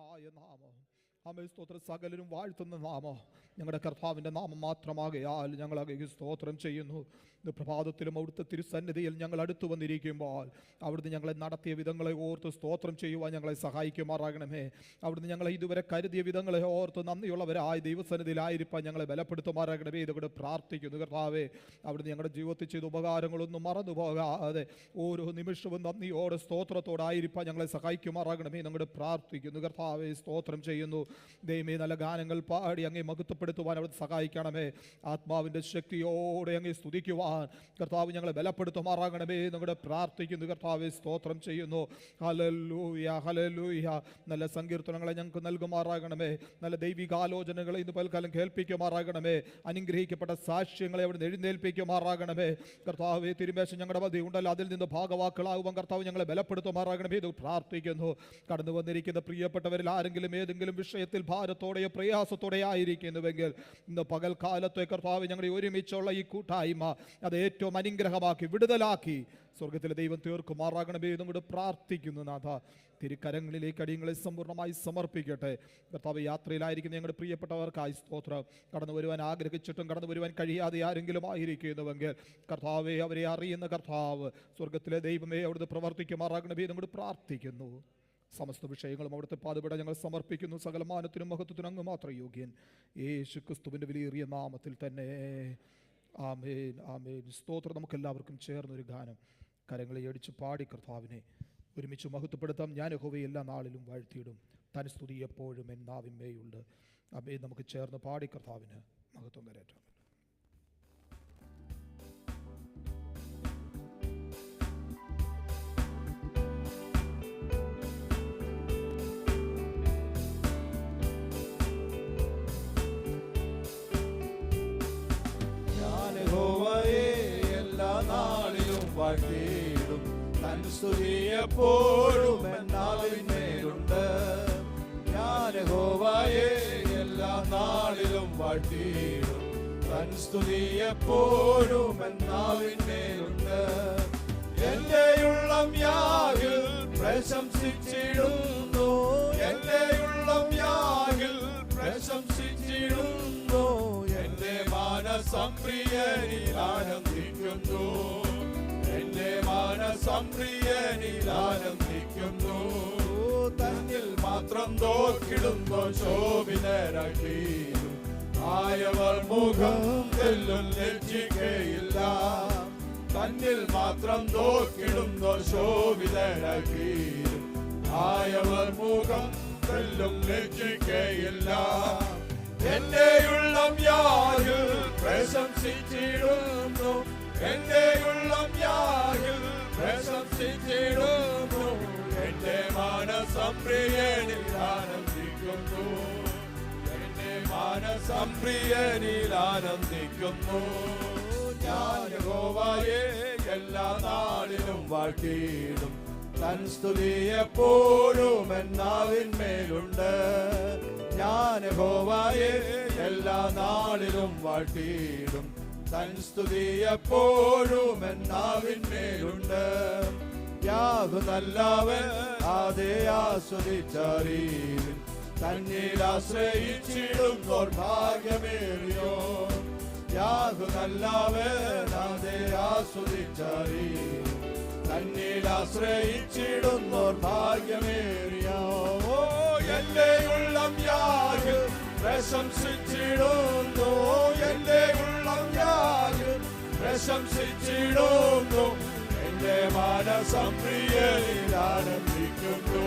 ശ്രേഷ്ഠമായ നാമം, ആമേൻ സ്തോത്രം, സകലരും വാഴ്ത്തുന്ന നാമം ഞങ്ങളുടെ കർത്താവിൻ്റെ നാമം മാത്രമാകയാൽ ഞങ്ങൾ അങ്ങേക്ക് സ്തോത്രം ചെയ്യുന്നു. ഇന്ന് പ്രഭാതത്തിലും അവിടുത്തെ തിരുസന്നിധിയിൽ ഞങ്ങൾ അടുത്തു വന്നിരിക്കുമ്പോൾ അവിടുന്ന് ഞങ്ങളെ നടത്തിയ വിധങ്ങളെ ഓർത്ത് സ്തോത്രം ചെയ്യുവാൻ ഞങ്ങളെ സഹായിക്കുമാറാകണമേ. അവിടുന്ന് ഞങ്ങളെ ഇതുവരെ കരുതിയ വിധങ്ങളെ ഓർത്ത് നന്ദിയുള്ളവരായി ദൈവസന്നിധിയിലായിരിക്കാൻ ഞങ്ങളെ ബലപ്പെടുത്തുമാറാകണമേ. ഇതുകൊണ്ട് പ്രാർത്ഥിക്കുന്നു കർത്താവേ, അവിടുന്ന് ഞങ്ങളുടെ ജീവിതത്തിൽ ചെയ്ത ഉപകാരങ്ങളൊന്നും മറന്നു പോകാതെ ഓരോ നിമിഷവും നന്ദിയോടെ സ്തോത്രത്തോടായിരിക്കാൻ ഞങ്ങളെ സഹായിക്കുമാറാകണമേ. ഞങ്ങളുടെ പ്രാർത്ഥിക്കുന്നു കർത്താവേ, സ്തോത്രം ചെയ്യുന്നു. ദൈവമേ, നല്ല ഗാനങ്ങൾ പാടി അങ്ങേ മഹത്വപ്പെടുത്തുവാൻ അവിടെ സഹായിക്കണമേ. ആത്മാവിൻ്റെ ശക്തിയോടെ അങ്ങേ സ്തുതിക്കുവാൻ കർത്താവ് ഞങ്ങളെ ബലപ്പെടുത്തുമാറാകണമേ. ഞങ്ങളുടെ പ്രാർത്ഥിക്കുന്നു കർത്താവെ, സ്തോത്രം ചെയ്യുന്നു. Hallelujah, hallelujah. നല്ല സങ്കീർത്തനങ്ങളെ ഞങ്ങൾക്ക് നൽകുമാറാകണമേ. നല്ല ദൈവികാലോചനകളെ ഇന്ന് പൽക്കാലം കേൾപ്പിക്കുമാറാകണമേ. അനുഗ്രഹിക്കപ്പെട്ട സാക്ഷ്യങ്ങളെ അവിടെ എഴുന്നേൽപ്പിക്കുമാറാകണമേ. കർത്താവെ, തിരുമേശ ഞങ്ങളുടെ മധ്യേ ഉണ്ടല്ലോ, അതിൽ നിന്ന് ഭാഗവാക്കുകളാകുവാൻ കർത്താവ് ഞങ്ങളെ ബലപ്പെടുത്തുമാറാകണമേ. ഇത് പ്രാർത്ഥിക്കുന്നു. കടന്നു വന്നിരിക്കുന്ന പ്രിയപ്പെട്ടവരിൽ ആരെങ്കിലും ഏതെങ്കിലും വിഷയത്തിൽ ഭാരത്തോടെയോ പ്രയാസത്തോടെ ആയിരിക്കുന്നുവെങ്കിൽ ഇന്ന് പകൽക്കാലത്തെ കർത്താവ് ഞങ്ങളുടെ ഒരുമിച്ചുള്ള ഈ കൂട്ടായ്മ അത് ഏറ്റവും അനുഗ്രഹമാക്കി വിടുതലാക്കി സ്വർഗത്തിലെ ദൈവം തീർക്കുമാറാകണമേ. നമ്മുടെ പ്രാർത്ഥിക്കുന്നു നാഥ, തിരുക്കരങ്ങളിലേക്ക് അടിയങ്ങളെ സമ്പൂർണ്ണമായി സമർപ്പിക്കട്ടെ. കർത്താവ്, യാത്രയിലായിരിക്കുന്ന ഞങ്ങളുടെ പ്രിയപ്പെട്ടവർക്കായി സ്തോത്രം. കടന്നു വരുവാൻ ആഗ്രഹിച്ചിട്ടും കടന്നു വരുവാൻ കഴിയാതെ ആരെങ്കിലും ആയിരിക്കുന്നുവെങ്കിൽ കർത്താവെ, അവരെ അറിയുന്ന കർത്താവ് സ്വർഗത്തിലെ ദൈവമേ അവിടുന്ന് പ്രവർത്തിക്കുമാറാകണമേ. നമ്മുടെ പ്രാർത്ഥിക്കുന്നു. സമസ്ത വിഷയങ്ങളും അവിടുത്തെ പാതപെട ഞങ്ങൾ സമർപ്പിക്കുന്നു. സകലമാനത്തിനും മഹത്വത്തിനും അങ്ങ് മാത്രം യോഗ്യൻ. യേശു ക്രിസ്തുവിൻ്റെ വിലയേറിയ നാമത്തിൽ തന്നെ ആമേൻ, ആമേൻ. സ്തോത്രം. നമുക്കെല്ലാവർക്കും ചേർന്നൊരു ഗാനം കരങ്ങളെ അടിച്ച് പാടി കർത്താവിനെ ഒരുമിച്ച് മഹത്വപ്പെടുത്താം. ഞാൻ യഹോവയെ എല്ലാ നാളിലും വാഴ്ത്തിയിടും, തൻ സ്തുതി എപ്പോഴും എൻ നാവിന്മേയുണ്ട്. ആമേൻ. നമുക്ക് ചേർന്ന് പാടി കർത്താവിന് മഹത്വം കരേറ്റാം. വാഴ്ത്തിയിടും, തൻ സ്തുതി എപ്പോഴും എന്നാവിന്മേലുണ്ട്. ഞാൻ യഹോവയെ എല്ലാ നാളിലും വാഴ്ത്തിയിടും, തൻ സ്തുതി എപ്പോഴും എന്നാവിന്മേലുണ്ട്. എന്റെ ഉള്ളം യാഗിൽ പ്രശംസിച്ചിടുന്നു, എന്റെ ഉള്ളം യാഗിൽ പ്രശംസിച്ചിടുന്നു. എന്റെ മനസംപ്രിയനിൽ ആനന്ദിക്കുന്നു, എന്റെ മനസംപ്രിയനിൽ ആനന്ദിക്കുന്നു. തന്നിൽ മാത്രം തോക്കിടുന്നു ശോഭിതരായിത്തീരും, ആയവർ മുഖം തെല്ലും ലജ്ജിക്കയില്ല. തന്നിൽ മാത്രം തോക്കിടുന്നു ശോഭിതരായിത്തീരും, ആയവർ മുഖം തെല്ലും ലജ്ജിക്കയില്ല. എന്റെ ഉള്ളം യാഗിൽ പ്രശംസിച്ചിടുന്നു, എന്റെ ഉള്ളം യാഗിൽ പ്രശംസിച്ചിടുന്നു. എന്റെ മനസംപ്രിയനിൽ ആനന്ദിക്കുന്നു, എന്റെ മനസംപ്രിയനിൽ ആനന്ദിക്കുന്നു. ഞാൻ യഹോവയെ എല്ലാ നാളിലും വാഴ്ത്തിയിടും, തൻ സ്തുതി എപ്പോഴും എന്നാവിന്മേലുണ്ട്. ഞാൻ യഹോവയെ എല്ലാ നാളിലും വാഴ്ത്തിയിടും, തൻ സ്തുതി എപ്പോഴും എന്നാവിന്മേലുണ്ട്. യാഹു നല്ലവൻ ആദേ ആസ്വദിച്ചറിവിൻ, തന്നിൽ ആശ്രയിച്ചിടുന്നോർ ഭാഗ്യമേറിയോ. യാഹു നല്ലവൻ ആദേ ആസ്വദിച്ചറിവിൻ, തന്നിൽ ആശ്രയിച്ചിടുന്നോർ ഭാഗ്യമേറിയോ. എന്റെ ഉള്ളം യാഗിൽ പ്രശംസിച്ചിടുന്നു, എന്റെ ഉള്ളം യാഗിൽ പ്രശംസിച്ചിടുന്നു. എന്റെ മനസംപ്രിയനിൽ ആനന്ദിക്കുന്നു,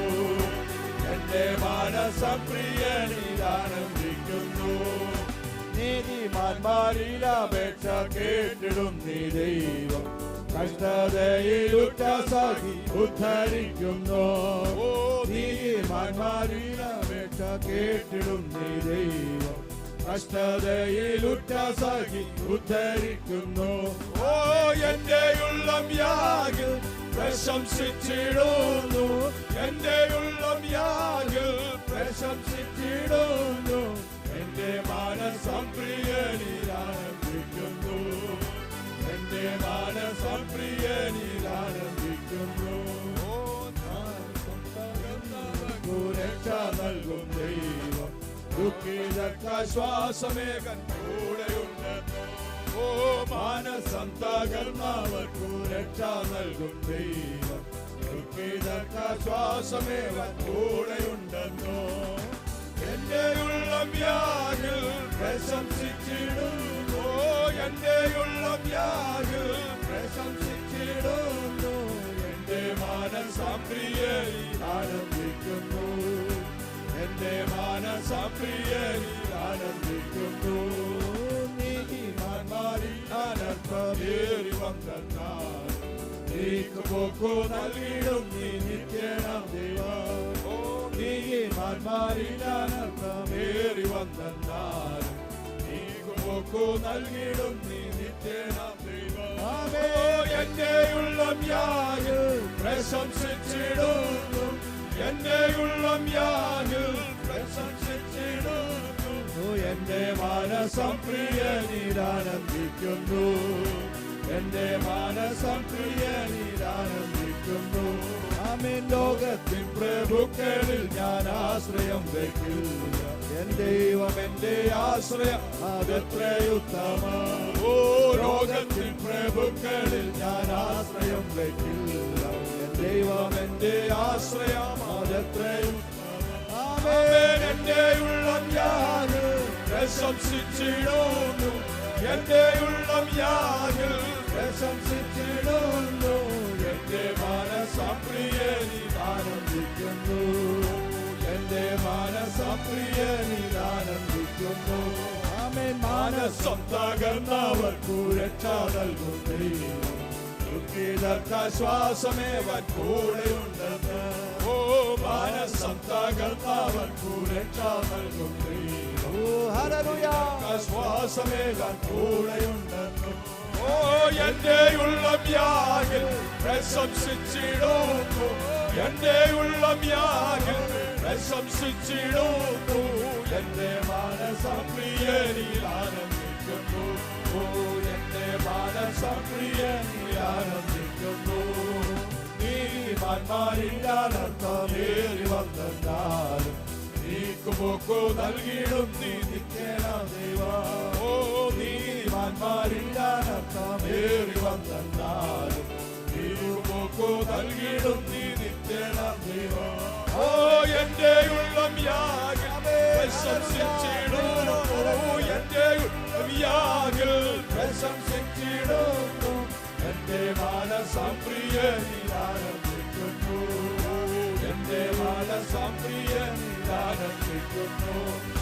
എന്റെ മനസംപ്രിയനിൽ ആനന്ദിക്കുന്നു. നീതിമാന്മാരിൽ അപേക്ഷ കേട്ടിടും നീ ദൈവം, കഷ്ടതയിലുറ്റ സഖി ഉദ്ധരിക്കുന്നു. നീതിമാന്മാരിൽ അപേക്ഷ കേട്ടിടും നീ ദൈവം, കഷ്ടതയിലുറ്റ സഖി ഉദ്ധരിക്കുന്നു. എന്റെ ഉള്ളം യാഗിൽ പ്രശംസിച്ചിടുന്നു, എന്റെ ഉള്ളം യാഗിൽ പ്രശംസിച്ചിടുന്നു. എന്റെ മനസംപ്രിയനിൽ ആനന്ദിക്കുന്നു, എന്റെ മനസംപ്രിയനിൽ ആനന്ദിക്കുന്നു. രക്ഷ നൽകും ശ്വാസമേകൻ കൂടെയുണ്ടെന്നോ. ഓ മാനസം തകർന്നവർക്കു രക്ഷ നൽകും ദൈവം, ശ്വാസമേകൻ കൂടെയുണ്ടെന്നോ. എന്റെ ഉള്ളം യാഗിൽ പ്രശംസിച്ചിടുന്നു, എന്റെ ഉള്ളം യാഗിൽ പ്രശംസിച്ചിടുന്നു. എന്റെ മനസ്സാം പ്രിയനിൽ ആനന്ദിക്കുന്നു, എന്റെ മനസ്സാം പ്രിയനിൽ ആനന്ദിക്കുന്നു. നീതിമാന്മാരിൽ അനർത്ഥമേറി വന്നാൽ നീക്കുപോക്കു നൽകിടും നീ നിത്യനാം ദൈവം. നീതിമാന്മാരിൽ അനർത്ഥമേറി വന്നാൽ നീക്കുപോക്കു നൽകിടും നീ നിത്യനാം ദൈവം. എന്റെ ഉള്ളം യാഗിൽ പ്രശംസിച്ചിടുന്നു, എന്റെ ഉള്ളം യാഗിൽ പ്രശംസിച്ചിടുന്നു. എന്റെ മനസ്സം പ്രിയനിൽ ആനന്ദിക്കുന്നു, എന്റെ മനസ്സം പ്രിയനിൽ ആനന്ദിക്കുന്നു. ആമേൻ. ലോകത്തിൻ പ്രഭുക്കളിൽ ഞാൻ ആശ്രയം വയ്ക്കില്ല, എൻ ദൈവം എന്റെ ആശ്രയം അതെത്രയുത്തമം. ഓ ലോകത്തിൻ പ്രഭുക്കളിൽ ഞാൻ ആശ്രയം വയ്ക്കില്ല, എൻ ദൈവം എന്റെ ആശ്രയം അതെത്രയുത്തമം. ആമേൻ. എന്റെ ഉള്ളം യാഗിൽ പ്രശംസിച്ചിടുന്നു, എന്റെ ഉള്ളം യാഗിൽ പ്രശംസിച്ചിടുന്നു. എന്റെ മനസ്സാം പ്രിയനിൽ ആനന്ദിക്കുന്നു, എന്റെ മനസ്സാം പ്രിയനിൽ ആനന്ദിക്കുന്നു. ആമേൻ. മനസ്സം തകർന്നവർക്കു രക്ഷ നൽകും ദൈവം, ശ്വാസമേവൻ കൂടെയുണ്ടെന്ന്. ഓ മനസ്സം തകർന്നവർക്കു രക്ഷ നൽകും ദൈവം, ശ്വാസമേവൻ കൂടെയുണ്ടെന്ന്. ഓ എന്റെ ഉള്ളം യാഗിൽ പ്രശംസിച്ചിടുന്നു, എന്റെ ഉള്ളം യാഗിൽ പ്രശംസിച്ചിടുന്നു. എന്റെ മനസ്സാം പ്രിയനിൽ ആനന്ദിക്കുന്നു, ഓ എന്റെ മനസ്സാം പ്രിയനിൽ ആനന്ദിക്കുന്നു. നീതിമാന്മാരിൽ അനർത്ഥമേറി വന്നാലും നീക്കുപോക്കു നൽകിടും നീ നിത്യനാം ദൈവം. ഓ നീതിമാന്മാരിൽ അനർത്ഥമേറി വന്നാലും നീക്കുപോക്കു നൽകിടും നീ നിത്യനാം ദൈവം. ഓ എന്റെ ഉള്ളം യാഗിൽ പ്രശംസിച്ചിടുന്നു, എന്റെ ഉള്ളം യാഗിൽ പ്രശംസിച്ചിടുന്നു. എന്റെ മനസ്സാം പ്രിയനിൽ ആനന്ദിക്കുന്നു, എന്റെ മനസ്സാം പ്രിയനിൽ ആനന്ദിക്കുന്നു.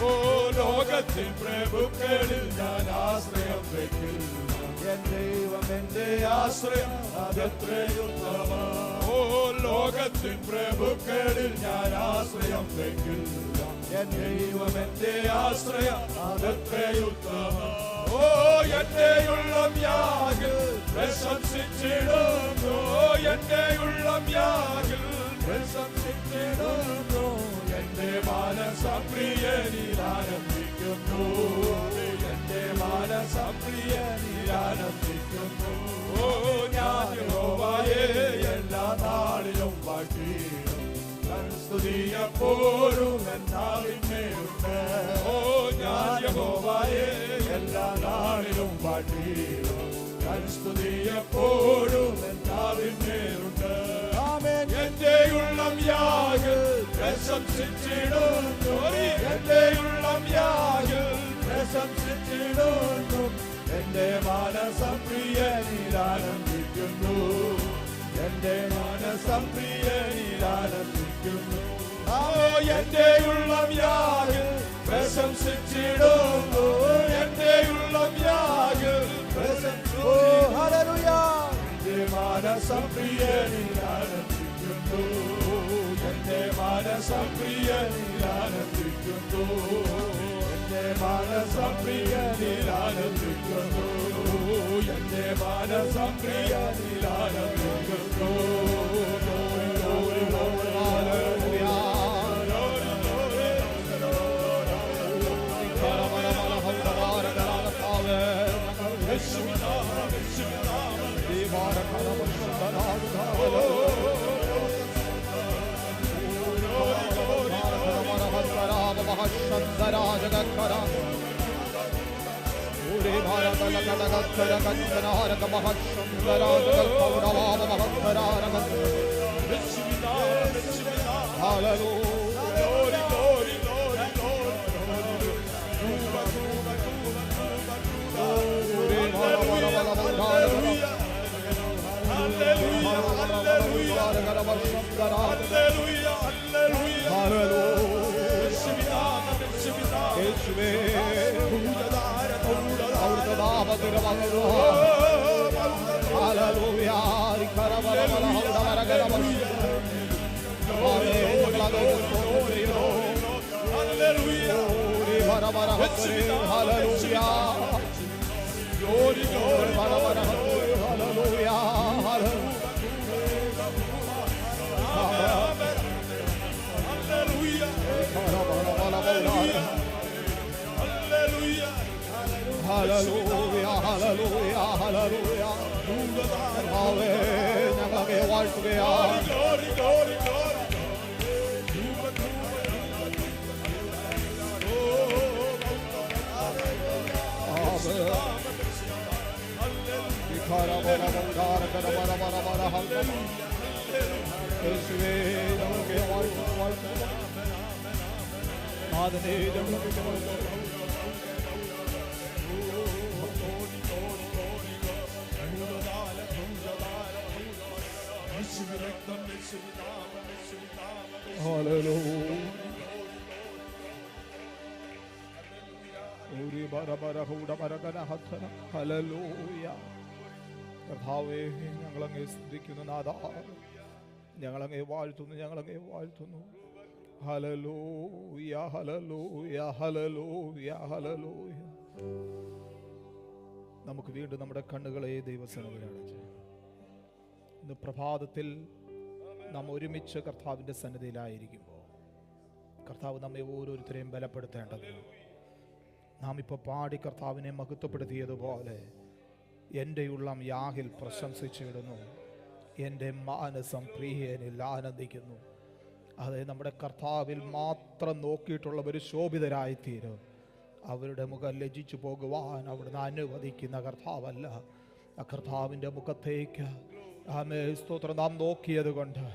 ഓ ലോകത്തിൻ പ്രഭുക്കളിൽ ഞാൻ ആശ്രയം വയ്ക്കില്ല, എൻ ദൈവം എന്റെ ആശ്രയം അതെത്രയുത്തമം. ഓ ലോകത്തിൻ പ്രഭുക്കളിൽ ഞാൻ ആശ്രയം വയ്ക്കില്ല, എൻ ദൈവം എന്റെ ആശ്രയം അതെത്രയുത്തമം. ഓ എന്റെ ഉള്ളം യാഗിൽ പ്രശംസിച്ചിടുന്നു, എന്റെ ഉള്ളം യാഗിൽ പ്രശംസിച്ചിടുന്നു. എന്റെ മനസ്സാം പ്രിയനിൽ ആനന്ദിക്കുന്നു, എന്റെ മനസ്സാം പ്രിയനിൽ ആനന്ദിക്കുന്നു. ഓ ഞാൻ യഹോവയെ എല്ലാ നാളിലും വാഴ്ത്തിയിടും, സ്തുതിയെപ്പോഴും എന്നാവിന്മേലുണ്ട്. ഓ ഞാൻ യഹോവയെ എല്ലാ നാളിലും വാഴ്ത്തിയിടും, സ്തുതിയെപ്പോഴും എന്നാവിന്മേലുണ്ട്. ആമേൻ. എന്റെ ഉള്ളം യാഗിൽ പ്രശംസിച്ചിടുന്നു, എന്റെ ഉള്ളം യാഗിൽ പ്രശംസിച്ചിടുന്നു. എന്റെ മനസ്സം പ്രിയനിൽ ആനന്ദിക്കുന്നു, എന്റെ മനസ്സം പ്രിയനിൽ ആനന്ദിക്കുന്നു. ഓ എന്റെ ഉള്ളം യാഗിൽ പ്രശംസിച്ചിടുന്നു, എന്റെ ഉള്ളം യാഗിൽ പ്രശംസിച്ചിടുന്നു. എന്റെ മനസ്സം പ്രിയനിൽ ആനന്ദിക്കുന്നു, എന്റെ മനസ്സം പ്രിയനിൽ ആനന്ദിക്കുന്നു. എന്റെ മനസ്സം പ്രിയനിൽ ആനന്ദിക്കുന്നു, എന്റെ മനസ്സം പ്രിയനിൽ ആനന്ദിക്കുന്നു. Jagakara കർത്താവേ, ഞങ്ങളങ്ങേ സ്തുതിക്കുന്നു നാഥാ, ഞങ്ങളങ്ങേ വാഴ്ത്തുന്നു, ഞങ്ങളങ്ങേ വാഴ്ത്തുന്നു. Hallelujah, hallelujah, hallelujah, hallelujah. നമുക്ക് വീണ്ടും നമ്മുടെ കണ്ണുകളെ ദൈവസന്നിധിയിൽ അടച്ച് ഇന്ന് പ്രഭാതത്തിൽ നാം ഒരുമിച്ച് കർത്താവിൻ്റെ സന്നിധിയിലായിരിക്കുമ്പോൾ കർത്താവ് നമ്മെ ഓരോരുത്തരെയും ബലപ്പെടുത്തേണ്ടത്, നാം ഇപ്പോൾ പാടി കർത്താവിനെ മഹത്വപ്പെടുത്തിയതുപോലെ എൻ്റെ ഉള്ളം യാഹിൽ പ്രശംസിച്ചിടുന്നു, എൻ്റെ മാനസം പ്രിയനിൽ ആനന്ദിക്കുന്നു. അതെ, നമ്മുടെ കർത്താവിൽ മാത്രം നോക്കിയിട്ടുള്ളവർ ശോഭിതരായിത്തീരും. അവരുടെ മുഖം ലജ്ജിച്ചു പോകുവാൻ അവിടുന്ന് അനുവദിക്കുന്ന കർത്താവല്ല. ആ കർത്താവിൻ്റെ മുഖത്തേക്ക് സ്തോത്രം നാം നോക്കിയത് കൊണ്ട്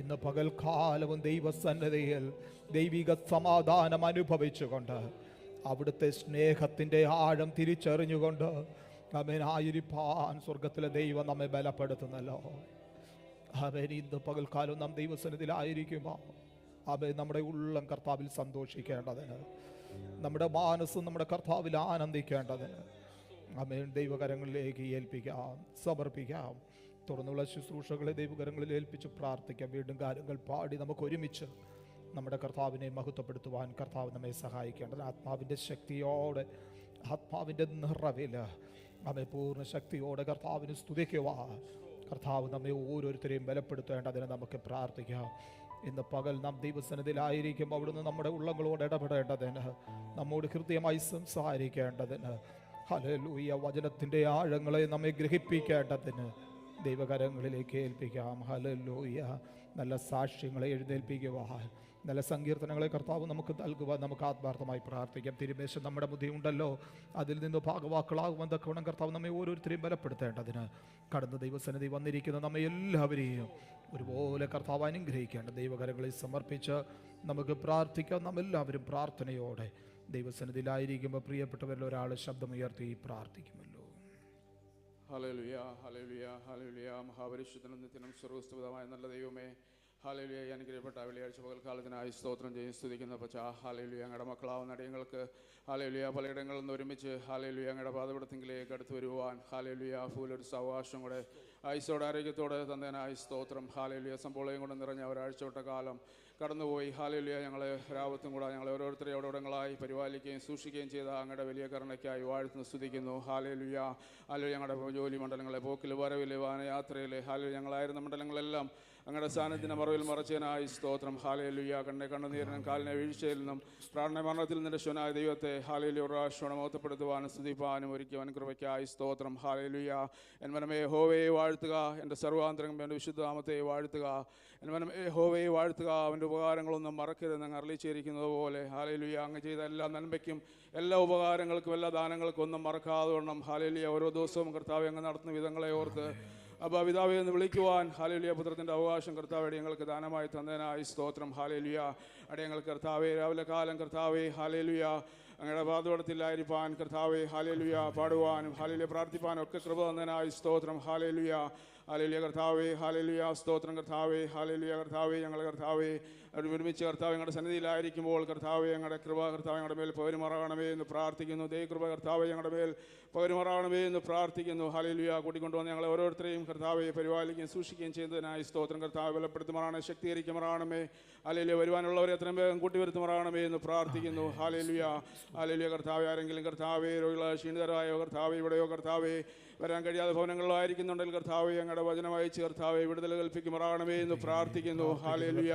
ഇന്ന് പകൽക്കാലവും ദൈവസന്നിധിയിൽ ദൈവിക സമാധാനം അനുഭവിച്ചുകൊണ്ട് അവിടുത്തെ സ്നേഹത്തിൻ്റെ ആഴം തിരിച്ചറിഞ്ഞുകൊണ്ട് ആയിരിക്കാൻ സ്വർഗത്തിലെ ദൈവം നമ്മെ ബലപ്പെടുത്തുന്നല്ലോ. അവൻ ഇന്ന് പകൽക്കാലം നാം ദൈവസന്നിധിയിലായിരിക്കുമ്പോൾ നമ്മുടെ ഉള്ളം കർത്താവിൽ സന്തോഷിക്കേണ്ടതിന്, നമ്മുടെ മനസ്സും നമ്മുടെ കർത്താവിൽ ആനന്ദിക്കേണ്ടതിന് ദൈവകരങ്ങളിലേക്ക് ഏൽപ്പിക്കാം, സമർപ്പിക്കാം. തുടർന്നുള്ള ശുശ്രൂഷകളെ ദൈവകരങ്ങളിൽ ഏൽപ്പിച്ച് പ്രാർത്ഥിക്കാം. വീണ്ടും കാര്യങ്ങൾ പാടി നമുക്ക് ഒരുമിച്ച് നമ്മുടെ കർത്താവിനെ മഹത്വപ്പെടുത്തുവാൻ കർത്താവ് നമ്മെ സഹായിക്കേണ്ടത്. ആത്മാവിൻ്റെ ശക്തിയോടെ, ആത്മാവിൻ്റെ നിറവിൽ നമ്മെ പൂർണ്ണ ശക്തിയോടെ കർത്താവിന് സ്തുതിക്കുവാൻ കർത്താവ് നമ്മെ ഓരോരുത്തരെയും ബലപ്പെടുത്തേണ്ടതിന് നമുക്ക് പ്രാർത്ഥിക്കാം. ഇന്ന് പകൽ നാം ദൈവസന്നിധിയിലായിരിക്കും. അവിടുന്ന് നമ്മുടെ ഉള്ളങ്ങളോട് ഇടപെടേണ്ടതിന്, നമ്മോട് കൃത്യമായി സംസാരിക്കേണ്ടതിന്, ഹല്ലേലൂയ, വചനത്തിൻ്റെ ആഴങ്ങളെ നമ്മെ ഗ്രഹിപ്പിക്കേണ്ടതിന് ദൈവകരങ്ങളിലേക്ക് ഏൽപ്പിക്കാം. ഹല്ലേലൂയ. നല്ല സാക്ഷ്യങ്ങളെ എഴുന്നേൽപ്പിക്കുവാൻ, നല്ല സങ്കീർത്തനങ്ങളെ കർത്താവ് നമുക്ക് നൽകുവാൻ നമുക്ക് ആത്മാർത്ഥമായി പ്രാർത്ഥിക്കാം. തിരുമേശം നമ്മുടെ ബുദ്ധിയുണ്ടല്ലോ, അതിൽ നിന്ന് ഭാഗവാക്കളാകുമെന്ന ഗുണം കർത്താവ് നമ്മെ ഓരോരുത്തരെയും ബലപ്പെടുത്തേണ്ടതിന് കടന്ന ദൈവസന്നിധി വന്നിരിക്കുന്ന നമ്മെ എല്ലാവരെയും ഒരുപോലെ കർത്താവ് അനുഗ്രഹിക്കേണ്ട ദൈവകരങ്ങളിൽ സമർപ്പിച്ച് നമുക്ക് പ്രാർത്ഥിക്കാം. നാം എല്ലാവരും പ്രാർത്ഥനയോടെ ദൈവസന്നിധിയിലായിരിക്കുമ്പോൾ പ്രിയപ്പെട്ടവരിൽ ഒരാൾ ശബ്ദമുയർത്തി പ്രാർത്ഥിക്കുമല്ലോ. Hallelujah, hallelujah, hallelujah. മഹാപരിശുദ്ധനും നിത്യനും സർവ്വസ്തുതമായ നല്ല ദൈവമേ, ഹല്ലേലൂയ. അനുഗ്രഹപ്പെട്ട വെള്ളിയാഴ്ച പകൽക്കാലത്തിനായി സ്തോത്രം ചെയ്യും സ്തുതിക്കുന്ന പച്ചാ. ഹല്ലേലൂയ. ഞങ്ങളുടെ മക്കളാവുന്ന അടിയങ്ങൾക്ക് ഹല്ലേലൂയ പലയിടങ്ങളിൽ നിന്ന് ഒരുമിച്ച് ഹല്ലേലൂയ ഞങ്ങളുടെ പാദപീഠത്തിലേക്ക് അടുത്ത് വരുവാൻ ഹല്ലേലൂയ ഫൂലൊരു സാവകാശം കൂടെ ഐസോടെ ആരോഗ്യത്തോടെ തന്നേനായി സ്തോത്രം. ഹല്ലേലൂയ. സംഭവം കൊണ്ട് നിറഞ്ഞ ഒരാഴ്ചവട്ട കാലം കടന്നുപോയി. ഹല്ലേലൂയ. ഞങ്ങളെ രാവത്തും കൂടെ ഞങ്ങളെ ഓരോരുത്തരെയും അവിടങ്ങളായി പരിപാലിക്കുകയും സൂക്ഷിക്കുകയും ചെയ്ത അങ്ങയുടെ വലിയ കരുണയ്ക്കായി വാഴ്ത്തുന്നു സ്തുതിക്കുന്നു. ഹല്ലേലൂയ. ഹല്ലേലൂയ. ഞങ്ങളുടെ ജോലി മണ്ഡലങ്ങളെ, പോക്കിൽ വരവിൽ വാനയാത്രയിൽ ഹല്ലേലൂയ ഞങ്ങളായിരുന്ന മണ്ഡലങ്ങളെല്ലാം അങ്ങയുടെ സാന്നിധ്യത്തിൻ്റെ മറവിൽ മറച്ചതിനായി സ്തോത്രം. ഹല്ലേലൂയ. കണ്ണുനീരിനും കാലിനെ വീഴ്ചയിൽ നിന്നും പ്രാണമരണത്തിൽ നിന്റെ ശുനായ ദൈവത്തെ ഹല്ലേലൂയ പ്രാവശ്യം മഹത്വപ്പെടുത്തുവാനും സ്തുതിപ്പാനും ഒരുക്കിയവൻ കൃപയ്ക്കായി സ്തോത്രം. ഹല്ലേലൂയ. എന്മനമേ ഹോവേ വാഴ്ത്തുന്നു വാഴ്ത്തുക. എൻ്റെ സർവാന്തരംഗം എൻ്റെ വിശുദ്ധനാമത്തെ വാഴ്ത്തുക. എൻ്റെ മനം യഹോവയെ വാഴ്ത്തുക. അവൻ്റെ ഉപകാരങ്ങളൊന്നും മറക്കരുതെന്ന് അങ്ങ് അരുളിച്ചേരിക്കുന്നത് പോലെ ഹല്ലേലൂയ. അങ്ങ് ചെയ്ത എല്ലാ നന്മയ്ക്കും എല്ലാ ഉപകാരങ്ങൾക്കും എല്ലാ ദാനങ്ങൾക്കും ഒന്നും മറക്കാതെ വണ്ണം ഹല്ലേലൂയ ഓരോ ദിവസവും കർത്താവെ അങ്ങ് നടത്തുന്ന വിധങ്ങളെ ഓർത്ത് അബ്ബാ പിതാവേ എന്ന് വിളിക്കുവാൻ ഹല്ലേലൂയ പുത്രത്തിൻ്റെ അവകാശം കർത്താവെ ഞങ്ങൾക്ക് ദാനമായി തന്നതിനായി സ്തോത്രം. ഹല്ലേലൂയ അടിയങ്ങൾക്ക് കർത്താവെ രാവിലെ കാലം കർത്താവെ ഹല്ലേലൂയ അങ്ങയുടെ പാദപീഠത്തിലായിരിക്കാൻ കർത്താവെ ഹല്ലേലൂയ പാടുവാനും ഹല്ലേലൂയ പ്രാർത്ഥിപ്പാനും ഒക്കെ കൃപ തന്നതിനായി സ്തോത്രം. ഹല്ലേലൂയ ഹല്ലേലൂയ കർത്താവേ ഹല്ലേലൂയ സ്തോത്രം കർത്താവേ ഹല്ലേലൂയ കർത്താവേ ഞങ്ങളുടെ കർത്താവേ ഒരുമിച്ച് കർത്താവ് ഞങ്ങളുടെ സന്നിധിയിലായിരിക്കുമ്പോൾ കർത്താവെ ഞങ്ങളുടെ കൃപ കർത്താവ് ഞങ്ങളുടെ മേൽ പകരുമാറാകണമേ എന്ന് പ്രാർത്ഥിക്കുന്നു. ദൈവകൃപ കർത്താവെ ഞങ്ങളുടെ മേൽ പകരുമാറാകണമേ എന്ന് പ്രാർത്ഥിക്കുന്നു. ഹല്ലേലൂയ കൂട്ടിക്കൊണ്ടുവന്ന് ഞങ്ങളെ ഓരോരുത്തരെയും കർത്താവെ പരിപാലിക്കുകയും സൂക്ഷിക്കുകയും ചെയ്യുന്നതിനായി സ്തോത്രം. കർത്താവ് ബലപ്പെടുത്തുമാറാണ് ശക്തീകരിക്കുമാറാണമേ. ഹല്ലേലൂയ വരുവാനുള്ളവരെ എത്രയും വേഗം കൂട്ടിവരുത്തുമാറാകണമേ എന്ന് പ്രാർത്ഥിക്കുന്നു. ഹല്ലേലൂയ ഹല്ലേലൂയ കർത്താവെ ആരെങ്കിലും കർത്താവെ രോഗികളായ ക്ഷീണിതരായോ കർത്താവെ ഇവിടെയോ കർത്താവെ വരാൻ കഴിയാതെ ഭവനങ്ങളിലോ ആയിരിക്കുന്നുണ്ടെങ്കിൽ കർത്താവെ ഞങ്ങളുടെ വചനം അയച്ച് കർത്താവെ വിടുതൽ കൽപ്പിക്കുമാറാകണമേ എന്ന് പ്രാർത്ഥിക്കുന്നു. ഹല്ലേലൂയ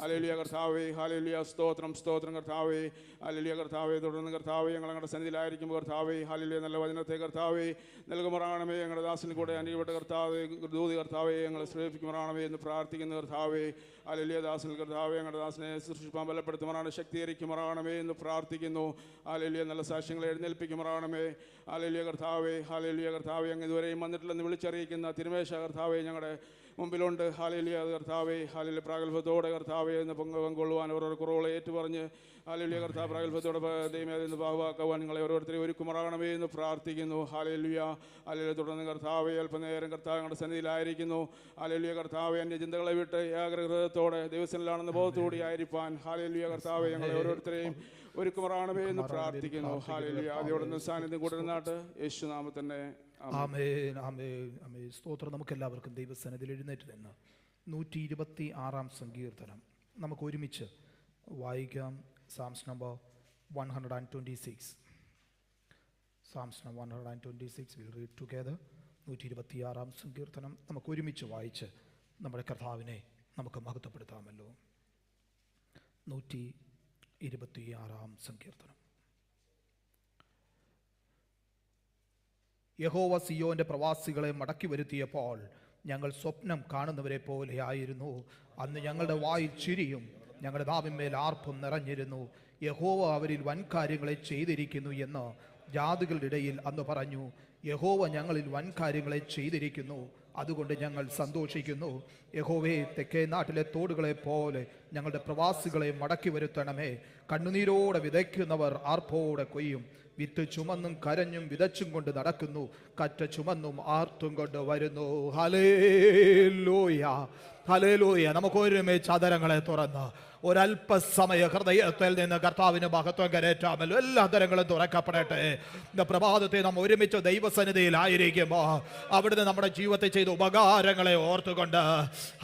ഹല്ലേലൂയ കർത്താവേ ഹല്ലേലൂയ സ്തോത്രം സ്തോത്രം കർത്താവേ ഹല്ലേലൂയ കർത്താവേ തുടർന്ന് കർത്താവേ ഞങ്ങൾ ഞങ്ങളുടെ സന്നിധിയിലായിരിക്കുമ്പോൾ കർത്താവേ ഹല്ലേലൂയ നല്ല വചനത്തെ കർത്താവേ നൽകുമാറാകണമേ. ഞങ്ങളുടെ ദാസന് കൂടെ അനുഗ്രഹപ്പെട്ട കർത്താവേ ദൂതി കർത്താവേ ഞങ്ങളെ ശ്രേഷ്ഠിക്കുമാറാകണമേ എന്ന് പ്രാർത്ഥിക്കുന്നു. കർത്താവേ ഹല്ലേലൂയ ദാസൻ കർത്താവേ ഞങ്ങളുടെ ദാസനെ സൃഷ്ടിപ്പാൻ ബലപ്പെടുത്തുമാറാണ് ശക്തീകരിക്കുമാറാകണമേ എന്ന് പ്രാർത്ഥിക്കുന്നു. ഹല്ലേലൂയ നല്ല സാക്ഷ്യങ്ങളെ എഴുന്നേൽപ്പിക്കുമാറാകണമേ. ഹല്ലേലൂയ കർത്താവേ ഹല്ലേലൂയ കർത്താവേ അങ്ങ് ഇതുവരെയും വന്നിട്ടില്ലെന്ന് വിളിച്ചറിയിക്കുന്ന തിരുമേശ കർത്താവേ ഞങ്ങളുടെ മുമ്പിലുണ്ട്. ഹല്ലേലൂയ കർത്താവേ ഹല്ലേലൂയ പ്രാഗൽഭ്യത്തോടെ കർത്താവേ എന്ന് പങ്കുകൊള്ളുവാൻ ഓരോ കുറവുകളെ ഏറ്റുപറഞ്ഞ് ഹല്ലേലൂയ കർത്താവ് പ്രാഗൽഭ്യത്തോടെ ദൈവമേ അതിൽ നിന്ന് ഭാഗമാക്കുവാൻ നിങ്ങളെ ഓരോരുത്തരെയും ഒരുക്കുമാറാകണമേ എന്ന് പ്രാർത്ഥിക്കുന്നു. ഹല്ലേലൂയ ഹല്ലേലൂയ തുടർന്ന് കർത്താവേ അല്പനേരം കർത്താവ് ഞങ്ങളുടെ സന്നിധിയിലായിരിക്കുന്നു. ഹല്ലേലൂയ കർത്താവേ അന്യ ചിന്തകളെ വിട്ട് ഏകാഗ്രഹത്തോടെ ദൈവസന്നിധിയിലാണെന്ന ബോധത്തോടെ ആയിരിക്കാൻ ഹല്ലേലൂയ കർത്താവേ ഞങ്ങളെ ഓരോരുത്തരെയും ഒരുക്കുമാറാകണമേ എന്ന് പ്രാർത്ഥിക്കുന്നു. ഹല്ലേലൂയ ആദ്യോടെ സാന്നിധ്യം കൂട്ടുന്നാട്ട് യേശുനാമത്തന്നെ ആമേൻ ആമേൻ ആമേൻ. സ്തോത്രം. നമുക്ക് എല്ലാവർക്കും ദൈവസന്നിധിയിൽ എഴുന്നേറ്റ് നിന്ന് 126 സങ്കീർത്തനം നമുക്ക് ഒരുമിച്ച് വായിക്കാം. Psalms number 126. Psalms number 126 we'll read together. 126 സങ്കീർത്തനം നമുക്ക് ഒരുമിച്ച് വായിച്ച് നമ്മുടെ കർത്താവിനെ നമുക്ക് മഹത്വപ്പെടുത്താമല്ലോ. 126 സങ്കീർത്തനം. യഹോവ സിയോന്റെ പ്രവാസികളെ മടക്കി വരുത്തിയപ്പോൾ ഞങ്ങൾ സ്വപ്നം കാണുന്നവരെ പോലെ ആയിരുന്നു. അന്ന് ഞങ്ങളുടെ വായിൽ ചിരിയും ഞങ്ങളുടെ നാവിന്മേൽ ആർപ്പും നിറഞ്ഞിരുന്നു. യഹോവ അവരിൽ വൻകാര്യങ്ങളെ ചെയ്തിരിക്കുന്നു എന്ന് ജാതികളുടെ ഇടയിൽ അന്ന് പറഞ്ഞു. യഹോവ ഞങ്ങളിൽ വൻകാര്യങ്ങളെ ചെയ്തിരിക്കുന്നു, അതുകൊണ്ട് ഞങ്ങൾ സന്തോഷിക്കുന്നു. യഹോവേ, തെക്കേ നാട്ടിലെ തോടുകളെ പോലെ ഞങ്ങളുടെ പ്രവാസികളെ മടക്കി വരുത്തണമേ. കണ്ണുനീരോടെ വിതയ്ക്കുന്നവർ ആർപ്പോടെ കൊയ്യും. വിത്ത് ചുമന്നും കരഞ്ഞും വിതച്ചും കൊണ്ട് നടക്കുന്നു, കറ്റ ചുമന്നും ആർത്തും കൊണ്ട് വരുന്നു. Hallelujah hallelujah. നമുക്ക് ഒരുമിച്ച് അധരങ്ങളെ തുറന്ന് ഒരല്പസമയ ഹൃദയത്തിൽ നിന്ന് കർത്താവിന് മഹത്വം കരേറ്റാമല്ലോ. എല്ലാ തരങ്ങളും തുറക്കപ്പെടട്ടെ. ഇന്ന് പ്രഭാതത്തെ നാം ഒരുമിച്ച് ദൈവസന്നിധിയിലായിരിക്കുമ്പോൾ അവിടുന്ന് നമ്മുടെ ജീവിതത്തിൽ ചെയ്ത ഉപകാരങ്ങളെ ഓർത്തുകൊണ്ട്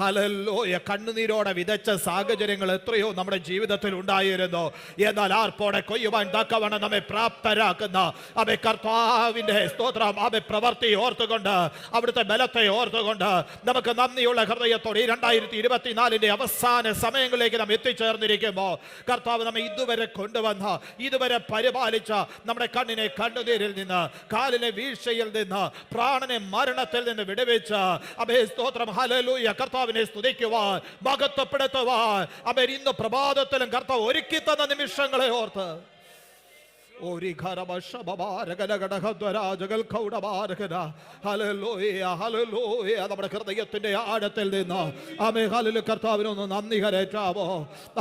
ഹല്ലേലൂയ കണ്ണുനീരോടെ വിതച്ച സാഹചര്യങ്ങൾ എത്രയോ നമ്മുടെ ജീവിതത്തിൽ ഉണ്ടായിരുന്നു. എന്നാൽ ആർപ്പോടെ കൊയ്യുവാൻ തക്കവണ്ണം നമ്മെ പ്രാപ്തരാക്കുന്ന അവയെ കർത്താവിൻ്റെ സ്തോത്രം അവയെ പ്രവർത്തി ഓർത്തുകൊണ്ട് അവിടുത്തെ ബലത്തെ ഓർത്തുകൊണ്ട് നമുക്ക് നന്ദിയുള്ള ഹൃദയത്തോടെ 2024 അവസാന സമയങ്ങളിലേക്ക് നാം എത്തിച്ചേർന്നിരിക്കുമ്പോൾ കർത്താവ് നമ്മെ ഇതുവരെ കൊണ്ടുവന്ന ഇതുവരെ പരിപാലിച്ച നമ്മുടെ കണ്ണിനെ കണ്ണുനീരിൽ നിന്ന്, കാലിനെ വീഴ്ചയിൽ നിന്ന്, പ്രാണനെ മരണത്തിൽ നിന്ന് വിടുവിച്ച അബേ സ്തോത്രം ഹല്ലേലൂയ കർത്താവിനെ സ്തുതിക്കുവാൻ മഹത്വപ്പെടുത്തുവാൻ അവർ ഇന്ന് പ്രഭാതത്തിലും കർത്താവ് ഒരുക്കി തന്ന നിമിഷങ്ങളെ ഓർത്ത് നമ്മുടെ ഹൃദയത്തിന്റെ ആഴത്തിൽ നിന്ന് കർത്താവിനൊന്ന് നന്ദി കരേറ്റാമോ.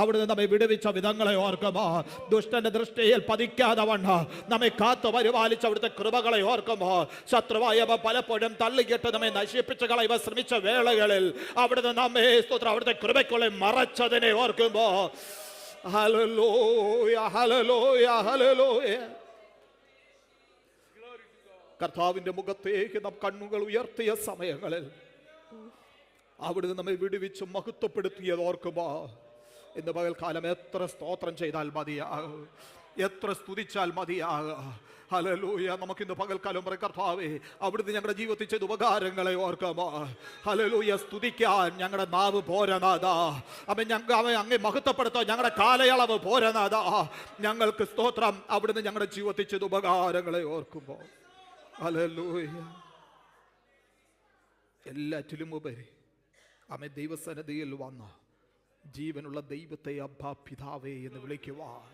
അവിടുന്ന് നമ്മെ വിടുവിച്ച വിധങ്ങളെ ഓർക്കുമോ. ദുഷ്ടന്റെ ദൃഷ്ടിയിൽ പതിക്കാതെ വണ്ണം നമ്മെ കാത്തു പരിപാലിച്ച അവിടുത്തെ കൃപകളെ ഓർക്കുമോ. ശത്രുവായവ പലപ്പോഴും തള്ളിക്കെട്ട് നമ്മെ നശിപ്പിച്ച് കളയുവാൻ ശ്രമിച്ച വേളകളിൽ അവിടുന്ന് നമ്മെ സ്തോത്രം അവിടുത്തെ കൃപയ്ക്കുള്ളിൽ മറച്ചതിനെ ഓർക്കുമ്പോ ഹല്ലേലൂയ ഹല്ലേലൂയ ഹല്ലേലൂയ. കർത്താവിന്റെ മുഖത്തേക്ക് നാം കണ്ണുകൾ ഉയർത്തിയ സമയങ്ങളിൽ അവിടുന്ന് നമ്മെ വിടുവിച്ച് മഹത്വപ്പെടുത്തിയത് ഓർക്കുമ്പോ ഇന്ന് പകൽക്കാലം എത്ര സ്തോത്രം ചെയ്താൽ മതിയാകും, എത്ര സ്തുതിച്ചാൽ മതിയാകും. ഹല്ലേലൂയ. നമുക്കിന്ന് പകൽക്കാലം പറയും കർത്താവേ അവിടുന്ന് ഞങ്ങളുടെ ജീവിതത്തിൽ ചെയ്ത ഉപകാരങ്ങളെ ഓർക്കാമോ. ഹല്ലേലൂയ. സ്തുതിക്കാൻ ഞങ്ങളുടെ നാവ് പോരനാഥ. അങ്ങേ മഹത്വപ്പെടുത്താൻ ഞങ്ങളുടെ കാലയളവ് പോരനാഥ. ഞങ്ങൾക്ക് സ്തോത്രം അവിടുന്ന് ഞങ്ങളുടെ ജീവിതത്തിൽ ചെയ്ത ഉപകാരങ്ങളെ ഓർക്കുമ്പോൾ. ഹല്ലേലൂയ എല്ലാറ്റിലും ഉപരി ആമേൻ ദൈവസന്നിധിയിൽ വന്ന ജീവനുള്ള ദൈവത്തെ അബ്ബാ പിതാവേ എന്ന് വിളിക്കുവാൻ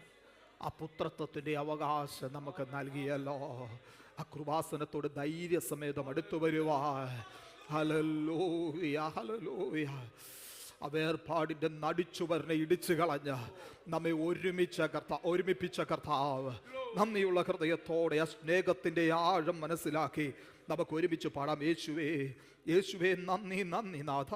ആ പുത്രത്വത്തിൻ്റെ അവകാശം നമുക്ക് നൽകിയല്ലോ. ആ കൃപാസനത്തോട് ധൈര്യസമേതം അടുത്തു വരുവാൻ ഹല്ലേലൂയ ഹല്ലേലൂയ. ആ വേർപാടിൻ്റെ നടിച്ചുവരനെ ഇടിച്ചു കളഞ്ഞ് നമ്മെ ഒരുമിപ്പിച്ച കർത്താവ് നന്ദിയുള്ള ഹൃദയത്തോടെ ആ സ്നേഹത്തിൻ്റെ ആഴം മനസ്സിലാക്കി നമുക്ക് ഒരുമിച്ച് പാടാം. യേശുവേ യേശുവേ നന്ദി നന്ദി നാഥ,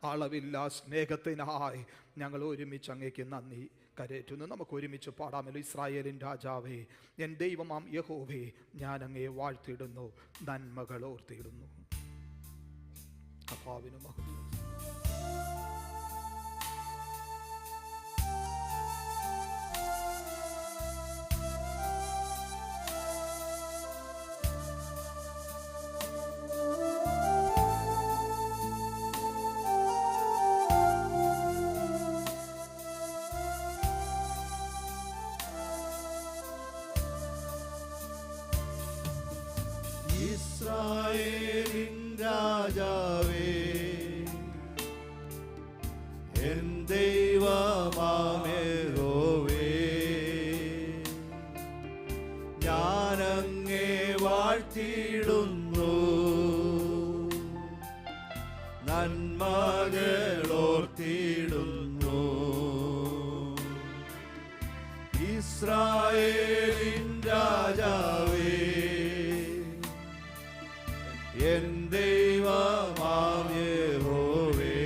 അളവില്ല സ്നേഹത്തിനായി ഞങ്ങൾ ഒരുമിച്ച് അങ്ങേക്ക് നന്ദി കരേറ്റുന്നു. നമുക്ക് ഒരുമിച്ച് പാടാമല്ലോ. ഇസ്രായേലിൻ രാജാവേ, എൻ ദൈവമാം യഹോവേ, ഞാൻ അങ്ങയെ വാഴ്ത്തിയിടുന്നു, നന്മകൾ ഓർത്തിയിടുന്നു. കർത്താവിന് മഹത്വം. ഇസ്രായേലിൻ രാജാവേ, എൻ ദൈവമാം യഹോവേ, ഞാൻ അങ്ങേ വാഴ്ത്തിയിടുന്നു, നന്മകൾ ഓർത്തിയിടുന്നു. ഇസ്രായേലിൻ രാജാവേ, എൻ ദൈവമാം യഹോവേ,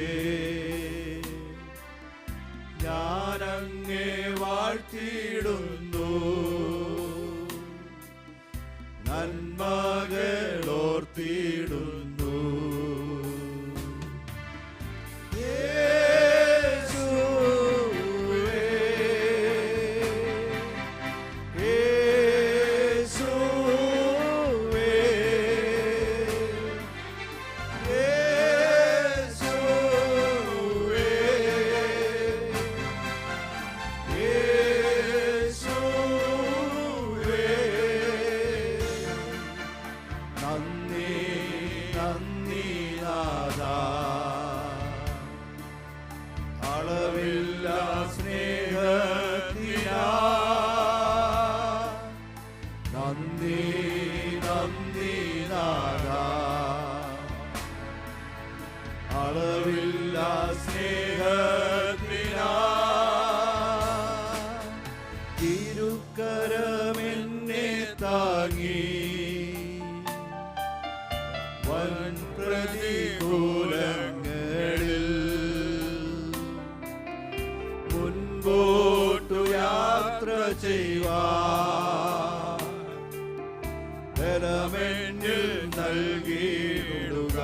ഞാൻ അങ്ങേ വാഴ്ത്തിയിടുന്നു, നന്മകൾ ഓർത്തിയിടുന്നു. അളവില്ല സ്നേഹത്തിനാ നന്ദി നന്ദി നാഥാ, അളവില്ല സ്നേഹത്തിനാ തിരുക്കരമെന്നെ താങ്ങി വൻ പ്രതികൂലങ്ങളിൽ മുൻപോട്ടു യാത്ര ചെയ്യുവാൻ ബലമെന്നിൽ നൽകിയിടുക.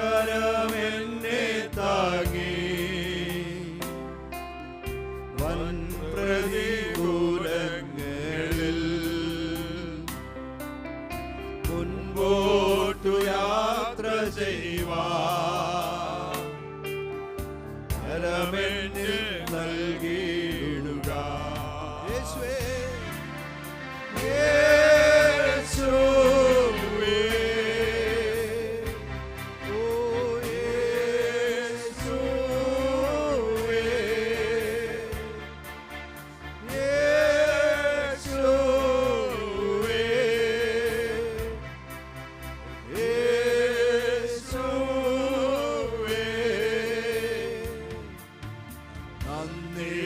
തിരുക്കരമെന്നെ താങ്ങി വൻ പ്രതികൂലങ്ങളിൽ മുൻപോട്ടു യാത്ര ചെയ്യുവാൻ ബലമെന്നിൽ നൽകിയിടുക. യേശുവേ യേശുവേ, ഓ യേശുവേ, യേശുവേ, യേശുവേ, നന്ദി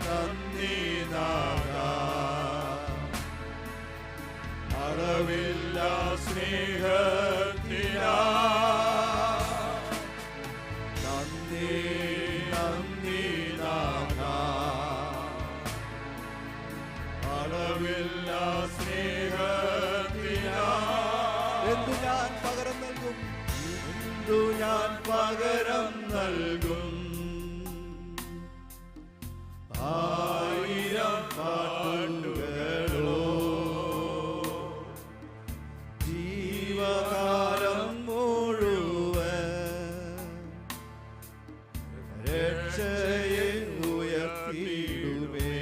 നന്ദി നാഥാ, അളവില്ല സ്നേഹത്തിനാ നന്ദി നന്ദി നാഥാ, അളവില്ല സ്നേഹത്തിനാ എന്തു ഞാൻ പകരം നൽകും, എന്തു ഞാൻ പകരം നൽകും. ആയിരം പാട്ടുകളോ ജീവകാലം മുഴുവൻ രക്ഷയെ ഉയർത്തിയിടുമേ.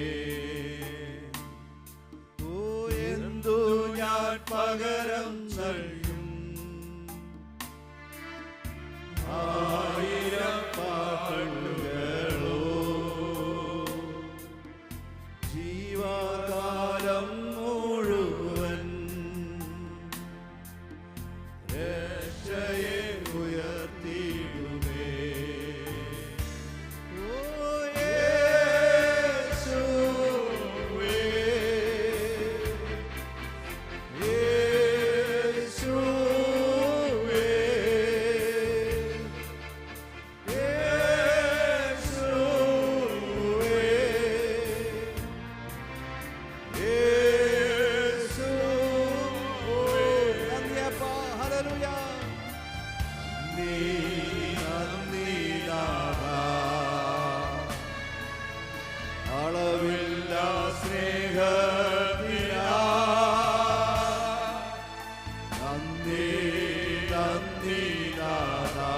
ഓ എന്തു ഞാൻ ഞാൻ പകരം നൽകും. ആയിരം പാട്ടുകളോ ജീവകാലം മുഴുവൻ രക്ഷയെ ഉയർത്തിയിടുമേ. ഓ യേശുവേ, യേശുവേ, അളവില്ല സ്നേഹത്തിനാ നന്ദി നന്ദി നാഥാ.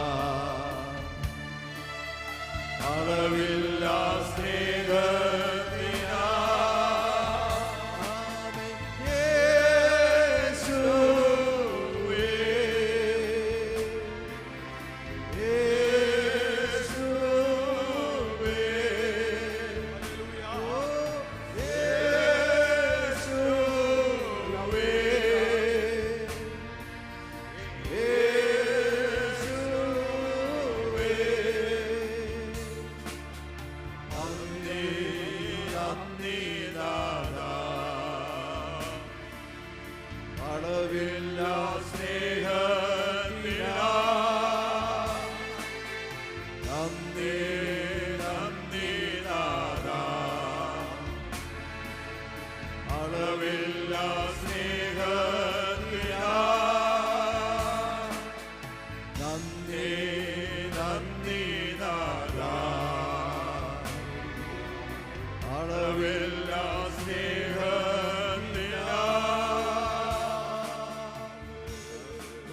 അളവില്ല സ്നേഹത്തിനാ യേശുവേ, യേശുവേ, അളവില്ല സ്നേഹത്തിനാ നന്ദി നന്ദി നാഥാ. അളവില്ല സ്നേഹത്തിനാ നന്ദി നന്ദി നാഥാ. അളവില്ല സ്നേഹത്തിനാ.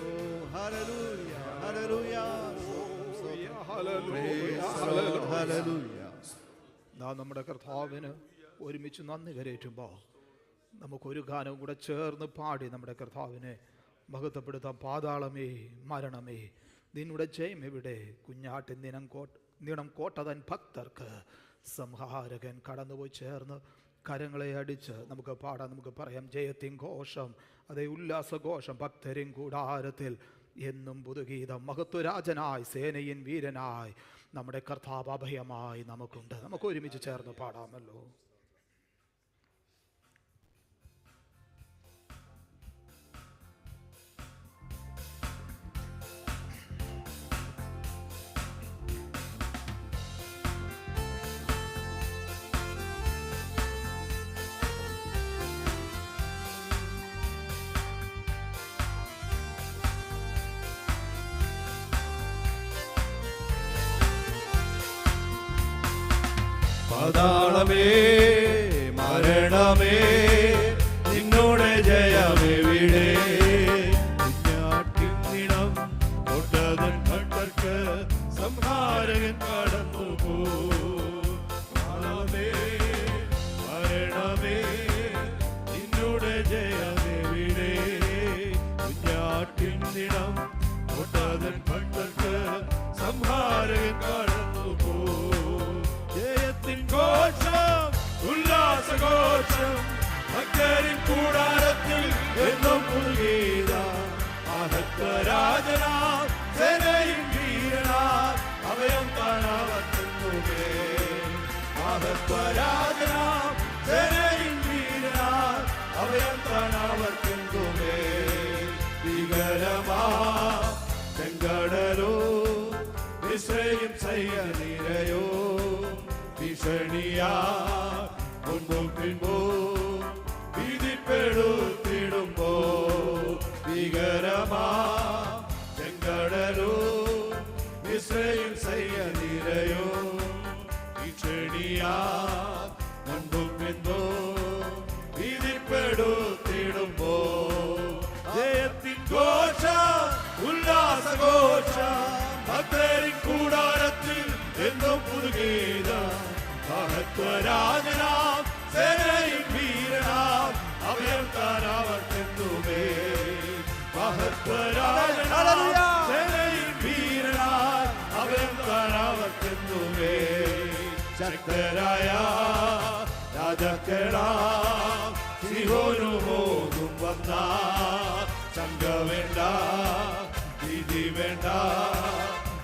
ഓ ഹല്ലേലൂയ, ഹല്ലേലൂയ, ഹല്ലേലൂയ. നാം നമ്മുടെ കർത്താവിന് ഒരുമിച്ച് നന്ദി കരേറ്റുമ്പോൾ നമുക്കൊരു ഗാനവും കൂടെ ചേർന്ന് പാടി നമ്മുടെ കർത്താവിനെ മഹത്വപ്പെടുത്താം. പാതാളമേ മരണമേ നിന്നുടെ ജയം എവിടെ, കുഞ്ഞാട്ടിൻ നിണം കോട്ടതൻ ഭക്തർക്ക് സംഹാരകൻ. കടന്നുപോയി ചേർന്ന് കരങ്ങളെ അടിച്ച് നമുക്ക് പാടാം, നമുക്ക് പറയാം. ജയത്തിൻ ഘോഷം, അതേ ഉല്ലാസഘോഷം, ഭക്തരിൻ കൂടാരത്തിൽ എന്നും പുതുഗീതം. മഹത്വരാജനായി സേനയിൻ വീരനായി നമ്മുടെ കർത്താവ് അഭയമായി നമുക്കുണ്ട്. നമുക്ക് ഒരുമിച്ച് ചേർന്ന് പാടാമല്ലോ. പാതാളമേ മരണമേ നിന്നോടെ ജയമെവിടെ, കുഞ്ഞാട്ടിൻ കൊട്ടതൻ ഭക്തർക്ക് സംഹാരകൻ കടന്നുപോ. പാതാളമേ മരണമേ നിന്നോടെ ജയമെവിടെ, കുഞ്ഞാട്ടിൻ കൊട്ടതൻ ഭക്തർക്ക് സംഹാരകൻ കടന്നുപോ. ഘോഷം ഉല്ലാസഘോഷം ഭക്തരിൻ കൂടാരത്തിൽ എന്നും പുതുഗീതം. മഹത്വരാജനാം സേനയിൻ വീരനാം അഭയം കാണാവർക്കുമേ. മഹത്വരാജനാം സേനയിൻ വീരനാം അഭയം കാണാവർക്കുമേ. ഭീകരമാ ചെങ്കടലോ മിസ്രയീം സൈന്യനിരയോ ഭീഷണിയാ മുൻപും പിൻപും ഭീതിപ്പെടുത്തിടുമ്പോ. ഭീകരമാ ചെങ്കടലോ മിസ്രയീം സൈന്യനിരയോ ഭീഷണിയാ മുൻപും പിൻപും ഭീതിപ്പെടുത്തിടുമ്പോ. ജയത്തിൻ ഘോഷം ഉല്ലാസഘോഷം ഭക്തരിൻ കൂടാരത്തിൽ എന്നും പുതുഗീതം. മഹത്വരാജനാം സേനയിൻ രാജാക്കളാം സിഹോനു പോകും വന്ന ശങ്ക വേണ്ട, ഭീതി വേണ്ട,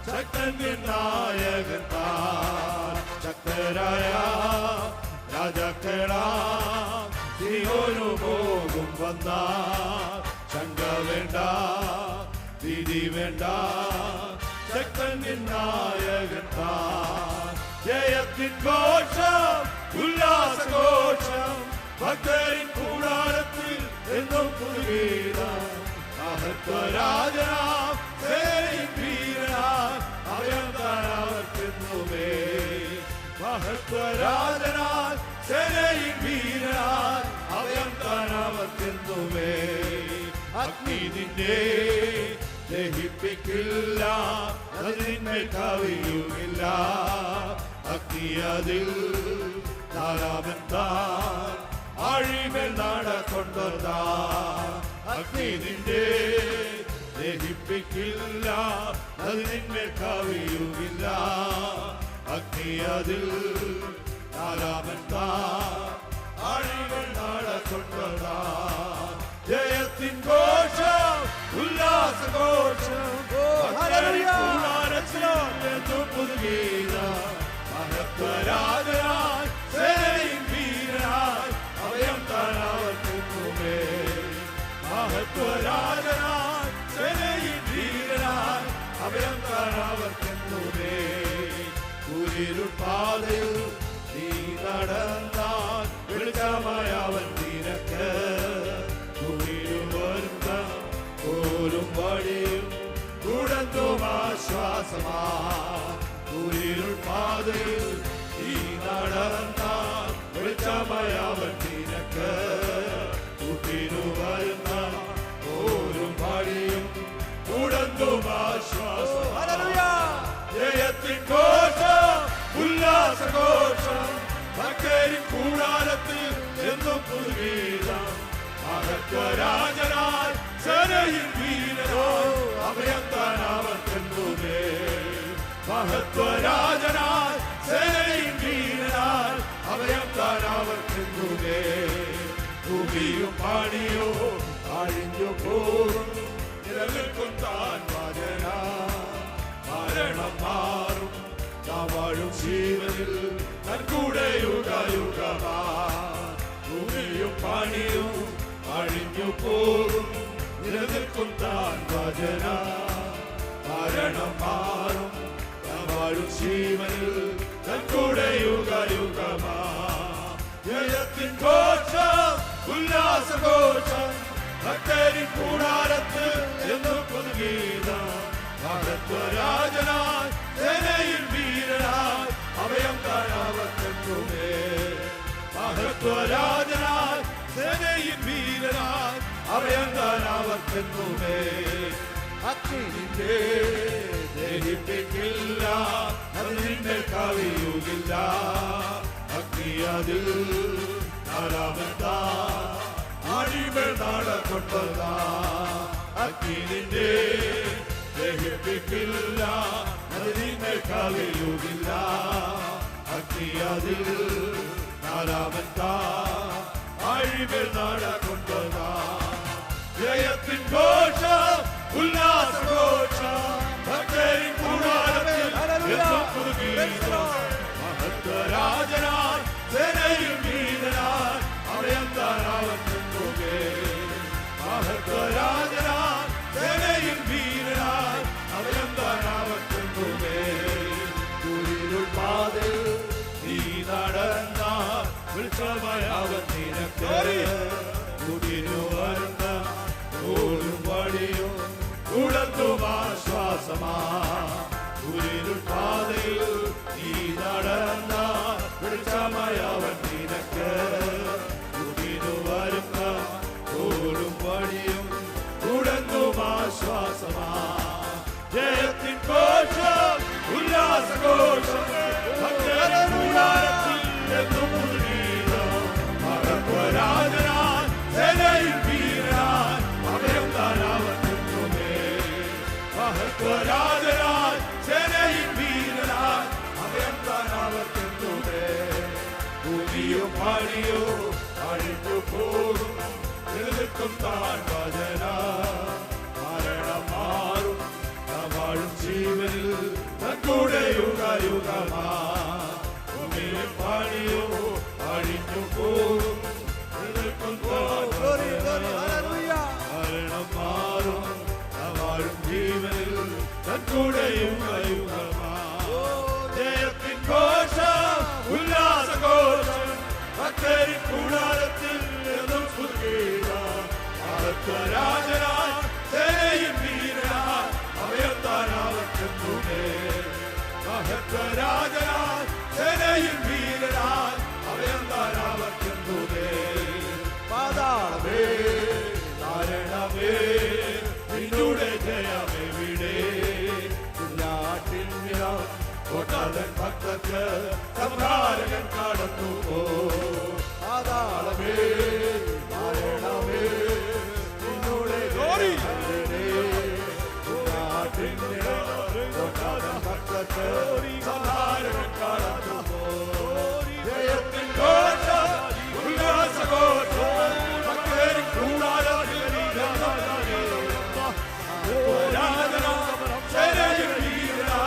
ശക്തൻ നായകൻ താൻ. ശക്തരായ രാജാക്കളാം സിഹോനു പോകും വന്ന ശങ്ക വേണ്ട, ഭീതി വേണ്ട, ശക്തൻ നായകൻ താൻ. ജയത്തിൻ ഘോഷം, ഉല്ലാസഘോഷം, ഭക്തരിൻ കൂടാരത്തിൽ എന്നും പുതുഗീതം. മഹത്വരാജനാം സേനയിൻ വീരനാം അഭയം താനവർക്കെന്നുമേ. മഹത്വരാജനാം സേനയിൻ വീരനാം അഭയം താനവർക്കെന്നുമേ. അഗ്നി നിന്നെ ദഹിപ്പിക്കില്ല, അത് നിന്നെ കവിയുമില്ല. അഗ്നി അതിൽ നാലാമൻ താൻ ആഴിമേൽ നടക്കൊണ്ടതാൻ. അഗ്നി നിന്നെ ദഹിപ്പിക്കില്ല, അത് നിന്നെ കവിയുമില്ല. അഗ്നി അതിൽ നാലാമൻ താൻ ആഴിമേൽ നടക്കൊണ്ടതാൻ. ജയത്തിൻ ഘോഷം, ഉല്ലാസഘോഷം, പുതുഗീതം. മഹത്വരാജനായി സേനയിൻ വീരനായി അഭയം താനവർക്കെന്നുമേ. മഹത്വരാജനായി സേനയിൻ വീരനായി അഭയം താനവർക്കെന്നുമേ. കുരിരുൾപ്പാതയിൽ നീ നടന്നാൽ വെളിച്ചമായ അവൻ നിനക്ക്. കുരിരുവരുന്ന പോലും വഴിയും കൂടന്തും ആശ്വാസമാ. കുരിരുൾപ്പാതയിൽ നീ നടന്നാൽ വെളിച്ചമായ അവൻ നിനക്ക്. കുരിരുവരുന്ന പോലും വഴിയും കൂടന്തും ആശ്വാസം. ജയത്തിൻ ഘോഷം, ഉല്ലാസഘോഷം, ഭക്തരിൻ കൂടാരത്തിൽ എന്നും പുതുഗീതം. മഹത്വരാജനായി സേനയിൻ വീരനോ അഭയം താനവർക്കെന്നുമേ. മഹത്വരാജനായി സേനയിൻ വീരനായി അഭയം താനവർക്കെന്നുമേ. ഭൂമിയും പാണിയോ അഴിഞ്ഞു പോകും, നിലനിൽക്കും താൻ വചന. മരണം മാറും, നാം വാഴും ജീവനിൽ തൻ കൂടെ യുഗയുഗമാ. ഭൂമിയും പാണിയും അഴിഞ്ഞു പോകും, നിലനിൽക്കും താൻ വചന. മരണം മാറും, നാം വാഴും ജീവനിൽ തൻ കൂടെ യുഗയുഗമാ. ജയത്തിൻ ഘോഷം, ഉല്ലാസഘോഷം, ഭക്തരിൻ കൂടാരത്തിൽ എന്നും പുതുഗീതം. മഹത്വരാജനായി സേനയിൻ വീരനായി അഭയം താനവർക്കെന്നുമേ. മഹത്വരാജനായി സേനയിൻ വീരനായി അഭയം താനവർക്കെന്നുമേ. അഗ്നി നിന്നെ ദഹിപ്പിക്കില്ല, അത് നിന്നെ കവിയുകില്ല. അഗ്നി അതിൽ നാലാമൻ താൻ ആഴിമേൽ നടക്കൊണ്ടതാൻ. അഗ്നി നിന്നെ ദഹിപ്പിക്കില്ല, അത് നിന്നെ കവിയുകില്ല. അഗ്നി അതിൽ നാലാമൻ താൻ ആഴിമേൽ നടക്കൊണ്ടതാൻ. ജയത്തിൻ ഘോഷം, ഉല്ലാസഘോഷം, ഭക്തരിൻ കൂടാരത്തിൽ എന്നും പുതുഗീതം. മഹത്വരാജനായി സേനയിൻ വീരനായി അഭയം താനവർക്കെന്നുമേ. മഹത്വരാജനായി സേനയിൻ വീരനായി അഭയം താനവർക്കെന്നുമേ. കുരിരുൾപ്പാതയിൽ നീ നടന്നാൽ വെളിച്ചമായ അവൻ നിനക്ക്. കുടിനു വരുന്ന ഓടും വഴിയും കൂടത്തും ആശ്വാസമാ. കുരിരുൾപ്പാതയിൽ നീ നടന്നാൽ വെളിച്ചമായ അവൻ നിനക്ക്. കുടിനു വരുന്ന ഓടും വഴിയും കൂടത്തും ആശ്വാസമാ. ജയത്തിൻ ഘോഷം, ഉല്ലാസഘോഷം, ഭക്തരിൻ കൂടാരത്തിൽ എന്നും പുതുഗീതം. മഹത്വരാജനായി സേനയിൻ വീരനായി അഭയം താനവർക്കെന്നുമേ. മഹത്വരാജനായി സേനയിൻ വീരനായി അഭയം താനവർക്കെന്നുമേ. പണിയോ അഴിഞ്ഞു പോകും എഴുതും താൻ വചന മരണം മാറും വാഴും ജീവനിൽ കൂടെ യുഗയുഗമാ ഭൂമിയിൽ പണിയോ അഴിഞ്ഞു പോകും എഴുതും താൻ മരണം മാറും വാഴും ജീവനിൽ കൂടെ യുഗയുഗമാ ജയത്തിൻ ഘോഷം ഉല്ലാസഘോഷം ഭക്തരിൻ കൂടാരത്തിൽ എന്നും സ്തുതിക്കാം രാജനാ സേനയും വീരനാ അവയത്താനാവറ്റുന്നേ രാജനാ സേനയും വീരനാ അവയത്താനാവറ്റുന്നേ പാതാളമേ നാരണമേ നിന്നുടെ ജയമെവിടെ കൊട്ടാരൻ ഭക്തർക്ക് സംഹാരകൻ കടന്നു പോ പാതാളമേ നാരണമേ നിന്നുടെ കൊട്ടാരൻ ഭക്തർക്ക് സംഹാരകൻ കടന്നു പോ ജയത്തിൻ ഘോഷം ഉല്ലാസഘോഷം ഭക്തരിൻ കൂടാരത്തിൽ രാജനാ സേനയും വീരനാ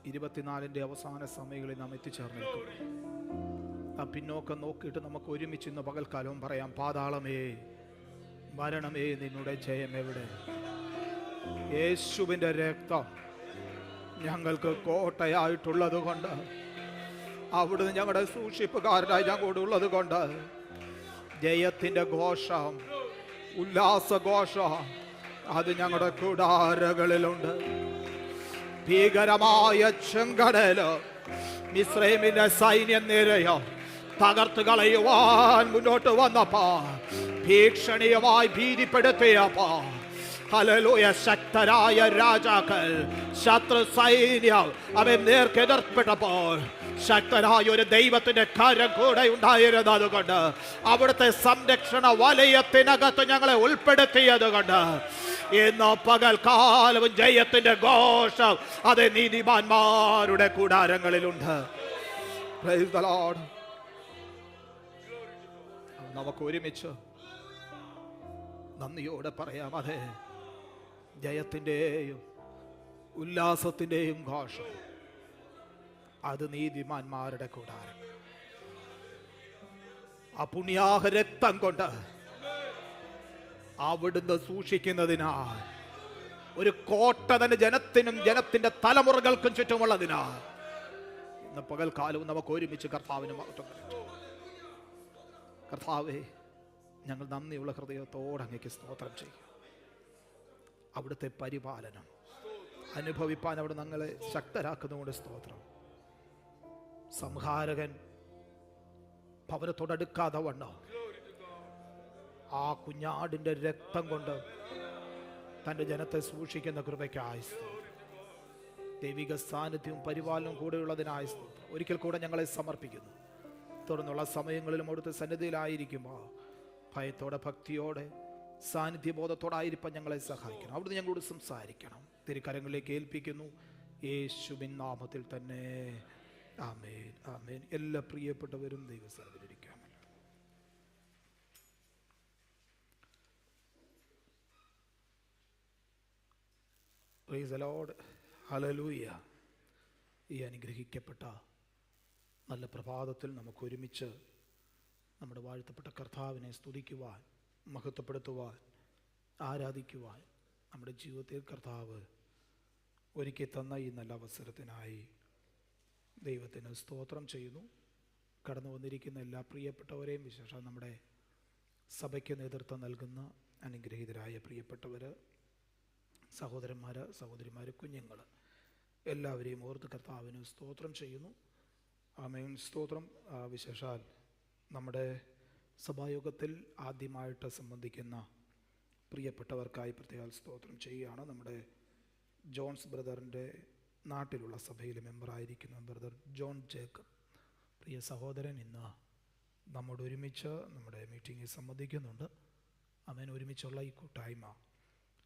ഈ 2024 അവസാന സമയങ്ങളിൽ നാം എത്തിച്ചേർന്നിരിക്കും. നാം പിന്നോക്കം നോക്കിയിട്ട് നമുക്ക് ഒരുമിച്ച് ഇന്ന് പകൽക്കാലവും പറയാം, പാതാളമേ മരണമേ നിന്നുടെ ജയം എവിടെ? യേശുവിൻ്റെ രക്തം ഞങ്ങൾക്ക് കോട്ടയായിട്ടുള്ളത് കൊണ്ട്, അവിടുന്ന് ഞങ്ങളുടെ സൂക്ഷിപ്പുകാരനായി ഞങ്ങളോട് ഉള്ളത് കൊണ്ട്, ജയത്തിൻ്റെ ഘോഷം, ഉല്ലാസഘോഷം അത് ഞങ്ങളുടെ കൂടാരങ്ങളിലുണ്ട്. ഭീകരമായ ചെങ്കടല് മിസ്രൈമിന്റെ സൈന്യ നിരയോ തകർത്ത് കളയുവാൻ മുന്നോട്ട് വന്നപ്പോ, ഭീഷണിയുമായി ഭീതിപ്പെടുത്തിയപ്പോ, ഹല്ലേലൂയ, ശക്തരായ രാജാക്കൾ ശത്രു സൈന്യം അവൻ നേർക്കെതിർപ്പെട്ടപ്പോൾ ശക്തനായ ഒരു ദൈവത്തിന്റെ കരം കൂടെ ഉണ്ടായിരുന്നത് കൊണ്ട്, അവിടുത്തെ സംരക്ഷണ വലയത്തിനകത്ത് ഞങ്ങളെ ഉൾപ്പെടുത്തിയത് കൊണ്ട്, ഇന്ന് പകൽക്കാലവും ജയത്തിന്റെ ഘോഷം അത് നീതിമാന്മാരുടെ കൂടാരങ്ങളിലുണ്ട്. Praise the Lord. നമുക്ക് ഒരുമിച്ച് നന്ദിയോടെ പറയാം, അതെ, ജയത്തിൻ്റെയും ഉല്ലാസത്തിൻ്റെയും ഘോഷം അത് നീതിമാന്മാരുടെ കൂടാരം. ആ പുണ്യാഹ രക്തം കൊണ്ട് അവിടുന്ന് സൂക്ഷിക്കുന്നതിനാൽ, ഒരു കോട്ട തന്നെ ജനത്തിനും ജനത്തിന്റെ തലമുറകൾക്കും ചുറ്റുമുള്ളതിനാൽ, ഇന്ന് പകൽക്കാലവും നമുക്ക് ഒരുമിച്ച് കർത്താവിന് മഹത്വം കൊടുക്കാം. കർത്താവേ, ഞങ്ങൾ നന്ദിയുള്ള ഹൃദയത്തോടെ അങ്ങേക്ക് സ്തോത്രം ചെയ്യും. അവിടുത്തെ പരിപാലനം അനുഭവിപ്പാൻ അവിടെ ഞങ്ങളെ ശക്തരാക്കുന്നതുകൊണ്ട് സ്തോത്രം. സംഹാരകൻ ഭവനത്തോടടുക്കാതെ വണ്ണം ആ കുഞ്ഞാടിന്റെ രക്തം കൊണ്ട് തൻ്റെ ജനത്തെ സൂക്ഷിക്കുന്ന കൃപയ്ക്കായി ദൈവിക സാന്നിധ്യവും പരിപാലനവും കൂടെയുള്ളതിനായി ഒരിക്കൽ കൂടെ ഞങ്ങളെ സമർപ്പിക്കുന്നു. തുടർന്നുള്ള സമയങ്ങളിലും അവിടുത്തെ സന്നിധിയിലായിരിക്കുമ്പോൾ ഭയത്തോടെ, ഭക്തിയോടെ, സാന്നിധ്യബോധത്തോടായിരിക്കാൻ ഞങ്ങളെ സഹായിക്കണം. അവിടുന്ന് ഞങ്ങളോട് സംസാരിക്കണം. തിരുക്കരങ്ങളിലേക്ക് ഏൽപ്പിക്കുന്നു, യേശുവിൻ നാമത്തിൽ തന്നെ. Amen, amen. എല്ലാ പ്രിയപ്പെട്ടവരും ദൈവസന്നിധിയിലിരിക്കാം. Praise the Lord. ഹല്ലേലൂയ. ഈ അനുഗ്രഹിക്കപ്പെട്ട നല്ല പ്രഭാതത്തിൽ നമുക്ക് ഒരുമിച്ച് നമ്മുടെ വാഴ്ത്തപ്പെട്ട കർത്താവിനെ സ്തുതിക്കുവാൻ, മഹത്വപ്പെടുത്തുവാൻ, ആരാധിക്കുവാൻ നമ്മുടെ ജീവിതത്തിൽ കർത്താവ് ഒരുക്കി തന്ന ഈ നല്ല അവസരത്തിനായി ദൈവത്തിന് സ്തോത്രം ചെയ്യുന്നു. കടന്നു വന്നിരിക്കുന്ന എല്ലാ പ്രിയപ്പെട്ടവരെയും, വിശേഷം നമ്മുടെ സഭയ്ക്ക് നേതൃത്വം നൽകുന്ന അനുഗ്രഹീതരായ പ്രിയപ്പെട്ടവർ, സഹോദരന്മാർ, സഹോദരിമാർ, കുഞ്ഞുങ്ങൾ, എല്ലാവരെയും ഓർത്ത് കർത്താവിന് സ്തോത്രം ചെയ്യുന്നു. ആമേൻ. സ്തോത്രം. വിശേഷാൽ നമ്മുടെ സഭായോഗത്തിൽ ആദ്യമായിട്ട് സംബന്ധിക്കുന്ന പ്രിയപ്പെട്ടവർക്കായി പ്രത്യേക സ്തോത്രം ചെയ്യുകയാണ്. നമ്മുടെ ജോൺസ് ബ്രദറിൻ്റെ നാട്ടിലുള്ള സഭയിലെ മെമ്പറായിരിക്കുന്ന ബ്രദർ ജോൺ ജേക്കബ്, പ്രിയ സഹോദരൻ, ഇന്ന് നമ്മോട് ഒരുമിച്ച് നമ്മുടെ മീറ്റിങ്ങിൽ സംബന്ധിക്കുന്നുണ്ട്. ആമേൻ. ഒരുമിച്ചുള്ള ഈ കൂട്ടായ്മ,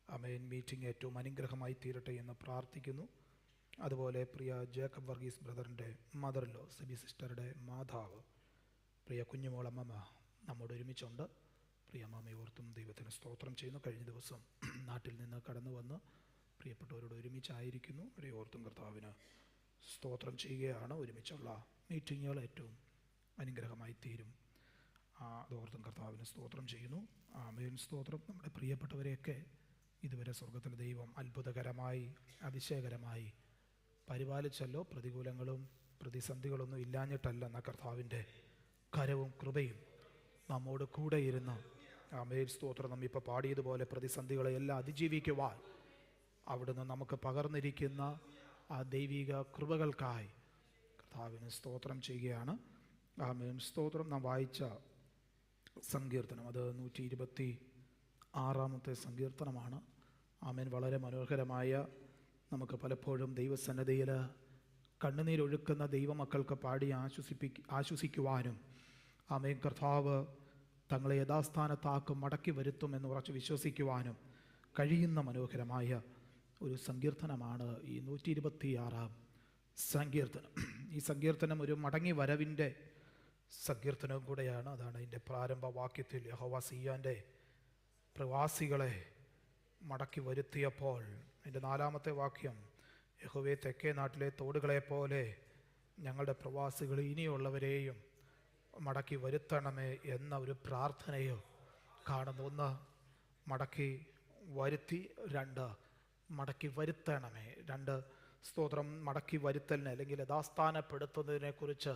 ആമേൻ, മീറ്റിംഗ് ഏറ്റവും അനുഗ്രഹമായി തീരട്ടെ എന്ന് പ്രാർത്ഥിക്കുന്നു. അതുപോലെ പ്രിയ ജേക്കബ് വർഗീസ് ബ്രദറിൻ്റെ മദറിലോ, സിബി സിസ്റ്ററുടെ മാതാവ്, പ്രിയ കുഞ്ഞുമോളമ്മ നമ്മോട് ഒരുമിച്ചുണ്ട്. പ്രിയ അമ്മയെ ഓർത്തും ദൈവത്തിന് സ്തോത്രം ചെയ്യുന്നു. കഴിഞ്ഞ ദിവസം നാട്ടിൽ നിന്ന് കടന്നു വന്ന് പ്രിയപ്പെട്ടവരോട് ഒരുമിച്ചായിരിക്കുന്നു. അവരെ ഓർത്തും കർത്താവിന് സ്തോത്രം ചെയ്യുകയാണ്. ഒരുമിച്ചുള്ള മീറ്റിങ്ങുകൾ ഏറ്റവും അനുഗ്രഹമായി തീരും. അതോർത്തും കർത്താവിന് സ്തോത്രം ചെയ്യുന്നു. ആമേൻ. സ്തോത്രം. നമ്മുടെ പ്രിയപ്പെട്ടവരെയൊക്കെ ഇതുവരെ സ്വർഗത്തിലെ ദൈവം അത്ഭുതകരമായി, അതിശയകരമായി പരിപാലിച്ചല്ലോ. പ്രതികൂലങ്ങളും പ്രതിസന്ധികളൊന്നും ഇല്ലാഞ്ഞിട്ടല്ല, എന്ന കർത്താവിൻ്റെ കരവും കൃപയും നമ്മോട് കൂടെ ഇരുന്ന്, ആമേൻ. സ്തോത്രം. നമ്മിപ്പോൾ പാടിയതുപോലെ പ്രതിസന്ധികളെ എല്ലാം അതിജീവിക്കുവാൻ അവിടുന്ന് നമുക്ക് പകർന്നിരിക്കുന്ന ആ ദൈവിക കൃപകൾക്കായി കർത്താവിന് സ്തോത്രം ചെയ്യുകയാണ്. ആമേൻ. സ്തോത്രം. നാം വായിച്ച സങ്കീർത്തനം അത് 126 സങ്കീർത്തനമാണ്. ആമേൻ. വളരെ മനോഹരമായ, നമുക്ക് പലപ്പോഴും ദൈവസന്നദ്ധയിൽ കണ്ണുനീരൊഴുക്കുന്ന ദൈവമക്കൾക്ക് പാടി ആശ്വസിക്കുവാനും, ആമേൻ, കർത്താവ് തങ്ങളെ യഥാസ്ഥാനത്താക്കും മടക്കി വരുത്തും എന്ന് ഉറച്ച് വിശ്വസിക്കുവാനും കഴിയുന്ന മനോഹരമായ ഒരു സങ്കീർത്തനമാണ് ഈ 126 സങ്കീർത്തനം. ഈ സങ്കീർത്തനം ഒരു മടങ്ങി വരവിൻ്റെ സങ്കീർത്തനവും കൂടെയാണ്. അതാണ് അതിൻ്റെ പ്രാരംഭ വാക്യത്തിൽ യഹോവ സിയോന്റെ പ്രവാസികളെ മടക്കി വരുത്തിയപ്പോൾ, അതിൻ്റെ 4-ാമത്തെ വാക്യം, യഹോവേ തെക്കേ നാട്ടിലെ തോടുകളെ പോലെ ഞങ്ങളുടെ പ്രവാസികൾ ഇനിയുള്ളവരെയും മടക്കി വരുത്തണമേ എന്ന ഒരു പ്രാർത്ഥനയോ കാണുന്നു. 1 മടക്കി വരുത്തി, 2 മടക്കി വരുത്തണമേ. 2 സ്തോത്രം മടക്കി വരുത്തലിനെ അല്ലെങ്കിൽ യഥാസ്ഥാനപ്പെടുത്തുന്നതിനെ കുറിച്ച്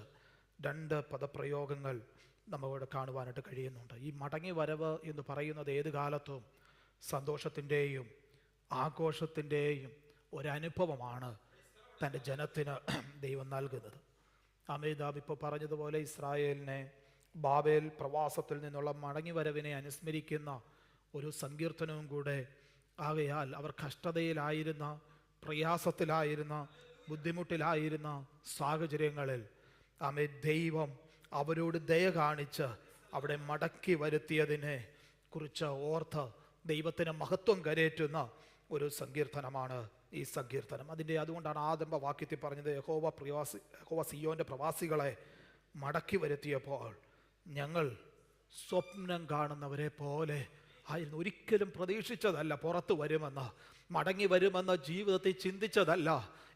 2 പദപ്രയോഗങ്ങൾ നമ്മളിവിടെ കാണുവാനായിട്ട് കഴിയുന്നുണ്ട്. ഈ മടങ്ങി വരവ് എന്ന് പറയുന്നത് ഏത് കാലത്തും സന്തോഷത്തിൻ്റെയും ആഘോഷത്തിൻ്റെയും ഒരനുഭവമാണ് തൻ്റെ ജനത്തിന് ദൈവം നൽകുന്നത്. അമീദാബ് ഇപ്പോൾ പറഞ്ഞതുപോലെ ഇസ്രായേലിനെ ബാബേൽ പ്രവാസത്തിൽ നിന്നുള്ള മടങ്ങി വരവിനെ അനുസ്മരിക്കുന്ന ഒരു സങ്കീർത്തനവും കൂടെ ആകയാൽ അവർ കഷ്ടതയിലായിരുന്ന, പ്രയാസത്തിലായിരുന്ന, ബുദ്ധിമുട്ടിലായിരുന്ന സാഹചര്യങ്ങളിൽ ദൈവം അവരോട് ദയ കാണിച്ച് അവിടെ മടക്കി വരുത്തിയതിനെ കുറിച്ച് ഓർത്ത് ദൈവത്തിന് മഹത്വം കരേറ്റുന്ന ഒരു സങ്കീർത്തനമാണ് ഈ സങ്കീർത്തനം. അതുകൊണ്ടാണ് ആരംഭ വാക്യത്തിൽ പറഞ്ഞത് യഹോവ സിയോന്റെ പ്രവാസികളെ മടക്കി വരുത്തിയപ്പോൾ ഞങ്ങൾ സ്വപ്നം കാണുന്നവരെ പോലെ ആയിരുന്നു. ഒരിക്കലും പ്രതീക്ഷിച്ചതല്ല പുറത്തു വരുമെന്ന്, മടങ്ങി വരുമെന്ന് ജീവിതത്തിൽ ചിന്തിച്ചതല്ല.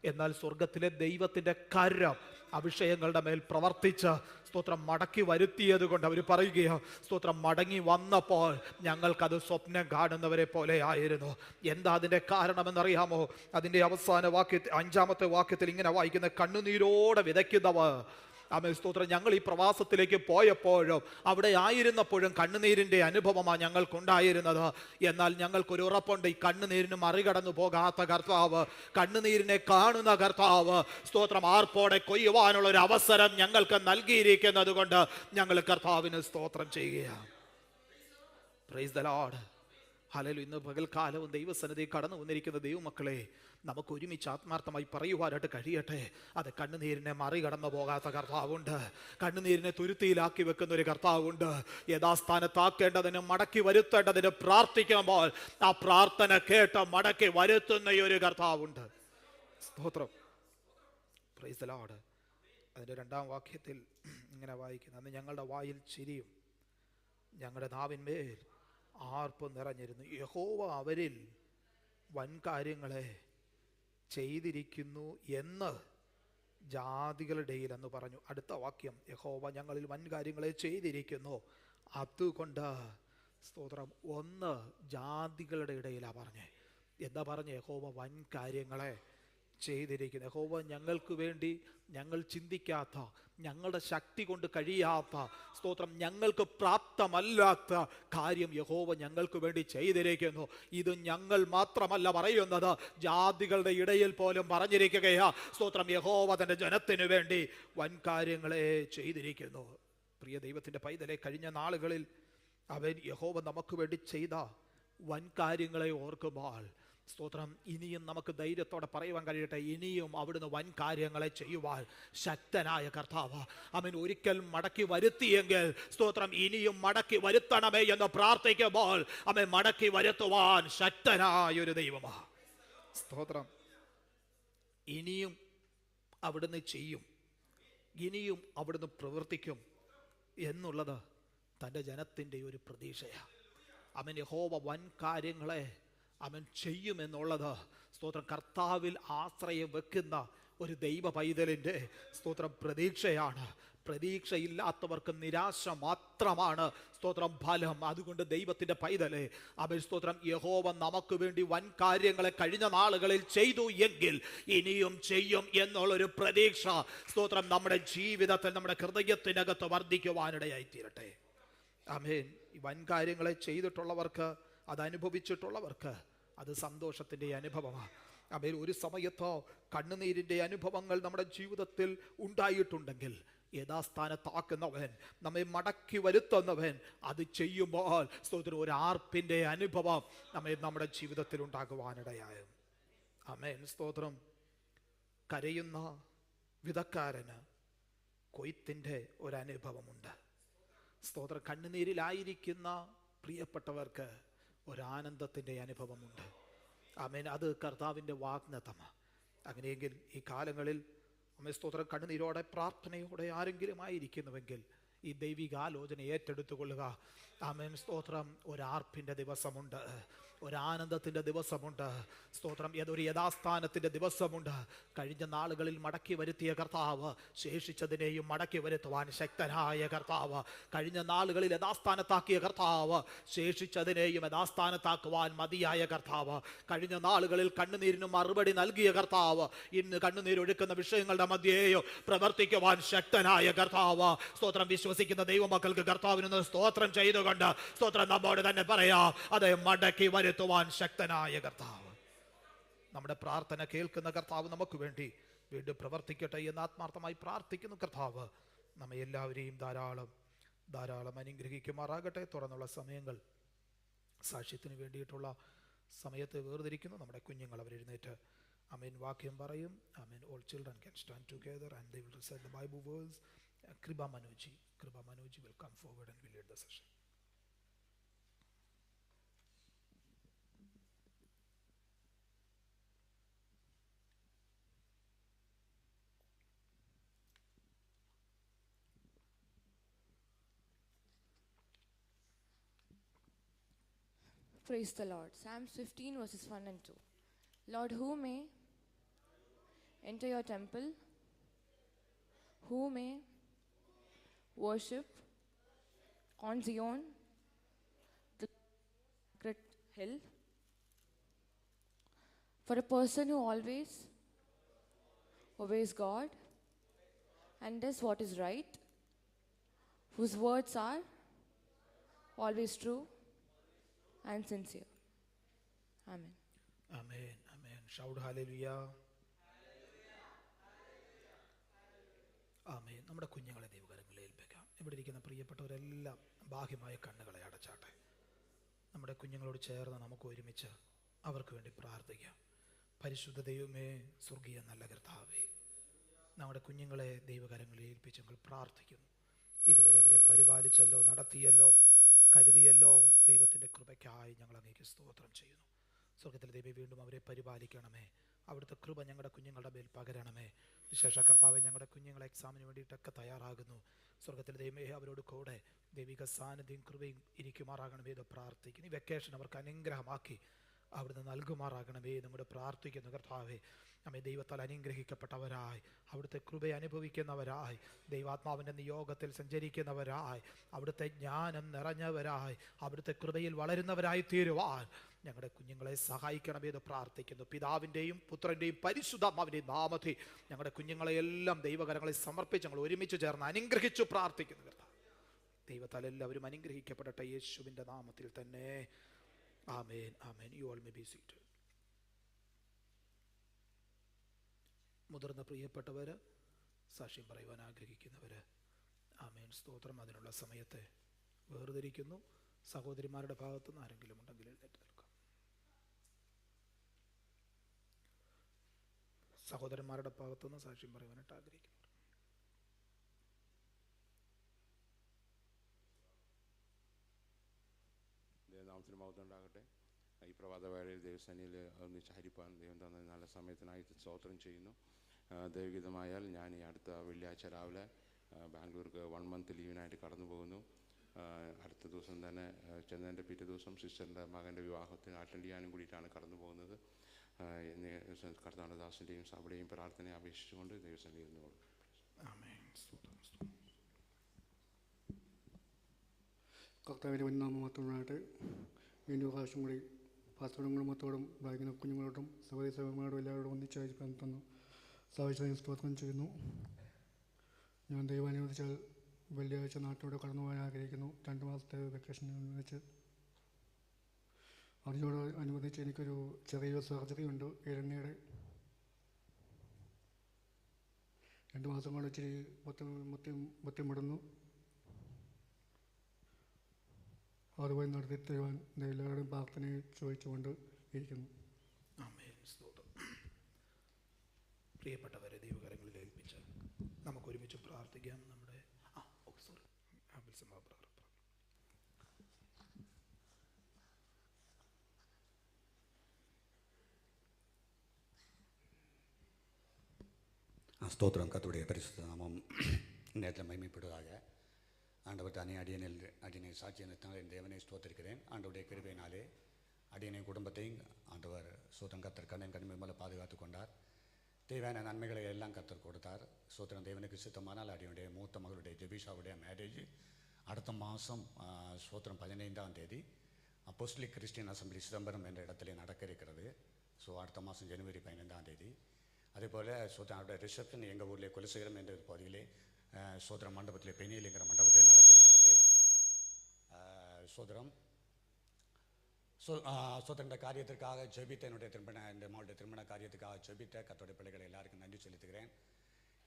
എന്നാൽ സ്വർഗത്തിലെ ദൈവത്തിൻ്റെ കരം അഭിഷേകങ്ങളുടെ മേൽ പ്രവർത്തിച്ച് സ്തോത്രം മടക്കി വരുത്തിയത് കൊണ്ട് അവർ പറയുകയോ, സ്തോത്രം മടങ്ങി വന്നപ്പോൾ ഞങ്ങൾക്കത് സ്വപ്നം കാണുന്നവരെ പോലെ ആയിരുന്നു. എന്താ അതിൻ്റെ കാരണമെന്നറിയാമോ? അതിൻ്റെ അവസാന വാക്യത്തിൽ 5-ാമത്തെ വാക്യത്തിൽ ഇങ്ങനെ വായിക്കുന്ന, കണ്ണുനീരോടെ വിതയ്ക്കുന്നവർ. ആമേൻ, സ്തോത്രം. ഞങ്ങൾ ഈ പ്രവാസത്തിലേക്ക് പോയപ്പോഴും അവിടെ ആയിരുന്നപ്പോഴും കണ്ണുനീരിൻ്റെ അനുഭവമാണ് ഞങ്ങൾക്കുണ്ടായിരുന്നത്. എന്നാൽ ഞങ്ങൾക്കൊരു ഉറപ്പുണ്ട്, ഈ കണ്ണുനീരിന് മറികടന്നു പോകാത്ത കർത്താവ്, കണ്ണുനീരിനെ കാണുന്ന കർത്താവ്, സ്തോത്രം ആർപ്പോടെ കൊയ്യുവാനുള്ള ഒരു അവസരം ഞങ്ങൾക്ക് നൽകിയിരിക്കുന്നത് കൊണ്ട് ഞങ്ങൾ കർത്താവിന് സ്തോത്രം ചെയ്യുകയാണ്. Price the Lord. ഹല്ലേലൂയ. ഇന്ന് പകൽക്കാലവും ദൈവസന്നിധി കടന്നു വന്നിരിക്കുന്ന ദൈവമക്കളെ, നമുക്ക് ഒരുമിച്ച് ആത്മാർത്ഥമായി പറയുവാനായിട്ട് കഴിയട്ടെ. അത് കണ്ണുനീരിനെ മറികടന്നു പോകാത്ത കർത്താവുണ്ട്. കണ്ണുനീരിനെ തുരുത്തിയിലാക്കി വെക്കുന്ന ഒരു കർത്താവുണ്ട്. യഥാസ്ഥാനത്താക്കേണ്ടതിന് മടക്കി വരുത്തേണ്ടതിന് പ്രാർത്ഥിക്കുമ്പോൾ ആ പ്രാർത്ഥന കേട്ട് മടക്കി വരുത്തുന്ന ഒരു കർത്താവുണ്ട്. സ്തോത്രം. Praise the Lord. അതിൻ്റെ 2-ാം വാക്യത്തിൽ ഇങ്ങനെ വായിക്കുന്നത്, അന്ന് ഞങ്ങളുടെ വായിൽ ചിരിയും ഞങ്ങളുടെ നാവിന്മേൽ ആർപ്പ് നിറഞ്ഞിരുന്നു. യഹോവ അവരിൽ വൻകാര്യങ്ങളെ ചെയ്തിരിക്കുന്നു എന്ന് ജാതികളുടെ ഇടയിൽ എന്ന് പറഞ്ഞു. അടുത്ത വാക്യം, യഹോവ ഞങ്ങളിൽ വൻകാര്യങ്ങളെ ചെയ്തിരിക്കുന്നു. അതുകൊണ്ട് സ്തോത്രം 1 ജാതികളുടെ ഇടയിലാണ് പറഞ്ഞേ. എന്താ പറഞ്ഞ? യഹോവ വൻകാര്യങ്ങളെ ചെയ്തിരിക്കുന്നു. യഹോവ ഞങ്ങൾക്ക് വേണ്ടി ഞങ്ങൾ ചിന്തിക്കാത്ത, ഞങ്ങളുടെ ശക്തി കൊണ്ട് കഴിയാത്ത, സ്തോത്രം ഞങ്ങൾക്ക് പ്രാപ്തമല്ലാത്ത കാര്യം യഹോവ ഞങ്ങൾക്ക് വേണ്ടി ചെയ്തിരിക്കുന്നു. ഇത് ഞങ്ങൾ മാത്രമല്ല പറയുന്നത്, ജാതികളുടെ ഇടയിൽ പോലും പറഞ്ഞിരിക്കുകയാ. സ്തോത്രം യഹോവ തൻ്റെ ജനത്തിനു വേണ്ടി വൻകാര്യങ്ങളെ ചെയ്തിരിക്കുന്നു. പ്രിയ ദൈവത്തിൻ്റെ പൈതലെ, കഴിഞ്ഞ നാളുകളിൽ യഹോവ നമുക്ക് വേണ്ടി ചെയ്ത വൻകാര്യങ്ങളെ ഓർക്കുമ്പോൾ സ്തോത്രം ഇനിയും നമുക്ക് ധൈര്യത്തോടെ പറയുവാൻ കഴിയട്ടെ, ഇനിയും അവിടുന്ന് വൻ കാര്യങ്ങളെ ചെയ്യുവാൻ ശക്തനായ കർത്താവ്. അവൻ ഒരിക്കൽ മടക്കി വരുത്തിയെങ്കിൽ സ്തോത്രം ഇനിയും മടക്കി വരുത്തണമേ എന്ന് പ്രാർത്ഥിക്കുമ്പോൾ അവൻ മടക്കി വരുത്തുവാൻ ശക്തനായ ഒരു ദൈവമാണ്. സ്തോത്രം. ഇനിയും അവിടുന്ന് ചെയ്യും, ഇനിയും അവിടുന്ന് പ്രവർത്തിക്കും എന്നുള്ളത് തൻ്റെ ജനത്തിൻ്റെ ഒരു പ്രതീക്ഷയാണ്. അവൻ യഹോവ വൻ കാര്യങ്ങളെ അവൻ ചെയ്യുമെന്നുള്ളത് സ്തോത്രം കർത്താവിൽ ആശ്രയം വെക്കുന്ന ഒരു ദൈവ പൈതലിൻ്റെ സ്തോത്രം പ്രതീക്ഷയാണ്. പ്രതീക്ഷയില്ലാത്തവർക്ക് നിരാശ മാത്രമാണ് സ്തോത്രം ഫലം. അതുകൊണ്ട് ദൈവത്തിൻ്റെ പൈതലെ, അവൻ സ്തോത്രം യഹോവ നമുക്ക് വേണ്ടി വൻ കാര്യങ്ങളെ കഴിഞ്ഞ നാളുകളിൽ ചെയ്തു എങ്കിൽ ഇനിയും ചെയ്യും എന്നുള്ളൊരു പ്രതീക്ഷ സ്തോത്രം നമ്മുടെ ജീവിതത്തിൽ, നമ്മുടെ ഹൃദയത്തിനകത്ത് വർദ്ധിക്കുവാനിടയായി തീരട്ടെ. ആമേൻ. ഈ വൻ കാര്യങ്ങളെ ചെയ്തിട്ടുള്ളവർക്ക്, അതനുഭവിച്ചിട്ടുള്ളവർക്ക് അത് സന്തോഷത്തിൻ്റെ അനുഭവമാണ്. ആമേൻ. ഒരു സമയത്തോ കണ്ണുനീരിൻ്റെ അനുഭവങ്ങൾ നമ്മുടെ ജീവിതത്തിൽ ഉണ്ടായിട്ടുണ്ടെങ്കിൽ യഥാസ്ഥാനത്താക്കുന്നവൻ, നമ്മെ മടക്കി വരുത്തുന്നവൻ അത് ചെയ്യുമ്പോൾ സ്തോത്രം ഒരു ആർപ്പിൻ്റെ അനുഭവം നമ്മുടെ ജീവിതത്തിൽ ഉണ്ടാകുവാനിടയായ. ആമേൻ. സ്തോത്രം. കരയുന്ന വിതക്കാരന് കൊയ്ത്തിൻ്റെ ഒരനുഭവമുണ്ട്. സ്തോത്രം, കണ്ണുനീരിലായിരിക്കുന്ന പ്രിയപ്പെട്ടവർക്ക് ഒരാനന്ദത്തിൻ്റെ അനുഭവമുണ്ട്. ആമേൻ. അത് കർത്താവിൻ്റെ വാഗ്ദത്തമാണ്. അങ്ങനെയെങ്കിൽ ഈ കാലങ്ങളിൽ സ്തോത്രം, കണ്ണുനീരോടെ പ്രാർത്ഥനയോടെ ആരെങ്കിലും ആയിരിക്കുന്നുവെങ്കിൽ ഈ ദൈവികാലോചന ഏറ്റെടുത്തുകൊള്ളുക. ആമേൻ. സ്തോത്രം, ഒരാർപ്പിൻ്റെ ദിവസമുണ്ട്, ഒരാനന്ദത്തിൻ്റെ ദിവസമുണ്ട്. സ്തോത്രം, ഏതൊരു യഥാസ്ഥാനത്തിൻ്റെ ദിവസമുണ്ട്. കഴിഞ്ഞ നാളുകളിൽ മടക്കി വരുത്തിയ കർത്താവ് ശേഷിച്ചതിനെയും മടക്കി വരുത്തുവാൻ ശക്തനായ കർത്താവ്. കഴിഞ്ഞ നാളുകളിൽ യഥാസ്ഥാനത്താക്കിയ കർത്താവ് ശേഷിച്ചതിനെയും യഥാസ്ഥാനത്താക്കുവാൻ മതിയായ കർത്താവ്. കഴിഞ്ഞ നാളുകളിൽ കണ്ണുനീരിന് മറുപടി നൽകിയ കർത്താവ് ഇന്ന് കണ്ണുനീരൊഴുക്കുന്ന വിഷയങ്ങളുടെ മധ്യേയോ പ്രവർത്തിക്കുവാൻ ശക്തനായ കർത്താവ്. സ്തോത്രം, വിശ്വസിക്കുന്ന ദൈവമക്കൾക്ക് കർത്താവിനൊന്ന് സ്തോത്രം ചെയ്തുകൊണ്ട് സ്തോത്രം നമ്മോട് തന്നെ പറയാം, അത് മടക്കി വരുത്തുവാൻ ശക്തനായ കർത്താവ്. നമ്മുടെ പ്രാർത്ഥന കേൾക്കുന്ന കർത്താവ് നമുക്ക് വേണ്ടി വീണ്ടും പ്രവർത്തിക്കട്ടെ എന്ന് ആത്മാർത്ഥമായി പ്രാർത്ഥിക്കുന്നു. കർത്താവ് നമ്മെ എല്ലാവരെയും ധാരാളം അനുഗ്രഹിക്കുമാറാകട്ടെ. തുടർന്നുള്ള സമയങ്ങൾ സാക്ഷ്യത്തിന് വേണ്ടിയിട്ടുള്ള സമയത്ത് വേർതിരിക്കുന്നു. നമ്മുടെ കുഞ്ഞുങ്ങൾ അവരെഴുന്നേറ്റ് ആമേൻ വാക്യം പറയും. ആമേൻ. All children can stand together and they will recite the Bible verse. Kriba Manuji will come forward and will lead the session. Praise the Lord. Psalms 15 verses 1 and 2. Lord, who may enter your temple? Who may worship on Zion, the sacred hill? For a person who always obeys God and does what is right, whose words are always true and sincere. Amen. Amen. Amen. Shout hallelujah. ആമേൻ. നമ്മുടെ കുഞ്ഞുങ്ങളെ ദൈവകരങ്ങളിൽ ഏൽപ്പിക്കാം. ഇവിടെ ഇരിക്കുന്ന പ്രിയപ്പെട്ടവരെല്ലാം ബാഹ്യമായ കണ്ണുകളെ അടച്ചാട്ടെ. നമ്മുടെ കുഞ്ഞുങ്ങളോട് ചേർന്ന് നമുക്ക് ഒരുമിച്ച് അവർക്ക് വേണ്ടി പ്രാർത്ഥിക്കാം. പരിശുദ്ധ ദൈവമേ, സ്വർഗീയ നല്ല കർത്താവേ, നമ്മുടെ കുഞ്ഞുങ്ങളെ ദൈവകരങ്ങളിൽ ഏൽപ്പിച്ചെങ്കിൽ പ്രാർത്ഥിക്കുന്നു. ഇതുവരെ അവരെ പരിപാലിച്ചല്ലോ, നടത്തിയല്ലോ, കരുതിയല്ലോ. ദൈവത്തിൻ്റെ കൃപയ്ക്കായി ഞങ്ങൾ അങ്ങേക്ക് സ്തോത്രം ചെയ്യുന്നു. സ്വർഗത്തിലെ ദൈവം വീണ്ടും അവരെ പരിപാലിക്കണമേ. അവിടുത്തെ കൃപ ഞങ്ങളുടെ കുഞ്ഞുങ്ങളുടെ മേൽ പകരണമേ. വിശേഷ കർത്താവെ, ഞങ്ങളുടെ കുഞ്ഞുങ്ങൾ എക്സാമിന് വേണ്ടിയിട്ടൊക്കെ തയ്യാറാകുന്നു. സ്വർഗത്തിലെ ദൈവമേ, അവരോട് കൂടെ ദൈവിക സാന്നിധ്യം കൃപയും ഇരിക്കുമാറാകണമേ എന്ന് പ്രാർത്ഥിക്കുന്നു. ഈ വെക്കേഷൻ അവർക്ക് അനുഗ്രഹമാക്കി അവിടുന്ന് നൽകുമാറാകണമേ നമ്മുടെ പ്രാർത്ഥിക്കുന്നു. കർത്താവെ, നമ്മെ ദൈവത്താൽ അനുഗ്രഹിക്കപ്പെട്ടവരായി, അവിടുത്തെ കൃപയെ അനുഭവിക്കുന്നവരായി, ദൈവാത്മാവിൻ്റെ നിയോഗത്തിൽ സഞ്ചരിക്കുന്നവരായി, അവിടുത്തെ ജ്ഞാനം നിറഞ്ഞവരായി, അവിടുത്തെ കൃപയിൽ വളരുന്നവരായി തീരുവാൻ ഞങ്ങളുടെ കുഞ്ഞുങ്ങളെ സഹായിക്കണമേ എന്ന് പ്രാർത്ഥിക്കുന്നു. പിതാവിൻ്റെയും പുത്രൻ്റെയും പരിശുദ്ധാത്മാവിൻ്റെയും നാമത്തിൽ ഞങ്ങളുടെ കുഞ്ഞുങ്ങളെയെല്ലാം ദൈവകരങ്ങളെ സമർപ്പിച്ച് ഞങ്ങൾ ഒരുമിച്ച് ചേർന്ന് അനുഗ്രഹിച്ചു പ്രാർത്ഥിക്കുന്നു. കർത്താവ്, ദൈവത്താൽ എല്ലാവരും അനുഗ്രഹിക്കപ്പെടട്ടെ യേശുവിൻ്റെ നാമത്തിൽ തന്നെ. Amen. Amen. You all may be seated. മുതിർന്ന പ്രിയപ്പെട്ടവർ, സാക്ഷ്യം പറയുവാൻ ആഗ്രഹിക്കുന്നവർ, ആമേൻ, സ്തോത്രം, അതിനുള്ള സമയത്തെ വേർതിരിക്കുന്നു. സഹോദരിമാരുടെ ഭാഗത്തുനിന്ന് ആരെങ്കിലും ഉണ്ടെങ്കിൽ എഴുന്നേറ്റ് നിൽക്കാം. സഹോദരന്മാരുടെ ഭാഗത്തുനിന്ന് സാക്ഷ്യം പറയുവാനായിട്ട് ആഗ്രഹിക്കുന്നു. നാമത്തിന് മഹത്വം ഉണ്ടാകട്ടെ. ഈ പ്രഭാതവേളയിൽ ദൈവസേനയിൽ ഒന്നിച്ച് ഹരിപ്പാൻ ദൈവം തന്ന നല്ല സമയത്തിനായി സ്തോത്രം ചെയ്യുന്നു. ദൈവഗീതമായാൽ ഞാൻ ഈ അടുത്ത വെള്ളിയാഴ്ച രാവിലെ ബാംഗ്ലൂർക്ക് 1 month ലീവിനായിട്ട് കടന്നു പോകുന്നു. അടുത്ത ദിവസം തന്നെ ചെന്നതിൻ്റെ പിറ്റേ ദിവസം സിസ്റ്ററിൻ്റെ മകൻ്റെ വിവാഹത്തിന് അറ്റൻഡ് ചെയ്യാനും കൂടിയിട്ടാണ് കടന്നു പോകുന്നത്. കർത്താവിൻ്റെ ദാസിൻ്റെയും സഭയുടെയും പ്രാർത്ഥനയെ അപേക്ഷിച്ചുകൊണ്ട് ദൈവസേനയിൽ ഇരുന്നോളൂ. കർത്താവിൻ്റെ നാമം മാത്രമായിട്ട് വീണ്ടും പ്രാവശ്യം കൂടി പാസ്തോടും മത്തോടും ഭാഗ്യ കുഞ്ഞുങ്ങളോടും സഹോദരി സഹോദരന്മാരോടും എല്ലാവരോടും ഒന്നിച്ചായി തന്നു സാഹചര്യം സ്തോത്രം ചെയ്യുന്നു. ഞാൻ ദൈവം അനുവദിച്ചാൽ വെള്ളിയാഴ്ച നാട്ടിലൂടെ കടന്നു പോകാൻ ആഗ്രഹിക്കുന്നു. 2 മാസത്തെ വെക്കേഷൻ വെച്ച് അതിനോട് അനുബന്ധിച്ച് എനിക്കൊരു ചെറിയൊരു സർജറി ഉണ്ട്. എണ്ണയുടെ 2 മാസം കൊണ്ട് ഇച്ചിരി ബുദ്ധിമുട്ടുന്നു. അതുപോലെ നടത്തി തരുവാൻ എല്ലാവരുടെയും പ്രാർത്ഥനയെ ചോദിച്ചുകൊണ്ട് ഇരിക്കുന്നു. പ്രിയപ്പെട്ടവരെ ദൈവകരങ്ങളിൽ ഏൽപ്പിച്ച് നമുക്ക് ഒരുമിച്ച് പ്രാർത്ഥിക്കാം. നമ്മുടെ ஸ்தோத்திரம். கர்த்தருடைய பரிசுத்த நாமம் நேரத்தில் மகிமைப்படுவதாக. ஆண்டவர் தானே அடியனை சாட்சி நிறுத்தினால் என் தேவனை ஸ்தோத்திருக்கிறேன். ஆண்டவருடைய கிருபையினாலே அடியனை குடும்பத்தையும் ஆண்டவர் ஸ்தோத்திரம் கர்த்தர் கண்ணன் கண்மை மேலே பாதுகாத்து கொண்டார். தேவையான நன்மைகளை எல்லாம் கர்த்தர் கொடுத்தார். ஸ்தோத்திரம். தேவனுக்கு சித்தமானால் அடியனுடைய மூத்த மகளுடைய ஜெபிஷாவுடைய மேரேஜ் அடுத்த மாதம் ஸ்தோத்திரம் 15ஆம் தேதி அப்போஸ்தலிக் கிறிஸ்டியன் அசம்பிளி சிதம்பரம் என்ற இடத்துல நடக்க இருக்கிறது. ஸோ அடுத்த மாதம் ஜனவரி 15ஆம் தேதி. அதேபோல் சோதரனுடைய ரிசப்ஷன் எங்கள் ஊரில் குலசேகரம் என்ற பகுதியிலே சோதர மண்டபத்தில் பெனியிலுங்கிற மண்டபத்தில் நடக்க இருக்கிறது. சோதரம் சோதரனுடைய காரியத்திற்காக ஜெபித்த என்னுடைய இந்த மாவட்ட திருமண காரியத்துக்காக ஜெபித்த கர்த்தருடைய பிள்ளைகளை எல்லாருக்கும் நன்றி செலுத்துகிறேன்.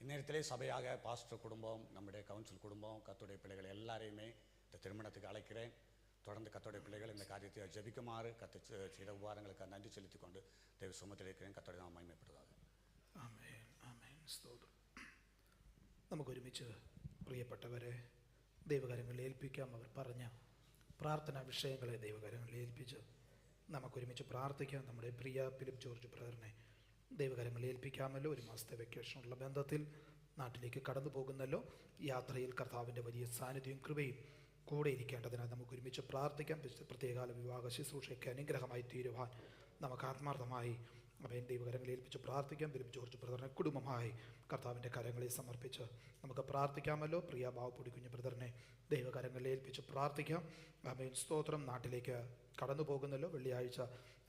இந்நேரத்திலே சபையாக பாஸ்டர் குடும்பம், நம்முடைய கவுன்சில் குடும்பம், கர்த்தருடைய பிள்ளைகள் எல்லாரையுமே இந்த திருமணத்துக்கு அழைக்கிறேன். தொடர்ந்து கர்த்தருடைய பிள்ளைகள் இந்த காரியத்தை ஜெபிக்குமாறு கர்த்தர் செய்த உபகாரங்களுக்கு நன்றி செலுத்திக் கொண்டு தேவ சுமத்தில் இருக்கிறேன். கர்த்தருடைய நாமம் மகிமைப்படுவதாக. ആമേൻ, ആമേൻ. സ്തോത്രം. നമുക്കൊരുമിച്ച് പ്രിയപ്പെട്ടവരെ ദൈവകരങ്ങളിൽ ഏൽപ്പിക്കാം. അവർ പറഞ്ഞ പ്രാർത്ഥനാ വിഷയങ്ങളെ ദൈവകരങ്ങളിൽ ഏൽപ്പിച്ച് നമുക്കൊരുമിച്ച് പ്രാർത്ഥിക്കാം. നമ്മുടെ പ്രിയ ഫിലിപ്പ് ജോർജ് ബ്രദറിനെ ദൈവകരങ്ങളിൽ ഏൽപ്പിക്കാമല്ലോ. ഒരു മാസത്തെ വെക്കേഷനുള്ള ബന്ധത്തിൽ നാട്ടിലേക്ക് കടന്നു പോകുന്നല്ലോ. യാത്രയിൽ കർത്താവിൻ്റെ വലിയ സാന്നിധ്യവും കൃപയും കൂടെ ഇരിക്കേണ്ടതിനാൽ നമുക്കൊരുമിച്ച് പ്രാർത്ഥിക്കാം. പ്രത്യേകാല വിവാഹ ശുശ്രൂഷയ്ക്ക് അനുഗ്രഹമായി തീരുവാൻ നമുക്ക് ആത്മാർത്ഥമായി അവൻ ദൈവകരങ്ങളിൽ ഏൽപ്പിച്ച് പ്രാർത്ഥിക്കാം. ഫിലിപ്പ് ജോർജ് ബ്രദറിനെ കുടുംബമായി കർത്താവിൻ്റെ കരങ്ങളിൽ സമർപ്പിച്ച് നമുക്ക് പ്രാർത്ഥിക്കാമല്ലോ. പ്രിയ ബാവുപൊടി കുഞ്ഞു ബ്രദറിനെ ദൈവകരങ്ങളിൽ ഏൽപ്പിച്ച് പ്രാർത്ഥിക്കാം. അമേൻ. സ്തോത്രം. നാട്ടിലേക്ക് കടന്നു പോകുന്നല്ലോ. വെള്ളിയാഴ്ച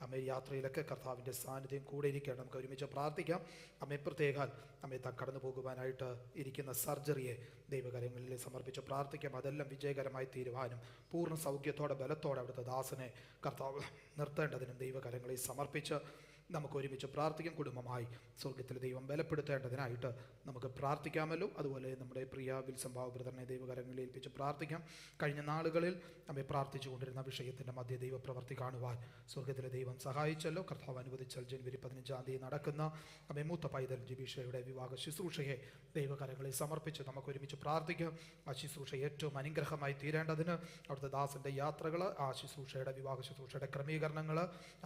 അമേ യാത്രയിലൊക്കെ കർത്താവിൻ്റെ സാന്നിധ്യം കൂടെ ഇരിക്കുകയാണ്. നമുക്ക് ഒരുമിച്ച് പ്രാർത്ഥിക്കാം. അമ്മേ പ്രത്യേകാൽ അമ്മേ താൻ കടന്നു പോകുവാനായിട്ട് ഇരിക്കുന്ന സർജറിയെ ദൈവകരങ്ങളിൽ സമർപ്പിച്ച് പ്രാർത്ഥിക്കാം. അതെല്ലാം വിജയകരമായി തീരുവാനും പൂർണ്ണ സൗഖ്യത്തോടെ ബലത്തോടെ അവിടുത്തെ ദാസനെ കർത്താവ് നിർത്തേണ്ടതിനും ദൈവകരങ്ങളിൽ സമർപ്പിച്ച് നമുക്ക് ഒരുമിച്ച് പ്രാർത്ഥിക്കാം. കുടുംബമായി സ്വർഗത്തിൽ ദൈവം ബലപ്പെടുത്തേണ്ടതിനായിട്ട് നമുക്ക് പ്രാർത്ഥിക്കാമല്ലോ. അതുപോലെ നമ്മുടെ പ്രിയ വിൽസം ബാബു ബ്രദറിനെ ദൈവകരങ്ങളിൽ ഏൽപ്പിച്ച് പ്രാർത്ഥിക്കാം. കഴിഞ്ഞ നാളുകളിൽ നമ്മെ പ്രാർത്ഥിച്ചു കൊണ്ടിരുന്ന വിഷയത്തിൻ്റെ മധ്യ ദൈവപ്രവർത്തി കാണുവാൻ സ്വർഗത്തിലെ ദൈവം സഹായിച്ചല്ലോ. കർത്താവ് അനുവദിച്ചാൽ ജനുവരി 15ആം തീയതി നടക്കുന്ന നമ്മെ മൂത്ത പൈതൽ ജിബീഷയുടെ വിവാഹ ശുശ്രൂഷയെ ദൈവകരങ്ങളിൽ സമർപ്പിച്ച് നമുക്ക് ഒരുമിച്ച് പ്രാർത്ഥിക്കാം. ആ ശുശ്രൂഷ ഏറ്റവും അനുഗ്രഹമായി തീരേണ്ടതിന് അവിടുത്തെ ദാസൻ്റെ യാത്രകൾ, ആ ശുശ്രൂഷയുടെ വിവാഹ ശുശ്രൂഷയുടെ ക്രമീകരണങ്ങൾ,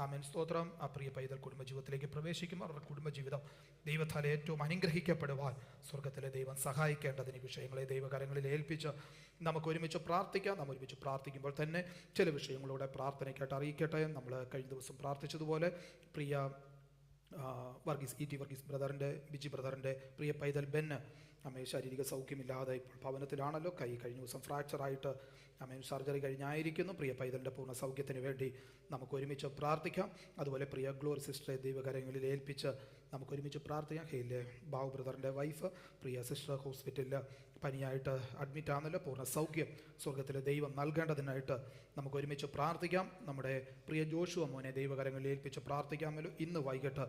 ആമേൻ. സ്തോത്രം. ആ പ്രിയ പൈതൽ കുടുംബജീവിതത്തിലേക്ക് പ്രവേശിക്കുമ്പോൾ അവരുടെ കുടുംബജീവിതം ദൈവത്താൽ ഏറ്റവും അനുഗ്രഹിക്കപ്പെടുവാൻ സ്വർഗത്തിലെ ദൈവം സഹായിക്കേണ്ടതിന് വിഷയങ്ങളെ ദൈവകരങ്ങളിൽ ഏൽപ്പിച്ച് നമുക്ക് ഒരുമിച്ച് പ്രാർത്ഥിക്കാം. നമ്മൾ ഒരുമിച്ച് പ്രാർത്ഥിക്കുമ്പോൾ തന്നെ ചില വിഷയങ്ങളുടെ പ്രാർത്ഥനയ്ക്കായിട്ട് അറിയിക്കട്ടെ. നമ്മൾ കഴിഞ്ഞ ദിവസം പ്രാർത്ഥിച്ചതുപോലെ പ്രിയ വർഗീസ് ഇ ടി വർഗീസ് ബ്രദറിൻ്റെ, ബിജി ബ്രദറിൻ്റെ പ്രിയ പൈതൽ ബെന്ന് അമ്മേ ശാരീരിക സൗഖ്യമില്ലാതെ ഇപ്പോൾ ഭവനത്തിലാണല്ലോ. കഴിഞ്ഞ ദിവസം ഫ്രാക്ചറായിട്ട് അമ്മേൻ സർജറി കഴിഞ്ഞായിരിക്കുന്നു. പ്രിയ പൈതലിൻ്റെ പൂർണ്ണ സൗഖ്യത്തിന് വേണ്ടി നമുക്ക് ഒരുമിച്ച് പ്രാർത്ഥിക്കാം. അതുപോലെ പ്രിയ ഗ്ലോറി സിസ്റ്ററെ ദൈവകരങ്ങളിൽ ഏൽപ്പിച്ച് നമുക്ക് ഒരുമിച്ച് പ്രാർത്ഥിക്കാം. ഹെയിലെ ബാബു ബ്രദറിൻ്റെ വൈഫ് പ്രിയ സിസ്റ്റർ ഹോസ്പിറ്റലിൽ പനിയായിട്ട് അഡ്മിറ്റ് ആണല്ലോ. പൂർണ്ണ സൗഖ്യം സ്വർഗത്തിലെ ദൈവം നൽകേണ്ടതിനായിട്ട് നമുക്ക് ഒരുമിച്ച് പ്രാർത്ഥിക്കാം. നമ്മുടെ പ്രിയ ജോഷുവ മോനെ ദൈവകരങ്ങളിൽ ഏൽപ്പിച്ച് പ്രാർത്ഥിക്കാമല്ലോ. ഇന്ന് വൈകിട്ട്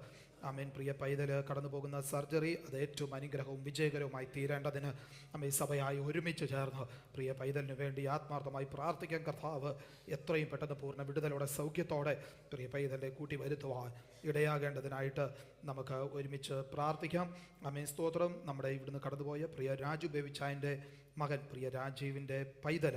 ആമേൻ പ്രിയ പൈതൽ കടന്നു പോകുന്ന സർജറി അത് ഏറ്റവും അനുഗ്രഹവും വിജയകരവുമായി തീരേണ്ടതിന് നമ്മെ സഭയായി ഒരുമിച്ച് ചേർന്ന് പ്രിയ പൈതലിന് വേണ്ടി ആത്മാർത്ഥമായി പ്രാർത്ഥിക്കാൻ. കർത്താവ് എത്രയും പെട്ടെന്ന് പൂർണ്ണ വിടുതലോടെ സൗഖ്യത്തോടെ പ്രിയ പൈതലിനെ കൂട്ടി വരുത്തുവാൻ ഇടയാകേണ്ടതിനായിട്ട് നമുക്ക് ഒരുമിച്ച് പ്രാർത്ഥിക്കാം. ആമേൻ. സ്തോത്രം. നമ്മുടെ ഇവിടുന്ന് കടന്നുപോയ പ്രിയ രാജു ബേബിച്ചായൻ്റെ മകൻ പ്രിയ രാജീവിൻ്റെ പൈതൽ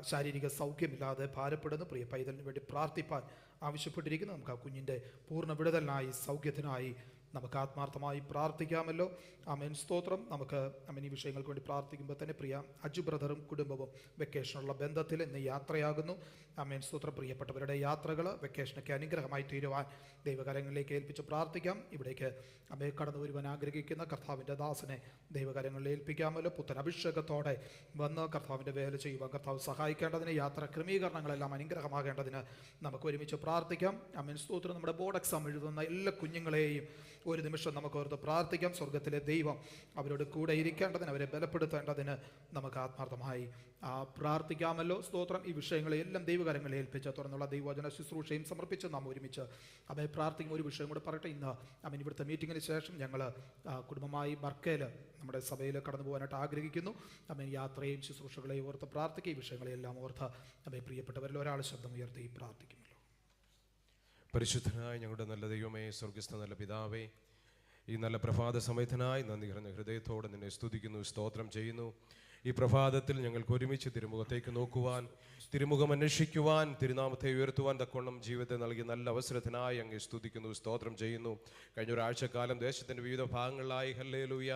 ശാരീരിക സൗഖ്യമില്ലാതെ ഭാരപ്പെടുന്നു. പ്രിയ പൈതലിന് വേണ്ടി പ്രാർത്ഥിപ്പാൻ ആവശ്യപ്പെട്ടിരിക്കുന്നു. നമുക്ക് ആ കുഞ്ഞിൻ്റെ പൂർണ്ണ വിടുതലിനായി സൗഖ്യത്തിനായി നമുക്ക് ആത്മാർത്ഥമായി പ്രാർത്ഥിക്കാമല്ലോ. ആമേൻ. സ്തോത്രം. നമുക്ക് ഈ വിഷയങ്ങൾക്ക് വേണ്ടി പ്രാർത്ഥിക്കുമ്പോൾ തന്നെ പ്രിയ അജു ബ്രദറും കുടുംബവും വെക്കേഷനുള്ള ബന്ധത്തിൽ ഇന്ന് യാത്രയാകുന്നു. ആമേൻ. സ്തോത്രം. പ്രിയപ്പെട്ടവരുടെ യാത്രകൾ വെക്കേഷനൊക്കെ അനുഗ്രഹമായി തീരുവാൻ ദൈവകരങ്ങളിലേക്ക് ഏൽപ്പിച്ച് പ്രാർത്ഥിക്കാം. ഇവിടേക്ക് അമ്മയെ കടന്നു വരുവാൻ ആഗ്രഹിക്കുന്ന കർത്താവിൻ്റെ ദാസനെ ദൈവകരങ്ങളിൽ ഏൽപ്പിക്കാമല്ലോ. പുത്തൻ അഭിഷേകത്തോടെ വന്ന് കർത്താവിൻ്റെ വേല ചെയ്യുവാൻ കർത്താവ് സഹായിക്കേണ്ടതിന് യാത്ര ക്രമീകരണങ്ങളെല്ലാം അനുഗ്രഹമാകേണ്ടതിന് നമുക്ക് ഒരുമിച്ച് പ്രാർത്ഥിക്കാം. ആമേൻ. സ്തോത്രം. നമ്മുടെ ബോർഡ് എക്സാം എഴുതുന്ന എല്ലാ കുഞ്ഞുങ്ങളെയും ഒരു നിമിഷം നമുക്ക് ഓർത്ത് പ്രാർത്ഥിക്കാം. സ്വർഗത്തിലെ ദൈവം അവരോട് കൂടെ ഇരിക്കേണ്ടതിന്, അവരെ ബലപ്പെടുത്തേണ്ടതിന് നമുക്ക് ആത്മാർത്ഥമായി പ്രാർത്ഥിക്കാമല്ലോ. സ്തോത്രം. ഈ വിഷയങ്ങളെല്ലാം ദൈവകരങ്ങളിൽ ഏൽപ്പിച്ച് തുറന്നുള്ള ദൈവവചന ശുശ്രൂഷയും സമർപ്പിച്ച് നാം ഒരുമിച്ച് അമ്മയെ പ്രാർത്ഥിക്കും. ഒരു വിഷയം കൂടെ പറയട്ടെ. ഇന്ന് ഇവിടുത്തെ മീറ്റിങ്ങിന് ശേഷം ഞങ്ങൾ കുടുംബമായി ബർക്കയിൽ നമ്മുടെ സഭയിൽ കടന്നു പോകാനായിട്ട് ആഗ്രഹിക്കുന്നു. അമ്മ യാത്രയും ശുശ്രൂഷകളെയും ഓർത്ത് പ്രാർത്ഥിക്കുക. ഈ വിഷയങ്ങളെല്ലാം ഓർത്ത് അമ്മയെ പ്രിയപ്പെട്ടവരിൽ ഒരാൾ ശബ്ദം ഉയർത്തി പ്രാർത്ഥിക്കുമല്ലോ. പരിശുദ്ധനായ ഞങ്ങളുടെ നല്ല ദൈവമേ, സ്വർഗസ്ഥ നല്ല പിതാവേ, ഈ നല്ല പ്രഭാത സമയത്തിനായി നന്ദി നിറഞ്ഞ ഹൃദയത്തോടെ നിന്നെ സ്തുതിക്കുന്നു, സ്തോത്രം ചെയ്യുന്നു. ഈ പ്രഭാതത്തിൽ ഞങ്ങൾക്ക് ഒരുമിച്ച് തിരുമുഖത്തേക്ക് നോക്കുവാൻ, തിരുമുഖം അന്വേഷിക്കുവാൻ, തിരുനാമത്തെ ഉയർത്തുവാൻ തക്കവണ്ണം ജീവിതത്തെ നൽകിയ നല്ല അവസരത്തിനായി അങ്ങ് സ്തുതിക്കുന്നു, സ്തോത്രം ചെയ്യുന്നു. കഴിഞ്ഞ ഒരാഴ്ചക്കാലം ദേശത്തിൻ്റെ വിവിധ ഭാഗങ്ങളിലായി ഹല്ലേലൂയ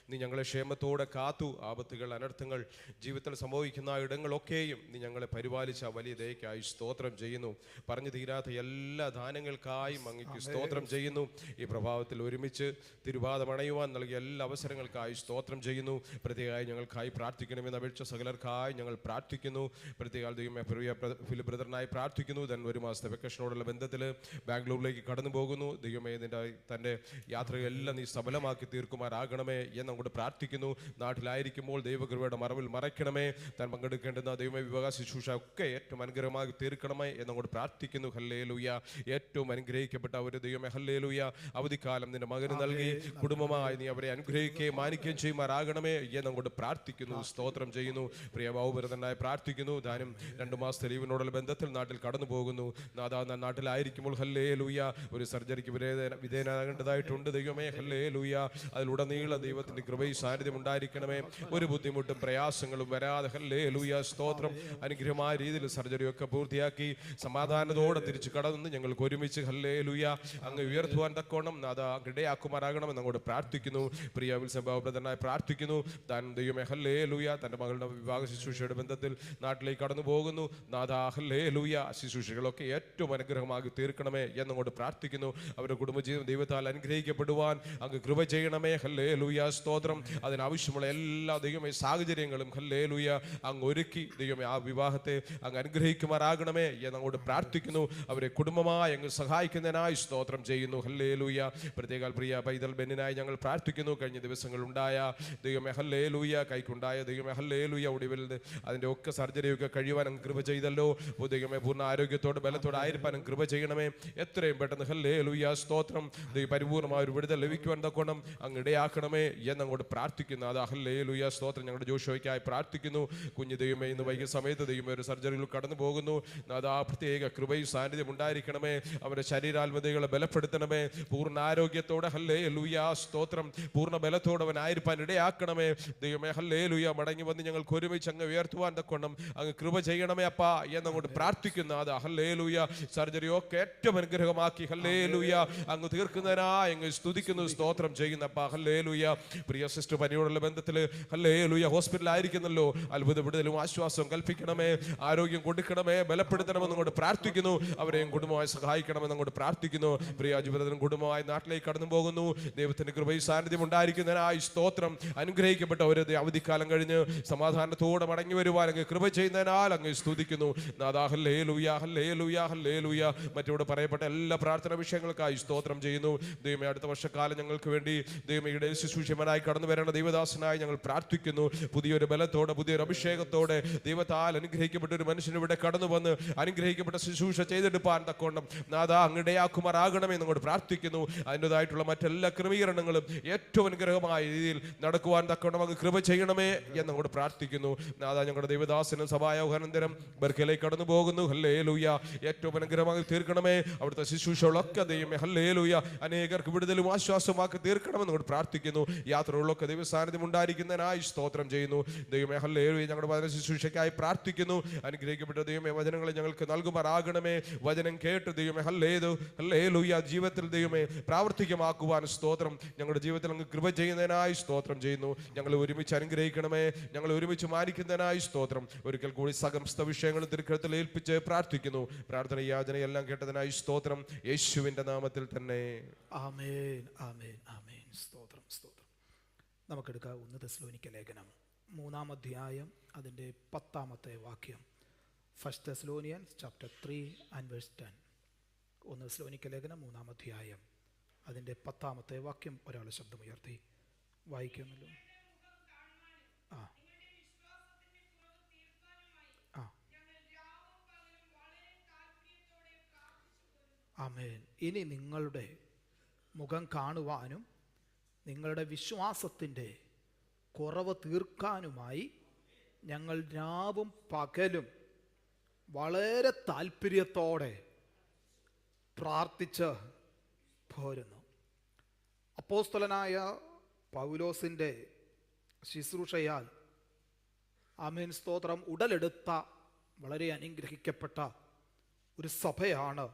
നീ ഞങ്ങളെ ക്ഷേമത്തോടെ കാത്തു. ആപത്തുകൾ, അനർത്ഥങ്ങൾ ജീവിതത്തിൽ സംഭവിക്കുന്ന ഇടങ്ങളൊക്കെയും നീ ഞങ്ങളെ പരിപാലിച്ച വലിയ ദയക്കായി സ്തോത്രം ചെയ്യുന്നു. പറഞ്ഞു തീരാത്ത എല്ലാ ദാനങ്ങൾക്കായും അങ്ങേക്ക് സ്തോത്രം ചെയ്യുന്നു. ഈ പ്രഭാതത്തിൽ ഒരുമിച്ച് തിരുവാതമണയുവാൻ നൽകിയ എല്ലാ അവസരങ്ങൾക്കായി സ്തോത്രം ചെയ്യുന്നു. പ്രത്യേകമായി ഞങ്ങൾക്കായി പ്രാർത്ഥിക്കണമെന്ന് അപേക്ഷ സകലർക്കായി ഞങ്ങൾ പ്രാർത്ഥിക്കുന്നു. പ്രത്യേക ദൈവമേ ഫിലിപ്പ് ബ്രദറിനായി പ്രാർത്ഥിക്കുന്നു. then ഒരു മാസത്തെ വെക്കേഷനോടുള്ള ബന്ധത്തിൽ ബാംഗ്ലൂരിലേക്ക് കടന്നു പോകുന്നു. ദൈവമേ തൻ്റെ യാത്രയെല്ലാം നീ സഫലമാക്കി തീർക്കുമാറാകണമേ എന്ന് അങ്ങോട്ട് പ്രാർത്ഥിക്കുന്നു. നാട്ടിലായിരിക്കുമ്പോൾ ദൈവകൃപയുടെ മറവിൽ മറയ്ക്കണമേ. താൻ പങ്കെടുക്കേണ്ടുന്ന ദൈവമേ വിവാഹ ശുശ്രൂഷ ഒക്കെ ഏറ്റവും അനുഗ്രഹമായി തീർക്കണമേ എന്നങ്ങോട്ട് പ്രാർത്ഥിക്കുന്നു. ഹല്ലേലൂയ. ഏറ്റവും അനുഗ്രഹിക്കപ്പെട്ട ഒരു ദൈവമേ ഹല്ലേലൂയ അവധിക്കാലം നിന്റെ മകന് നൽകി കുടുംബമായി നീ അവരെ അനുഗ്രഹിക്കുകയും മാനിക്കുകയും ചെയ്യുമാറാകണമേ എന്നങ്ങോട്ട് പ്രാർത്ഥിക്കുന്നു, സ്തോത്രം ചെയ്യുന്നു. പ്രിയ ബാഹുഭരതനായി പ്രാർത്ഥിക്കുന്നു. താനും 2 മാസത്തെ ലീവിനോടുള്ള ബന്ധത്തിൽ നാട്ടിൽ കടന്നു പോകുന്നു. നാട്ടിലായിരിക്കുമ്പോൾ ഹല്ലേലൂയ ഒരു സർജറിക്ക് വിധേയനാകേണ്ടതായിട്ടുണ്ട്. ദൈവമേ ഹല്ലേലൂയ അതിലുടനീള ദൈവത്തിന്റെ കൃപയും സാന്നിധ്യം ഉണ്ടായിരിക്കണമേ. ഒരു ബുദ്ധിമുട്ടും പ്രയാസങ്ങളും വരാതെ ഹല്ലേലൂയ സ്തോത്രം അനുഗ്രഹമായ രീതിയിൽ സർജറിയൊക്കെ പൂർത്തിയാക്കി സമാധാനത്തോടെ തിരിച്ചു കടന്ന് ഞങ്ങൾക്ക് ഒരുമിച്ച് ഹല്ലേലൂയ അങ്ങ് ഉയർത്തുവാൻ തക്കോണം ഇടയാക്കുമാറാകണമെന്ന് അങ്ങോട്ട് പ്രാർത്ഥിക്കുന്നു. പ്രിയ വിൽസംഭവപ്രദനായി പ്രാർത്ഥിക്കുന്നു. താൻ ദൈവമേ ഹല്ലേലൂയ തൻ്റെ മകളുടെ വിവാഹ ശുശ്രൂഷയുടെ ബന്ധത്തിൽ നാട്ടിലേക്ക് കടന്നു പോകുന്നു. ഹല്ലേലൂയ ശുശ്രൂഷകളൊക്കെ ഏറ്റവും അനുഗ്രഹമാക്കി തീർക്കണമേ എന്നങ്ങോട്ട് പ്രാർത്ഥിക്കുന്നു. അവരുടെ കുടുംബജീവിതം ദൈവത്താൽ അനുഗ്രഹിക്കപ്പെടുവാൻ അങ്ങ് കൃപ ചെയ്യണമേ. ഹല്ലേലൂയ സ്തോത്രം. അതിനാവശ്യമുള്ള എല്ലാ ദൈവമേ സാഹചര്യങ്ങളും ഹല്ലേലൂയ അങ്ങ് ഒരുക്കി ദൈവമേ ആ വിവാഹത്തെ അങ്ങ് അനുഗ്രഹിക്കുമാറാകണമേ എന്നങ്ങോട്ട് പ്രാർത്ഥിക്കുന്നു. അവരെ കുടുംബമായി അങ്ങ് സഹായിക്കുന്നതിനായി സ്തോത്രം ചെയ്യുന്നു. ഹല്ലേലൂയ. പ്രത്യേക പ്രിയ പൈതൽ ബെന്നിനായി ഞങ്ങൾ പ്രാർത്ഥിക്കുന്നു. കഴിഞ്ഞ ദിവസങ്ങളുണ്ടായ ദൈവമേ ഹല്ലേലൂയ കൈക്കുണ്ടായ ദൈവമേ ഹല്ലേലൂയ ഒടുവിൽ അതിൻ്റെ ഒക്കെ സർജറിയൊക്കെ കഴിയുവാൻ അങ്ങ് കൃപ ചെയ്തല്ലോ. ദൈവമേ പൂർണ്ണ ആരോഗ്യത്തോടെ ബലത്തോടെ ആയിരിക്കാൻ അങ്ങ് കൃപ ചെയ്യണമേ. എത്രയും പെട്ടെന്ന് ഹല്ലേലൂയ സ്തോത്രം പരിപൂർണമായ ഒരു വിടുതൽ ലഭിക്കുവാൻ തക്കോണം അങ്ങ് ഇടയാക്കണമേ എന്നങ്ങോട്ട് പ്രാർത്ഥിക്കുന്നു. അത് ഹല്ലേലൂയ സ്തോത്രം. ഞങ്ങളുടെ ജോഷോയ്ക്കായി പ്രാർത്ഥിക്കുന്നു. കുഞ്ഞു ദൈവമേ ഇന്ന് വൈകിയ സമയത്ത് ദൈവമേ ഒരു സർജറിയിൽ കടന്നു പോകുന്നു. അതാ പ്രത്യേക കൃപയും സാന്നിധ്യം ഉണ്ടായിരിക്കണമേ. അവരുടെ ശരീരാത്മതകളെ ബലപ്പെടുത്തണമേ. പൂർണ്ണ ആരോഗ്യത്തോടെ ഹല്ലേലൂയ സ്തോത്രം പൂർണ്ണ ബലത്തോടെ അവൻ ആയിരിക്കാൻ ഇടയാക്കണമേ. ദൈവമേ ഹല്ലേലൂയ മടങ്ങി വന്ന് ഞങ്ങൾക്ക് ഒരുമിച്ച് അങ്ങ് ഉയർത്തുവാൻ തക്കോണം അങ്ങ് കൃപ ചെയ്യണമേ അപ്പാ എന്നങ്ങോട്ട് പ്രാർത്ഥിക്കുന്നു. അത് ഹല്ലേലൂയ സർജറിയൊക്കെ ഏറ്റവും അനുഗ്രഹമാക്കി ഹല്ലേലൂയ അങ്ങ് തീർക്കുന്നതിനായി അങ്ങ് സ്തുതിക്കുന്നു, സ്തോത്രം ചെയ്യുന്നപ്പാ. ഹല്ലേലൂയ. പ്രിയ സിസ്റ്റർ പനിയോടുള്ള ബന്ധത്തിൽ ഹല്ലേലൂയ ഹോസ്പിറ്റലായിരിക്കുന്നല്ലോ. അത്ഭുത വിടുതലും ആശ്വാസവും കൽപ്പിക്കണമേ. ആരോഗ്യം കൊടുക്കണമേ, ബലപ്പെടുത്തണമെന്ന് അങ്ങോട്ട് പ്രാർത്ഥിക്കുന്നു. അവരെയും കുടുംബമായി സഹായിക്കണമെന്ന് അങ്ങോട്ട് പ്രാർത്ഥിക്കുന്നു. പ്രിയ ജീവിതത്തിനും കുടുംബമായി നാട്ടിലേക്ക് കടന്നു പോകുന്നു. ദൈവത്തിന്റെ കൃപയും സാന്നിധ്യം ഉണ്ടായിരിക്കുന്നതിനായി സ്തോത്രം. അനുഗ്രഹിക്കപ്പെട്ട ഒരു അവധിക്കാലം കഴിഞ്ഞ് സമാധാനത്തോടെ മടങ്ങി വരുവാൻ അങ്ങ് കൃപ ചെയ്യുന്നതിനാൽ അങ്ങ് സ്തുതിക്കുന്നു. നാഥാ ഹല്ലേലൂയ ഹല്ലേലൂയ ഹല്ലേലൂയ. മറ്റോട് പറയപ്പെട്ട എല്ലാ പ്രാർത്ഥന വിഷയങ്ങൾക്കായി സ്തോത്രം ചെയ്യുന്നു. ദൈവമേ അടുത്ത വർഷക്കാലം ഞങ്ങൾക്ക് വേണ്ടി ദൈവമയുടെ ശുശ്രൂഷകനായി കടന്നു വരേണ്ട ദൈവദാസനായി ഞങ്ങൾ പ്രാർത്ഥിക്കുന്നു. പുതിയൊരു ബലത്തോടെ പുതിയൊരു അഭിഷേകത്തോടെ ദൈവത്താൽ അനുഗ്രഹിക്കപ്പെട്ട ഒരു മനുഷ്യൻ ഇവിടെ കടന്നു വന്ന് അനുഗ്രഹിക്കപ്പെട്ട ശുശ്രൂഷ ചെയ്തെടുപ്പാൻ തക്കോണം നാഥാ അങ്ങിടയാക്കുമാറാകണമേ എന്നങ്ങോട്ട് പ്രാർത്ഥിക്കുന്നു. അതിൻ്റെതായിട്ടുള്ള മറ്റെല്ലാ ക്രമീകരണങ്ങളും ഏറ്റവും അനുഗ്രഹമായ രീതിയിൽ നടക്കുവാൻ തക്കോണം അങ്ങ് കൃപ ചെയ്യണമേ എന്നങ്ങോട്ട് പ്രാർത്ഥിക്കുന്നു. നാഥാ ഞങ്ങളുടെ ദൈവദാസനും സഭായോഗാനന്തരം ബർക്കയിലേക്ക് കടന്നു പോകുന്നു. ഹല്ലേലൂയ ഏറ്റവും അനുഗ്രഹമായി തീർക്കണമേ. അവിടുത്തെ ശുശ്രൂഷകളൊക്കെ ദൈവമേ ഹല്ലേലൂയ അനേകർക്ക് വിടുതലും ആശ്വാസമാക്കി തീർക്കണമെന്ന് കൊണ്ട് പ്രാർത്ഥിക്കുന്നു. യാത്രകളിലൊക്കെ ദൈവ സാന്നിധ്യം ഉണ്ടായിരിക്കുന്നതിനായി സ്തോത്രം ചെയ്യുന്നു. ദൈവമേ ഹല്ലേലൂയ ഞങ്ങളുടെ വചന ശുശ്രൂഷയ്ക്കായി പ്രാർത്ഥിക്കുന്നു. അനുഗ്രഹിക്കപ്പെട്ട ദൈവമേ വചനങ്ങളെ ഞങ്ങൾക്ക് നൽകുമാറാകണമേ. വചനം കേട്ട് ദൈവമേ ഹല്ലേലൂയ ജീവിതത്തിൽ ദൈവമേ പ്രാവർത്തികമാക്കുവാൻ സ്തോത്രം. ഞങ്ങളുടെ ജീവിതത്തിൽ അങ്ങ് കൃപ ചെയ്യുന്നതിനായി സ്തോത്രം ചെയ്യുന്നു. ഞങ്ങൾ ഒരുമിച്ച് അനുഗ്രഹിക്കണമേ. ഞങ്ങൾ ഒരുമിച്ച് മാനിക്കുന്നതിനായി സ്തോത്രം. ഒരിക്കൽ കൂടി സമസ്ത വിഷയങ്ങളും തിരുക്കരത്തിൽ ഏൽപ്പിച്ച് പ്രാർത്ഥിക്കുന്നു. പ്രാർത്ഥന യാചനയെല്ലാം കേട്ടതിനായി സ്തോത്രം. യേശുവിൻ്റെ നാമത്തിൽ തന്നെ ആമേൻ ആമേൻ ആമേൻ. സ്തോത്രം സ്തോത്രം. നമുക്കെടുക്കാം 1 തെസ്സലോനിക്ക ലേഖനം 3-ാം അധ്യായം അതിൻ്റെ 10-ാമത്തെ വാക്യം. 1 Thessalonians chapter 3 and verse 10. 1 തെസ്സലോനിക്ക ലേഖനം 3-ാം അധ്യായം അതിൻ്റെ 10-ാമത്തെ വാക്യം ഒരാൾ ശബ്ദമുയർത്തി വായിക്കുമല്ലോ. ആ ആ ആമേൻ. ഇനി നിങ്ങളുടെ മുഖം കാണുവാനും നിങ്ങളുടെ വിശ്വാസത്തിൻ്റെ കുറവ് തീർക്കാനുമായി ഞങ്ങൾ രാവും പകലും വളരെ താല്പര്യത്തോടെ പ്രാർത്ഥിച്ച് പോരുന്നു. അപ്പോസ്തലനായ പൗലോസിൻ്റെ ശുശ്രൂഷയാൽ ആമേൻ സ്തോത്രം, ഉടലെടുത്ത വളരെ അനുഗ്രഹിക്കപ്പെട്ട ഒരു സഭയാണ്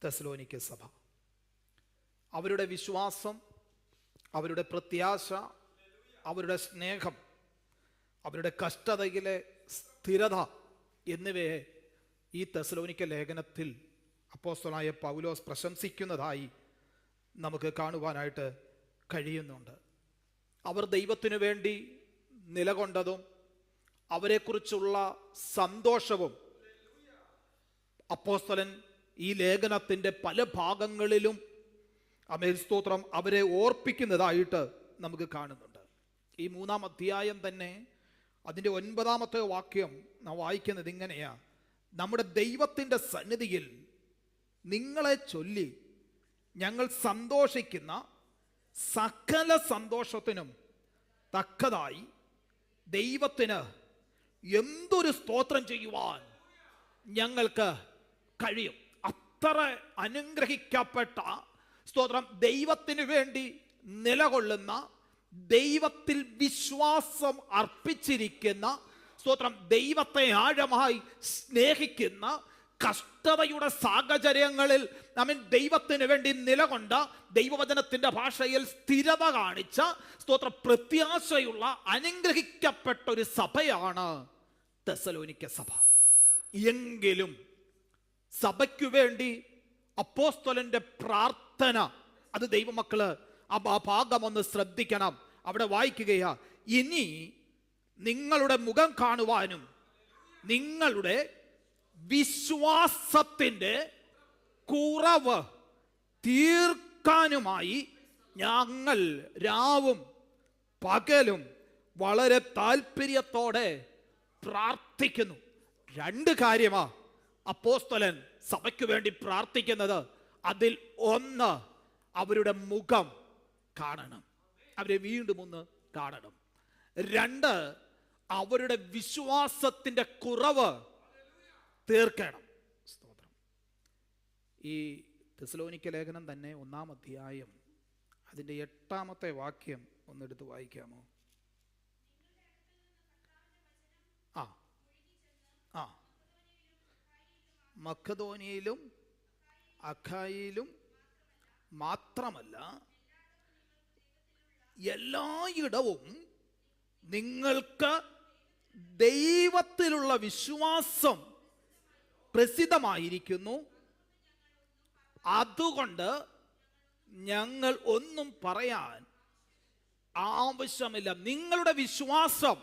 തെസ്സലോനിക്ക സഭ. അവരുടെ വിശ്വാസം, അവരുടെ പ്രത്യാശ, അവരുടെ സ്നേഹം, അവരുടെ കഷ്ടതയിലെ സ്ഥിരത എന്നിവയെ ഈ തെസ്സലോനിക്ക ലേഖനത്തിൽ അപ്പോസ്തലനായ പൗലോസ് പ്രശംസിക്കുന്നതായി നമുക്ക് കാണുവാനായിട്ട് കഴിയുന്നുണ്ട്. അവർ ദൈവത്തിനു വേണ്ടി നിലകൊണ്ടതും അവരെക്കുറിച്ചുള്ള സന്തോഷവും അപ്പോസ്തലൻ ഈ ലേഖനത്തിൻ്റെ പല ഭാഗങ്ങളിലും ആമേൻ സ്തോത്രം അവരെ ഓർപ്പിക്കുന്നതായിട്ട് നമുക്ക് കാണുന്നുണ്ട്. ഈ 3-ാം അധ്യായം തന്നെ അതിൻ്റെ 9-ാമത്തെ വാക്യം നാം വായിക്കുന്നത് ഇങ്ങനെയാ: നമ്മുടെ ദൈവത്തിൻ്റെ സന്നിധിയിൽ നിങ്ങളെ ചൊല്ലി ഞങ്ങൾ സന്തോഷിക്കുന്ന സകല സന്തോഷത്തിനും തക്കതായി ദൈവത്തിന് എന്തൊരു സ്തോത്രം ചെയ്യുവാൻ ഞങ്ങൾക്ക് കഴിയും. അത്ര അനുഗ്രഹിക്കപ്പെട്ട സ്തോത്രം, ദൈവത്തിന് വേണ്ടി നിലകൊള്ളുന്ന, ദൈവത്തിൽ വിശ്വാസം അർപ്പിച്ചിരിക്കുന്ന സ്തോത്രം, ദൈവത്തെ ആഴമായി സ്നേഹിക്കുന്ന, കഷ്ടതയുടെ സാഹചര്യങ്ങളിൽ ദൈവത്തിന് വേണ്ടി നിലകൊണ്ട, ദൈവവചനത്തിന്റെ ഭാഷയിൽ സ്ഥിരത കാണിച്ച സ്തോത്ര പ്രത്യാശയുള്ള അനുഗ്രഹിക്കപ്പെട്ട ഒരു സഭയാണ് തെസ്സലോനിക്ക സഭ. എങ്കിലും സഭയ്ക്കു വേണ്ടി അപ്പോസ്തലന്റെ പ്രാർത്ഥന, അത് ദൈവമക്കള് ആ ഭാഗം ഒന്ന് ശ്രദ്ധിക്കണം. അവിടെ വായിക്കുകയാ: ഇനി നിങ്ങളുടെ മുഖം കാണുവാനും നിങ്ങളുടെ വിശ്വാസത്തിന്റെ കുറവ് തീർക്കാനുമായി ഞങ്ങൾ രാവും പകലും വളരെ താല്പര്യത്തോടെ പ്രാർത്ഥിക്കുന്നു. 2 കാര്യമാ അപ്പോസ്തലൻ സഭയ്ക്ക് വേണ്ടി പ്രാർത്ഥിക്കുന്നത്. അതിൽ ഒന്ന്, അവരുടെ മുഖം കാണണം, അവരെ വീണ്ടും ഒന്ന് കാണണം. 2, അവരുടെ വിശ്വാസത്തിന്റെ കുറവ് തീർക്കണം. സ്തോത്രം. ഈ തെസ്സലോനിക്ക ലേഖനം തന്നെ 1-ാം അധ്യായം അതിൻ്റെ 8-ാമത്തെ വാക്യം ഒന്നെടുത്ത് വായിക്കാമോ? മക്കദോനിയയിലും അഖായിലും മാത്രമല്ല എല്ലായിടവും നിങ്ങൾക്ക് ദൈവത്തിലുള്ള വിശ്വാസം പ്രസിദ്ധമായിരിക്കുന്നു. അതുകൊണ്ട് ഞങ്ങൾ ഒന്നും പറയാൻ ആവശ്യമില്ല. നിങ്ങളുടെ വിശ്വാസം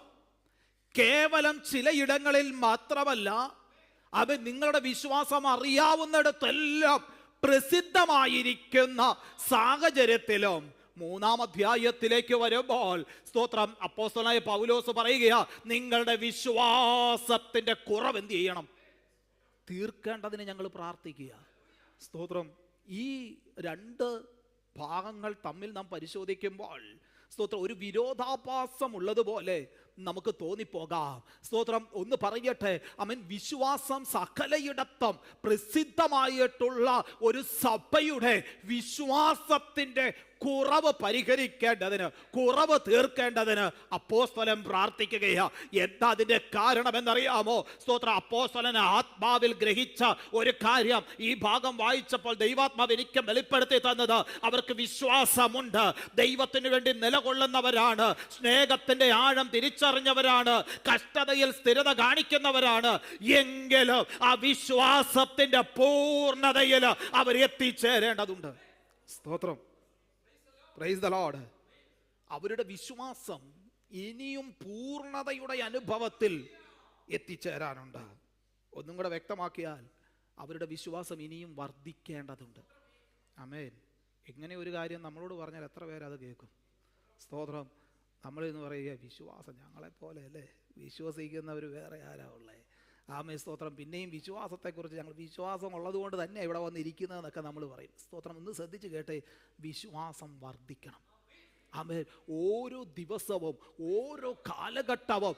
കേവലം ചിലയിടങ്ങളിൽ മാത്രമല്ല, അത് നിങ്ങളുടെ വിശ്വാസം അറിയാവുന്നിടത്തെല്ലാം പ്രസിദ്ധമായിരിക്കുന്ന സാഹചര്യത്തിലും 3-ാം അധ്യായത്തിലേക്ക് വരുമ്പോൾ സ്തോത്രം, അപ്പോസ്തലനായ പൗലോസ് പറയുകയാ, നിങ്ങളുടെ വിശ്വാസത്തിന്റെ കുറവ് എന്ത് ചെയ്യണം? തീർക്കേണ്ടതിന് ഞങ്ങൾ പ്രാർത്ഥിക്കുക. സ്തോത്രം. ഈ 2 ഭാഗങ്ങൾ തമ്മിൽ നാം പരിശോധിക്കുമ്പോൾ സ്തോത്രം ഒരു വിരോധാഭാസം ഉള്ളതുപോലെ നമുക്ക് തോന്നിപ്പോകാം. സ്തോത്രം. ഒന്ന് പറയട്ടെ, ആമേൻ, വിശ്വാസം സകലയിടത്തും പ്രസിദ്ധമായിട്ടുള്ള ഒരു സഭയുടെ വിശ്വാസത്തിന്റെ കുറവ് പരിഹരിക്കേണ്ടതിന്, കുറവ് തീർക്കേണ്ടതിന് അപ്പോസ്തലൻ പ്രാർത്ഥിക്കുകയാ. എന്താ അതിന്റെ കാരണം എന്നറിയാമോ? സ്തോത്രം. അപ്പോസ്തലൻ ആത്മാവിൽ ഗ്രഹിച്ച ഒരു കാര്യം ഈ ഭാഗം വായിച്ചപ്പോൾ ദൈവാത്മാവ് എനിക്ക് വെളിപ്പെടുത്തി തന്നത്, അവർക്ക് വിശ്വാസമുണ്ട്, ദൈവത്തിന് വേണ്ടി നിലകൊള്ളുന്നവരാണ്, സ്നേഹത്തിന്റെ ആഴം തിരിച്ചറിഞ്ഞവരാണ്, കഷ്ടതയിൽ സ്ഥിരത കാണിക്കുന്നവരാണ്. എങ്കിലും ആ വിശ്വാസത്തിന്റെ പൂർണ്ണതയിൽ അവർ എത്തിച്ചേരേണ്ടതുണ്ട്. സ്തോത്രം. Praise the Lord. അവരുടെ വിശ്വാസം ഇനിയും പൂർണ്ണതയുടെ അനുഭവത്തിൽ എത്തിച്ചേരാനുണ്ട്. ഒന്നും കൂടെ വ്യക്തമാക്കിയാൽ, അവരുടെ വിശ്വാസം ഇനിയും വർദ്ധിക്കേണ്ടതുണ്ട്. ആമേൻ. ഇങ്ങനെ ഒരു കാര്യം നമ്മളോട് പറഞ്ഞാൽ എത്ര പേരത് കേൾക്കും? സ്തോത്രം. നമ്മളിന്ന് പറയുക, വിശ്വാസം ഞങ്ങളെപ്പോലെ അല്ലേ, വിശ്വസിക്കുന്നവർ വേറെ ആരാ ഉള്ളത്? ആമേൻ. സ്തോത്രം. പിന്നെയും വിശ്വാസത്തെക്കുറിച്ച് ഞങ്ങൾ വിശ്വാസം ഉള്ളതുകൊണ്ട് തന്നെ ഇവിടെ വന്നിരിക്കുന്നതെന്നൊക്കെ നമ്മൾ പറയും. സ്തോത്രം. ഒന്ന് ശ്രദ്ധിച്ച് കേട്ടെ, വിശ്വാസം വർദ്ധിക്കണം. ആമേൻ. ഓരോ ദിവസവും ഓരോ കാലഘട്ടവും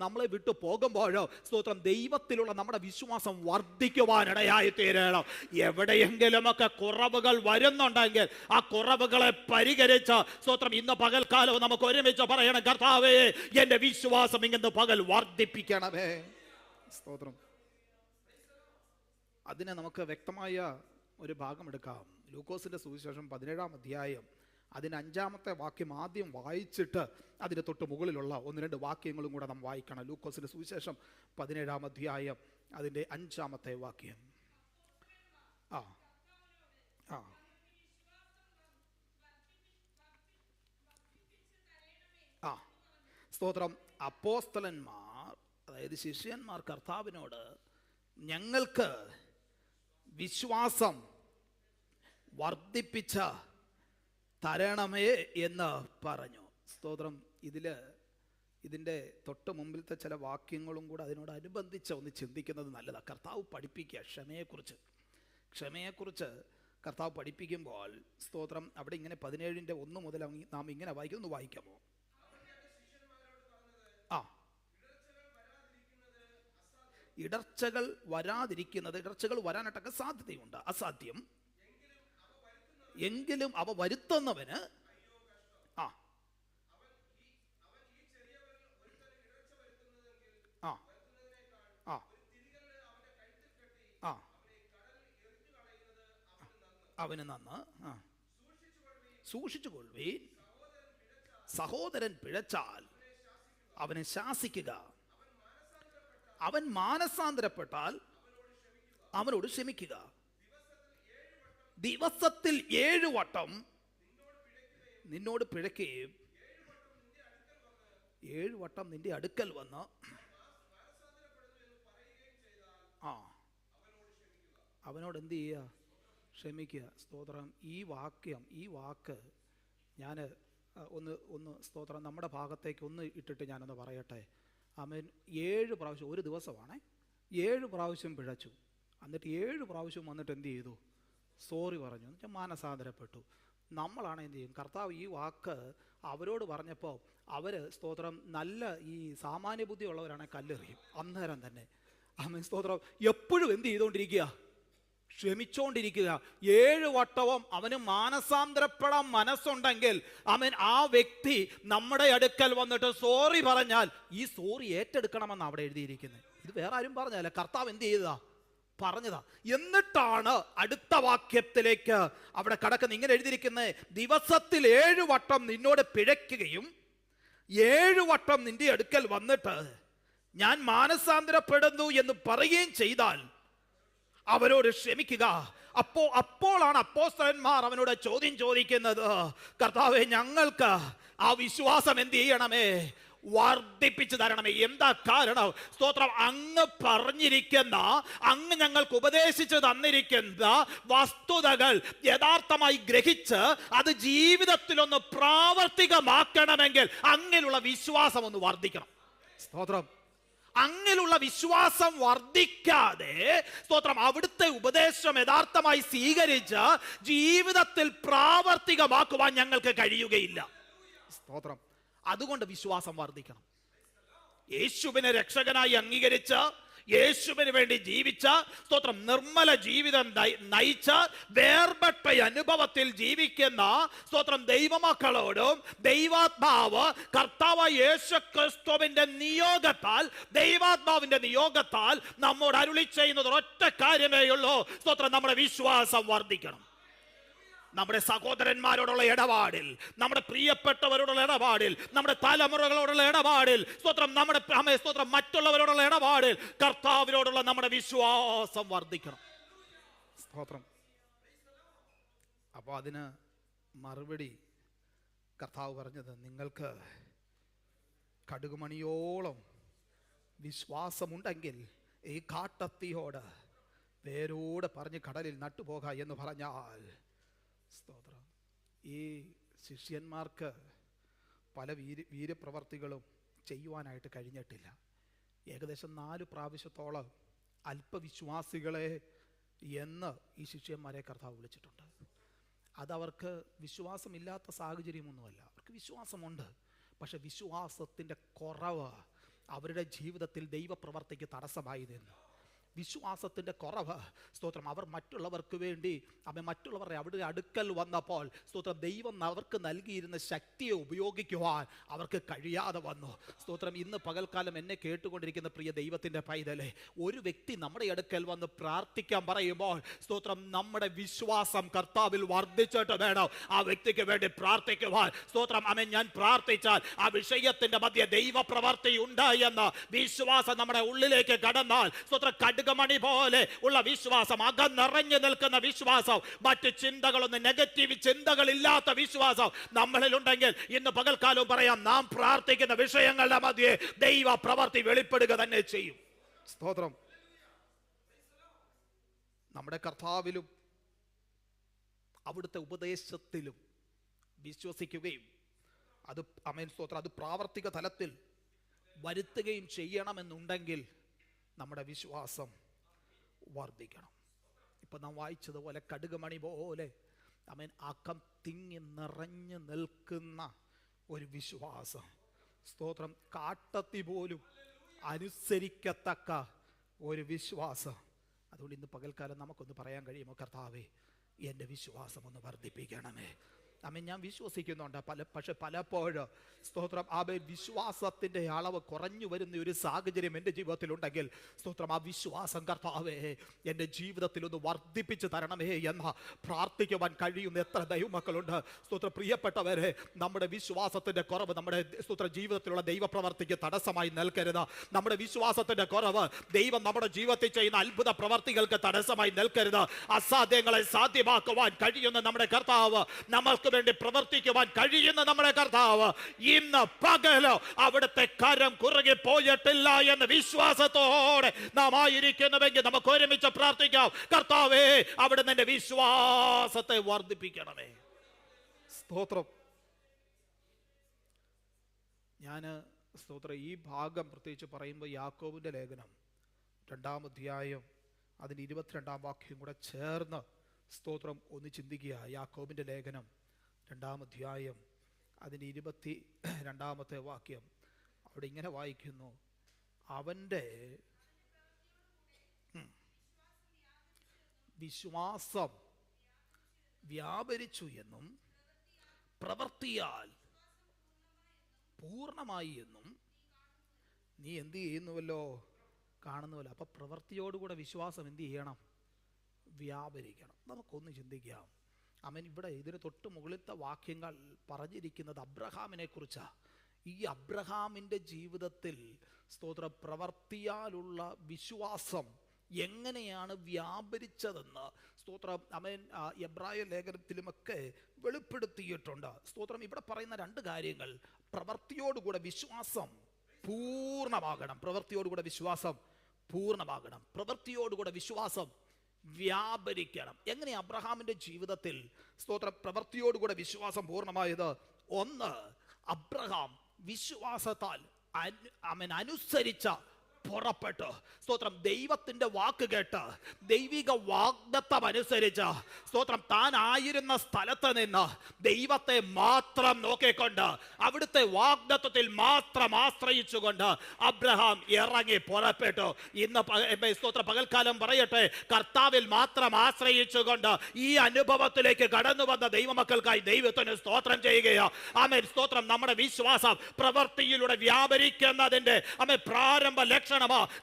നമ്മളെ വിട്ടു പോകുമ്പോഴോ സ്തോത്രം ദൈവത്തിലുള്ള നമ്മുടെ വിശ്വാസം വർദ്ധിക്കുവാനിടയായി തീരണം. എവിടെയെങ്കിലുമൊക്കെ കുറവുകൾ വരുന്നുണ്ടെങ്കിൽ ആ കുറവുകളെ പരിഹരിച്ച് സ്തോത്രം ഇന്ന് പകൽക്കാലവും നമുക്ക് ഒരുമിച്ച് പറയണം, കർത്താവേ എന്റെ വിശ്വാസം ഇങ്ങനെ പകൽ വർദ്ധിപ്പിക്കണമേ. സ്തോത്രം. അതിനെ നമുക്ക് വ്യക്തമായ ഒരു ഭാഗം എടുക്കാം. ലൂക്കോസിന്റെ സുവിശേഷം 17-ാം അധ്യായം അതിന് 5-ാമത്തെ വാക്യം ആദ്യം വായിച്ചിട്ട് അതിന് തൊട്ട് മുകളിലുള്ള 1-2 വാക്യങ്ങളും കൂടെ നാം വായിക്കണം. ലൂക്കോസിന്റെ സുവിശേഷം 17-ാം അധ്യായം അതിൻ്റെ 5-ാമത്തെ വാക്യം. സ്തോത്രം. അപ്പോസ്തലന്മാർ, അതായത് ശിഷ്യന്മാർ കർത്താവിനോട് ഞങ്ങൾക്ക് വിശ്വാസം വർദ്ധിപ്പിച്ച തരണമേ എന്ന് പറഞ്ഞു. സ്തോത്രം. ഇതിൻ്റെ തൊട്ട് മുമ്പിലത്തെ ചില വാക്യങ്ങളും കൂടെ അതിനോടനുബന്ധിച്ച് ഒന്ന് ചിന്തിക്കുന്നത് നല്ലതാണ്. കർത്താവ് പഠിപ്പിക്കുക ക്ഷമയെക്കുറിച്ച് കർത്താവ് പഠിപ്പിക്കുമ്പോൾ സ്തോത്രം അവിടെ ഇങ്ങനെ 17-ന്റെ 1 മുതൽ നാം ഇങ്ങനെ വായിക്കുന്നു. വായിക്കാമോ? ഇടർച്ചകൾ വരാതിരിക്കുന്നത്, ഇടർച്ചകൾ വരാനായിട്ടൊക്കെ സാധ്യതയുണ്ട്, അസാധ്യം. എങ്കിലും അവ വരുത്തുന്നവന് അവന് നന്ന്. സൂക്ഷിച്ചുകൊള്ളുവീൻ. സഹോദരൻ പിഴച്ചാൽ അവനെ ശാസിക്കുക. അവൻ മാനസാന്തരപ്പെട്ടാൽ അവനോട് ക്ഷമിക്കുക. ദിവസത്തിൽ 7 വട്ടം നിന്നോട് പിഴയ്ക്കുകയും 7 വട്ടം നിന്റെ അടുക്കൽ വന്ന് അവനോട് എന്ത് ചെയ്യുക? ക്ഷമിക്കുക. സ്തോത്രം. ഈ വാക്ക് ഞാൻ ഒന്ന് സ്തോത്രം നമ്മുടെ ഭാഗത്തേക്ക് ഒന്ന് ഇട്ടിട്ട് ഞാനൊന്ന് പറയട്ടെ. ആമേൻ. 7 പ്രാവശ്യം ഒരു ദിവസമാണേ 7 പ്രാവശ്യം പിഴച്ചു. എന്നിട്ട് 7 പ്രാവശ്യം വന്നിട്ട് എന്ത് ചെയ്തു? സോറി പറഞ്ഞു. എന്നുവെച്ചാൽ മാനസാന്തരപ്പെട്ടു. നമ്മളാണ് എന്ത് ചെയ്യും? കർത്താവ് ഈ വാക്ക് അവരോട് പറഞ്ഞപ്പോൾ അവർ സ്തോത്രം നല്ല ഈ സാമാന്യ ബുദ്ധി ഉള്ളവരാണെങ്കിൽ കല്ലെറിയും അന്നേരം തന്നെ. ആമേൻ. സ്തോത്രം. എപ്പോഴും എന്ത് ചെയ്തുകൊണ്ടിരിക്കുക? ക്ഷമിച്ചുകൊണ്ടിരിക്കുക. 7 വട്ടവും അവന് മാനസാന്തരപ്പെടാൻ മനസ്സുണ്ടെങ്കിൽ അവൻ ആ വ്യക്തി നമ്മുടെ അടുക്കൽ വന്നിട്ട് സോറി പറഞ്ഞാൽ ഈ സോറി ഏറ്റെടുക്കണമെന്ന് അവിടെ എഴുതിയിരിക്കുന്നത്. ഇത് വേറെ ആരും പറഞ്ഞല്ല, കർത്താവ് എന്ത് ചെയ്തതാ? പറഞ്ഞതാ. എന്നിട്ടാണ് അടുത്ത വാക്യത്തിലേക്ക് അവിടെ കടക്കുന്നത്. ഇങ്ങനെ എഴുതിയിരിക്കുന്നത്, ദിവസത്തിൽ 7 വട്ടം നിന്നോട് പിഴയ്ക്കുകയും 7 വട്ടം നിന്റെ അടുക്കൽ വന്നിട്ട് ഞാൻ മാനസാന്തരപ്പെടുന്നു എന്ന് പറയുകയും ചെയ്താൽ അവരോട് ക്ഷമിക്കുക. അപ്പോഴാണ് അപ്പോസ്തലന്മാർ അവനോട് ചോദ്യം ചോദിക്കുന്നത്, കർത്താവേ ഞങ്ങൾക്ക് ആ വിശ്വാസം എന്ത് ചെയ്യണമേ? വർദ്ധിപ്പിച്ചു തരണമേ. എന്താ കാരണം? സ്തോത്രം. അങ്ങ് പറഞ്ഞിരിക്കുന്ന, അങ്ങ് ഞങ്ങൾക്ക് ഉപദേശിച്ചു തന്നിരിക്കുന്ന വസ്തുതകൾ യഥാർത്ഥമായി ഗ്രഹിച്ച് അത് ജീവിതത്തിലൊന്ന് പ്രാവർത്തികമാക്കണമെങ്കിൽ അങ്ങനെയുള്ള വിശ്വാസം ഒന്ന് വർദ്ധിക്കണം. സ്തോത്രം. അങ്ങനെയുള്ള വിശ്വാസം വർദ്ധിക്കാതെ സ്തോത്രം അവിടുത്തെ ഉപദേശം യഥാർത്ഥമായി സ്വീകരിച്ച് ജീവിതത്തിൽ പ്രാവർത്തികമാക്കുവാൻ ഞങ്ങൾക്ക് കഴിയുകയില്ല. സ്തോത്രം. അതുകൊണ്ട് വിശ്വാസം വർദ്ധിക്കണം. യേശുവിനെ രക്ഷകനായി അംഗീകരിച്ച് യേശുവിന് വേണ്ടി ജീവിച്ച സ്തോത്രം നിർമ്മല ജീവിതം നയിച്ച വേർപെട്ട അനുഭവത്തിൽ ജീവിക്കുന്ന സ്തോത്രം ദൈവമക്കളോടും ദൈവാത്മാവ് കർത്താവ് യേശു ക്രിസ്തുവിന്റെ നിയോഗത്താൽ, ദൈവാത്മാവിന്റെ നിയോഗത്താൽ നമ്മോട് അരുളി ചെയ്യുന്നത് ഒറ്റ കാര്യമേ ഉള്ളൂ. സ്തോത്രം. നമ്മുടെ വിശ്വാസം വർദ്ധിക്കണം. നമ്മുടെ സഹോദരന്മാരോടുള്ള ഇടപാടിൽ, നമ്മുടെ പ്രിയപ്പെട്ടവരോടുള്ള ഇടപാടിൽ, നമ്മുടെ തലമുറകളോടുള്ള ഇടപാടിൽ, സ്തോത്രം നമ്മുടെ സ്തോത്രം മറ്റുള്ളവരോടുള്ള ഇടപാടിൽ കർത്താവിനോടുള്ള നമ്മുടെ വിശ്വാസം വർദ്ധിക്കണം. സ്തോത്രം. അപ്പോൾ അതിന് മറുപടി കർത്താവ് പറഞ്ഞത്, നിങ്ങൾക്ക് കടുകുമണിയോളം വിശ്വാസമുണ്ടെങ്കിൽ ഈ കാട്ടത്തിയോട് വേരോടെ പറഞ്ഞ് കടലിൽ നട്ടുപോക എന്ന് പറഞ്ഞാൽ, സ്തോത്രം, ഈ ശിഷ്യന്മാർക്ക് പല വീര്യപ്രവർത്തികളും ചെയ്യുവാനായിട്ട് കഴിഞ്ഞിട്ടില്ല. ഏകദേശം 4 പ്രാവശ്യത്തോളം അല്പവിശ്വാസികളെ എന്ന് ഈ ശിഷ്യന്മാരെ കർത്താവ് വിളിച്ചിട്ടുണ്ട്. അതവർക്ക് വിശ്വാസമില്ലാത്ത സാഹചര്യമൊന്നുമല്ല, അവർക്ക് വിശ്വാസമുണ്ട്. പക്ഷെ വിശ്വാസത്തിൻ്റെ കുറവ് അവരുടെ ജീവിതത്തിൽ ദൈവപ്രവർത്തിക്ക് തടസ്സമായി നിന്നു. വിശ്വാസത്തിൻ്റെ കുറവ്, സ്തോത്രം, അവർ മറ്റുള്ളവർക്ക് വേണ്ടി മറ്റുള്ളവരുടെ അവിടെ അടുക്കൽ വന്നപ്പോൾ സ്തോത്രം ദൈവം അവർക്ക് നൽകിയിരുന്ന ശക്തിയെ ഉപയോഗിക്കുവാൻ അവർക്ക് കഴിയാതെ വന്നു. സ്തോത്രം, ഇന്ന് പകൽക്കാലം എന്നെ കേട്ടുകൊണ്ടിരിക്കുന്ന പ്രിയ ദൈവത്തിൻ്റെ പൈതലേ, ഒരു വ്യക്തി നമ്മുടെ അടുക്കൽ വന്ന് പ്രാർത്ഥിക്കാൻ പറയുമ്പോൾ സ്തോത്രം നമ്മുടെ വിശ്വാസം കർത്താവിൽ വർദ്ധിച്ചിട്ട് വേണം ആ വ്യക്തിക്ക് വേണ്ടി പ്രാർത്ഥിക്കുവാൻ. സ്തോത്രം, ഞാൻ പ്രാർത്ഥിച്ചാൽ ആ വിഷയത്തിൻ്റെ മധ്യ ദൈവപ്രവർത്തി ഉണ്ട് എന്ന് വിശ്വാസം നമ്മുടെ ഉള്ളിലേക്ക് കടന്നാൽ, സ്തോത്രം, കടുകമണി പോലെ ഉള്ള വിശ്വാസം, അകന്നിറഞ്ഞു നിൽക്കുന്ന വിശ്വാസം, മറ്റ് ചിന്തകളൊന്നും നെഗറ്റീവ് ചിന്തകളില്ലാത്ത വിശ്വാസം നമ്മളിലുണ്ടെങ്കിൽ ഇന്ന് പകൽക്കാലവും പറയാം, നാം പ്രാർത്ഥിക്കുന്ന വിഷയങ്ങളുടെ മധ്യേ ദൈവ പ്രവർത്തി വെളിപ്പെടുക തന്നെ ചെയ്യും. സ്തോത്രം. നമ്മുടെ കർത്താവിലും അവിടുത്തെ ഉപദേശത്തിലും വിശ്വസിക്കുകയും അത് സ്തോത്രം അത് പ്രാവർത്തിക തലത്തിൽ വരുത്തുകയും ചെയ്യണമെന്നുണ്ടെങ്കിൽ നമ്മുടെ വിശ്വാസം വർദ്ധിക്കണം. ഇപ്പം നാം വായിച്ചതുപോലെ കടുകുമണി പോലെ അകം തിങ്ങി നിറഞ്ഞു നിൽക്കുന്ന ഒരു വിശ്വാസം, സ്തോത്രം, കാട്ടത്തി പോലും അനുസരിക്കത്തക്ക ഒരു വിശ്വാസം. അതുകൊണ്ട് ഇന്ന് പകൽക്കാലം നമുക്കൊന്ന് പറയാൻ കഴിയുമോ, കർത്താവേ എൻ്റെ വിശ്വാസം ഒന്ന് വർദ്ധിപ്പിക്കണമേ. ഞാൻ വിശ്വസിക്കുന്നുണ്ട് പക്ഷെ പലപ്പോഴും സ്തോത്രം വിശ്വാസത്തിൻ്റെ അളവ് കുറഞ്ഞു വരുന്ന ഒരു സാഹചര്യം എൻ്റെ ജീവിതത്തിലുണ്ടെങ്കിൽ സ്തോത്രം ആ വിശ്വാസം കർത്താവേ എൻ്റെ ജീവിതത്തിൽ ഒന്ന് വർദ്ധിപ്പിച്ച് തരണമേ എന്ന് പ്രാർത്ഥിക്കുവാൻ കഴിയുന്ന എത്ര ദൈവമക്കളുണ്ട്. സ്തോത്രം, പ്രിയപ്പെട്ടവരെ, നമ്മുടെ വിശ്വാസത്തിൻ്റെ കുറവ് നമ്മുടെ സ്തോത്ര ജീവിതത്തിലുള്ള ദൈവപ്രവർത്തിക്ക് തടസ്സമായി നിൽക്കരുത്. നമ്മുടെ വിശ്വാസത്തിൻ്റെ കുറവ് ദൈവം നമ്മുടെ ജീവിതത്തിൽ ചെയ്യുന്ന അത്ഭുത പ്രവർത്തികൾക്ക് തടസ്സമായി നിൽക്കരുത്. അസാധ്യങ്ങളെ സാധ്യമാക്കുവാൻ കഴിയുന്ന നമ്മുടെ കർത്താവ്, നമ്മൾക്ക് വേണ്ടി പ്രവർത്തിക്കുവാൻ കഴിയുന്ന നമ്മുടെ കർത്താവ് ഇന്ന് പകലോ അവിടുത്തെ കരം കുറുകി പോയിട്ടില്ല എന്ന വിശ്വാസത്തോടെ നാം ആയിരിക്കുന്നുവെങ്കിൽ നമുക്ക് ഒരുമിച്ച് പ്രാർത്ഥിക്കാം. കർത്താവേ, അവിടുന്ന് എന്റെ വിശ്വാസത്തെ വർദ്ധിപ്പിക്കണമേ. സ്തോത്രം. ഞാൻ സ്തോത്രം ഈ ഭാഗം പ്രത്യേകിച്ച് പറയുമ്പോൾ യാക്കോബിന്റെ ലേഖനം 2-ാം അധ്യായം അതിന് 22-ാം വാക്യം കൂടെ ചേർന്ന് സ്തോത്രം ഒന്ന് ചിന്തിക്കുക. യാക്കോബിന്റെ ലേഖനം 2-ാം അധ്യായം അതിന് 22-ാമത്തെ വാക്യം അവിടെ ഇങ്ങനെ വായിക്കുന്നു, അവൻ്റെ വിശ്വാസം വ്യാപരിച്ചു എന്നും പ്രവൃത്തിയാൽ പൂർണ്ണമായി എന്നും നീ എന്ത് ചെയ്യുന്നുവല്ലോ കാണുന്നുവല്ലോ. അപ്പൊ പ്രവൃത്തിയോടുകൂടെ വിശ്വാസം എന്ത് ചെയ്യണം? വ്യാപരിക്കണം. നമുക്കൊന്ന് ചിന്തിക്കാം. ഇവിടെ ഇതിന് തൊട്ട് മുകളിലത്തെ വാക്യങ്ങൾ പറഞ്ഞിരിക്കുന്നത് അബ്രഹാമിനെ കുറിച്ചാണ്. ഈ അബ്രഹാമിൻ്റെ ജീവിതത്തിൽ സ്തോത്ര പ്രവർത്തിയാലുള്ള വിശ്വാസം എങ്ങനെയാണ് വ്യാപരിച്ചതെന്ന് സ്തോത്രം എബ്രായ ലേഖനത്തിലുമൊക്കെ വെളിപ്പെടുത്തിയിട്ടുണ്ട്. സ്തോത്രം, ഇവിടെ പറയുന്ന 2 കാര്യങ്ങൾ. പ്രവൃത്തിയോടുകൂടെ വിശ്വാസം പൂർണ്ണമാകണം. പ്രവൃത്തിയോടുകൂടെ വിശ്വാസം പൂർണ്ണമാകണം. പ്രവൃത്തിയോടുകൂടെ വിശ്വാസം വ്യാപരിക്കണം. എങ്ങനെ അബ്രഹാമിന്റെ ജീവിതത്തിൽ സ്തോത്രം പ്രവൃത്തിയോടുകൂടെ വിശ്വാസം പൂർണ്ണമായത്? 1, അബ്രഹാം വിശ്വാസത്താൽ അനുസരിച്ച പുറപ്പെട്ടു. സ്തോത്രം, ദൈവത്തിന്റെ വാക്ക് കേട്ട് ദൈവിക വാഗ്ദത്തം അനുസരിച്ച് സ്തോത്രം താൻ ആയിരുന്ന സ്ഥലത്ത് നിന്ന് ദൈവത്തെ മാത്രം നോക്കിക്കൊണ്ട് അവിടുത്തെ വാഗ്ദത്തത്തിൽ മാത്രം ആശ്രയിച്ചുകൊണ്ട് അബ്രഹാം ഇറങ്ങി പുറപ്പെട്ടു. ഇന്ന് സ്തോത്ര പകൽക്കാലം പറയട്ടെ, കർത്താവിൽ മാത്രം ആശ്രയിച്ചുകൊണ്ട് ഈ അനുഭവത്തിലേക്ക് കടന്നു വന്ന ദൈവമക്കൾക്കായി ദൈവത്തിന് സ്തോത്രം ചെയ്യുകയോ. ആമേൻ. സ്തോത്രം, നമ്മുടെ വിശ്വാസം പ്രവൃത്തിയിലൂടെ വ്യാപരിക്കുന്നതിന്റെ പ്രാരംഭ ലക്ഷ്യം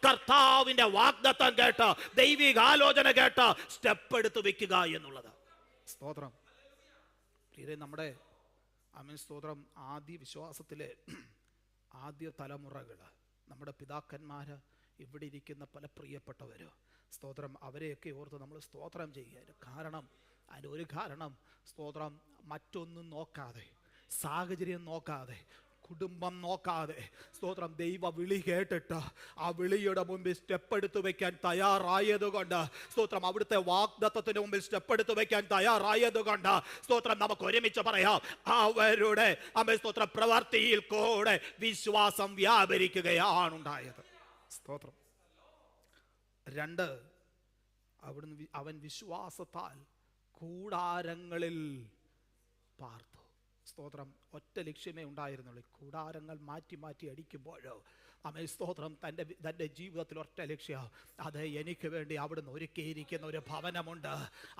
കർത്താവിന്റെ വാഗ്ദത്തം കേട്ട് ദൈവിക ആലോചന കേട്ട് സ്റ്റെപ്പ് എടുത്ത് വെക്കുക എന്നുള്ളത്. സ്തോത്രം. നമ്മുടെ സ്തോത്രം ആദ്യ വിശ്വാസത്തിലെ ആദ്യ തലമുറകൾ നമ്മുടെ പിതാക്കന്മാര് ഇവിടെ ഇരിക്കുന്ന പല പ്രിയപ്പെട്ടവര് സ്തോത്രം അവരെയൊക്കെ ഓർത്ത് നമ്മൾ സ്തോത്രം ചെയ്യുക. കാരണം അതിൻ്റെ കാരണം സ്തോത്രം മറ്റൊന്നും നോക്കാതെ, സാഹചര്യം നോക്കാതെ, കുടുംബം നോക്കാതെ സ്തോത്രം ദൈവ വിളി കേട്ടിട്ട് ആ വിളിയുടെ മുമ്പിൽ സ്റ്റെപ്പ് എടുത്തു വെക്കാൻ തയ്യാറായതുകൊണ്ട് സ്തോത്രം അവിടുത്തെ വാഗ്ദത്തത്തിന് മുമ്പിൽ സ്റ്റെപ്പ് എടുത്തു വെക്കാൻ തയ്യാറായതുകൊണ്ട് സ്തോത്രം നമുക്ക് ഒരുമിച്ച് പറയാം, അവരുടെ സ്തോത്ര പ്രവർത്തിയിൽ കൂടെ വിശ്വാസം വ്യാപരിക്കുകയാണ് ഉണ്ടായത്. സ്തോത്രം. 2, അവൻ വിശ്വാസത്താൽ കൂടാരങ്ങളിൽ പാർത്തു. സ്തോത്രം. ഒറ്റ ലക്ഷ്യമേ ഉണ്ടായിരുന്നുള്ളൂ, കൂടാരങ്ങൾ മാറ്റി മാറ്റി അടിക്കുമ്പോഴോ ആമേൻ സ്തോത്രം, തൻ്റെ ജീവിതത്തിൽ ഒറ്റ ലക്ഷ്യം, അത് എനിക്ക് വേണ്ടി അവിടുന്ന് ഒരുക്കിയിരിക്കുന്ന ഒരു ഭവനമുണ്ട്,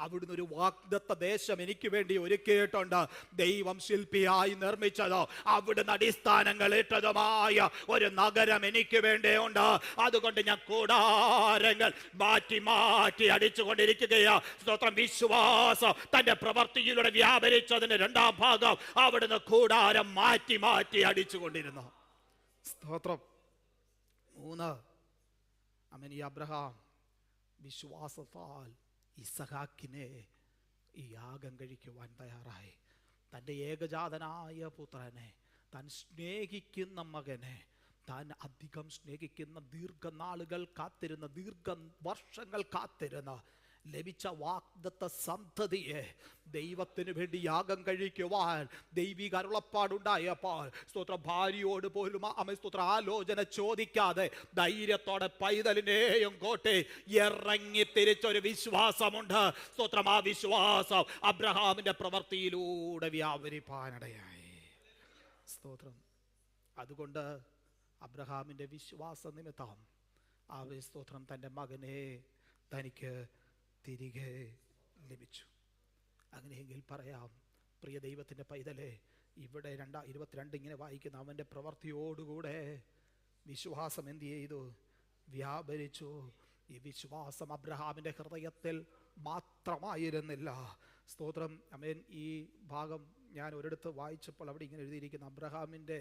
അവിടുന്ന് ഒരു വാഗ്ദത്ത ദേശം എനിക്ക് വേണ്ടി ഒരുക്കിയിട്ടുണ്ട്. ദൈവം ശില്പിയായി നിർമ്മിച്ചതോ അവിടുന്ന് അടിസ്ഥാനങ്ങൾ ഇട്ടതുമായ ഒരു നഗരം എനിക്ക് വേണ്ടിയുണ്ട്. അതുകൊണ്ട് ഞാൻ കൂടാരങ്ങൾ മാറ്റി മാറ്റി അടിച്ചുകൊണ്ടിരിക്കുകയാ. സ്തോത്രം. വിശ്വാസം തൻ്റെ പ്രവൃത്തിയിലൂടെ വ്യാപരിച്ചതിന് രണ്ടാം ഭാഗം അവിടുന്ന് കൂടാരം മാറ്റി മാറ്റി അടിച്ചുകൊണ്ടിരുന്നു. സ്തോത്രം. 3, ആമേൻ, ഈ അബ്രഹാം വിശ്വാസത്താൽ ഇസഹാക്കിനെ ഈ യാഗം കഴിക്കുവാൻ തയ്യാറായി. തൻ്റെ ഏകജാതനായ പുത്രനെ, താൻ സ്നേഹിക്കുന്ന മകനെ, താൻ അധികം സ്നേഹിക്കുന്ന, ദീർഘനാളുകൾ കാത്തിരുന്ന, വർഷങ്ങൾ കാത്തിരുന്ന ലഭിച്ച വാഗ്ദത്ത സന്തതിയെ ദൈവത്തിന് വേണ്ടി യാഗം കഴിക്കുവാൻ ദൈവിക അരുളപ്പാടുണ്ടായപ്പോൾ സ്തോത്രം, ഭാര്യയോട് പോലും സ്തോത്ര ആലോചന ചോദിക്കാതെ ധൈര്യത്തോടെ പൈതലിനെയും കോട്ടെ ഇറങ്ങി തിരിച്ചൊരു വിശ്വാസമുണ്ട്. സ്തോത്രം. ആ വിശ്വാസം അബ്രഹാമിന്റെ പ്രവൃത്തിയിലൂടെ വ്യാപരിപ്പാനിടയായി. സ്തോത്രം. അതുകൊണ്ട് അബ്രഹാമിന്റെ വിശ്വാസ നിമിത്തം ആ സ്തോത്രം തൻ്റെ മകനെ തനിക്ക് തിരികെ ലഭിച്ചു. അങ്ങനെയെങ്കിൽ പറയാം, പ്രിയ ദൈവത്തിൻ്റെ പൈതലെ, ഇവിടെ 22 ഇങ്ങനെ വായിക്കുന്ന അവൻ്റെ പ്രവൃത്തിയോടുകൂടെ വിശ്വാസം എന്ത് ചെയ്തു? വ്യാപരിച്ചു. ഈ വിശ്വാസം അബ്രഹാമിൻ്റെ ഹൃദയത്തിൽ മാത്രമായിരുന്നില്ല. സ്തോത്രം. ആമേൻ. ഈ ഭാഗം ഞാൻ ഒരിടത്ത് വായിച്ചപ്പോൾ അവിടെ ഇങ്ങനെ എഴുതിയിരിക്കുന്ന, അബ്രഹാമിൻ്റെ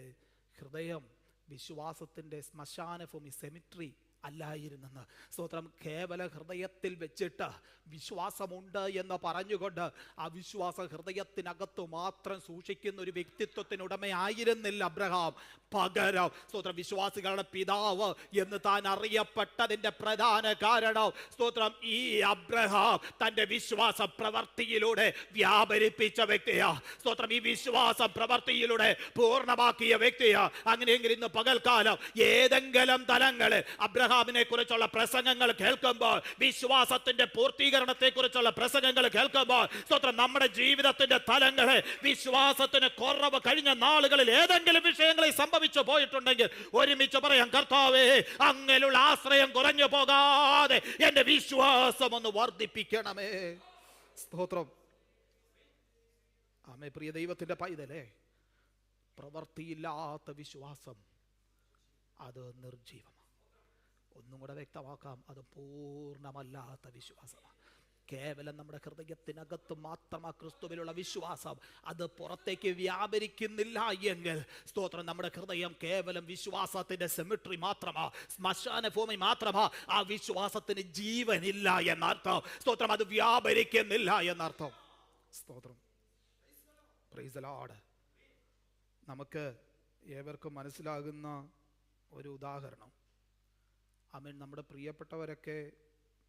ഹൃദയം വിശ്വാസത്തിൻ്റെ ശ്മശാന ഭൂമി, സെമിട്രി അല്ലായിരുന്നെന്ന്. സ്തോത്രം. കേവല ഹൃദയത്തിൽ വെച്ചിട്ട് വിശ്വാസമുണ്ട് എന്ന് പറഞ്ഞുകൊണ്ട് ആ വിശ്വാസ ഹൃദയത്തിനകത്ത് മാത്രം സൂക്ഷിക്കുന്ന ഒരു വ്യക്തിത്വത്തിനുടമയായിരുന്നില്ല അബ്രഹാം. പകരം സ്തോത്രം, വിശ്വാസികളുടെ പിതാവ് എന്ന് താൻ അറിയപ്പെട്ടതിൻ്റെ പ്രധാന കാരണം സ്തോത്രം, ഈ അബ്രഹാം തൻ്റെ വിശ്വാസ പ്രവൃത്തിയിലൂടെ വ്യാപരിപ്പിച്ച വ്യക്തിയാ. സ്തോത്രം. ഈ വിശ്വാസ പ്രവൃത്തിയിലൂടെ പൂർണ്ണമാക്കിയ വ്യക്തിയാ. അങ്ങനെയെങ്കിൽ ഇന്ന് പകൽക്കാലം ഏതെങ്കിലും തലങ്ങളിൽ അബ്രഹാമിനെ കുറിച്ചുള്ള പ്രസംഗങ്ങൾ കേൾക്കുമ്പോൾ, വിശ്വാസത്തിന്റെ പൂർത്തീകരണത്തെ കുറിച്ചുള്ള പ്രസംഗങ്ങൾ കേൾക്കുമ്പോൾ സ്തോത്രം, നമ്മുടെ ജീവിതത്തിന്റെ തലങ്ങളെ വിശ്വാസത്തിന് കുറവ് കഴിഞ്ഞ നാളുകളിൽ ഏതെങ്കിലും വിഷയങ്ങളിൽ സംഭവിച്ചു പോയിട്ടുണ്ടെങ്കിൽ ഒരുമിച്ച് പറയാം, കർത്താവേ, അങ്ങനെയുള്ള ആശ്രയം കുറഞ്ഞു പോകാതെ എന്റെ വിശ്വാസം ഒന്ന് വർദ്ധിപ്പിക്കണമേ. സ്തോത്രം. ആമേ. പ്രിയ ദൈവത്തിന്റെ പൈതലേ, പ്രവൃത്തിയില്ലാത്ത വിശ്വാസം അത് നിർജീവമാണ്. ഒന്നും കൂടെ വ്യക്തമാക്കാം, അത് പൂർണ്ണമല്ലാത്ത വിശ്വാസമാണ്. കേവലം നമ്മുടെ ഹൃദയത്തിനകത്ത് മാത്രമാ ക്രിസ്തുവിലുള്ള വിശ്വാസം, അത് പുറത്തേക്ക് വ്യാപരിക്കുന്നില്ല എങ്കിൽ സ്തോത്രം, നമ്മുടെ ഹൃദയം കേവലം വിശ്വാസത്തിന്റെ സെമിട്രി മാത്രമാ, ശ്മശാന ഭൂമി മാത്രമാ. ആ വിശ്വാസത്തിന് ജീവനില്ല എന്നർത്ഥം. സ്തോത്രം. അത് വ്യാപരിക്കുന്നില്ല എന്നർത്ഥം. സ്തോത്രം. Praise the Lord. നമുക്ക് ഏവർക്കും മനസ്സിലാകുന്ന ഒരു ഉദാഹരണം, ആമേൻ, നമ്മുടെ പ്രിയപ്പെട്ടവരൊക്കെ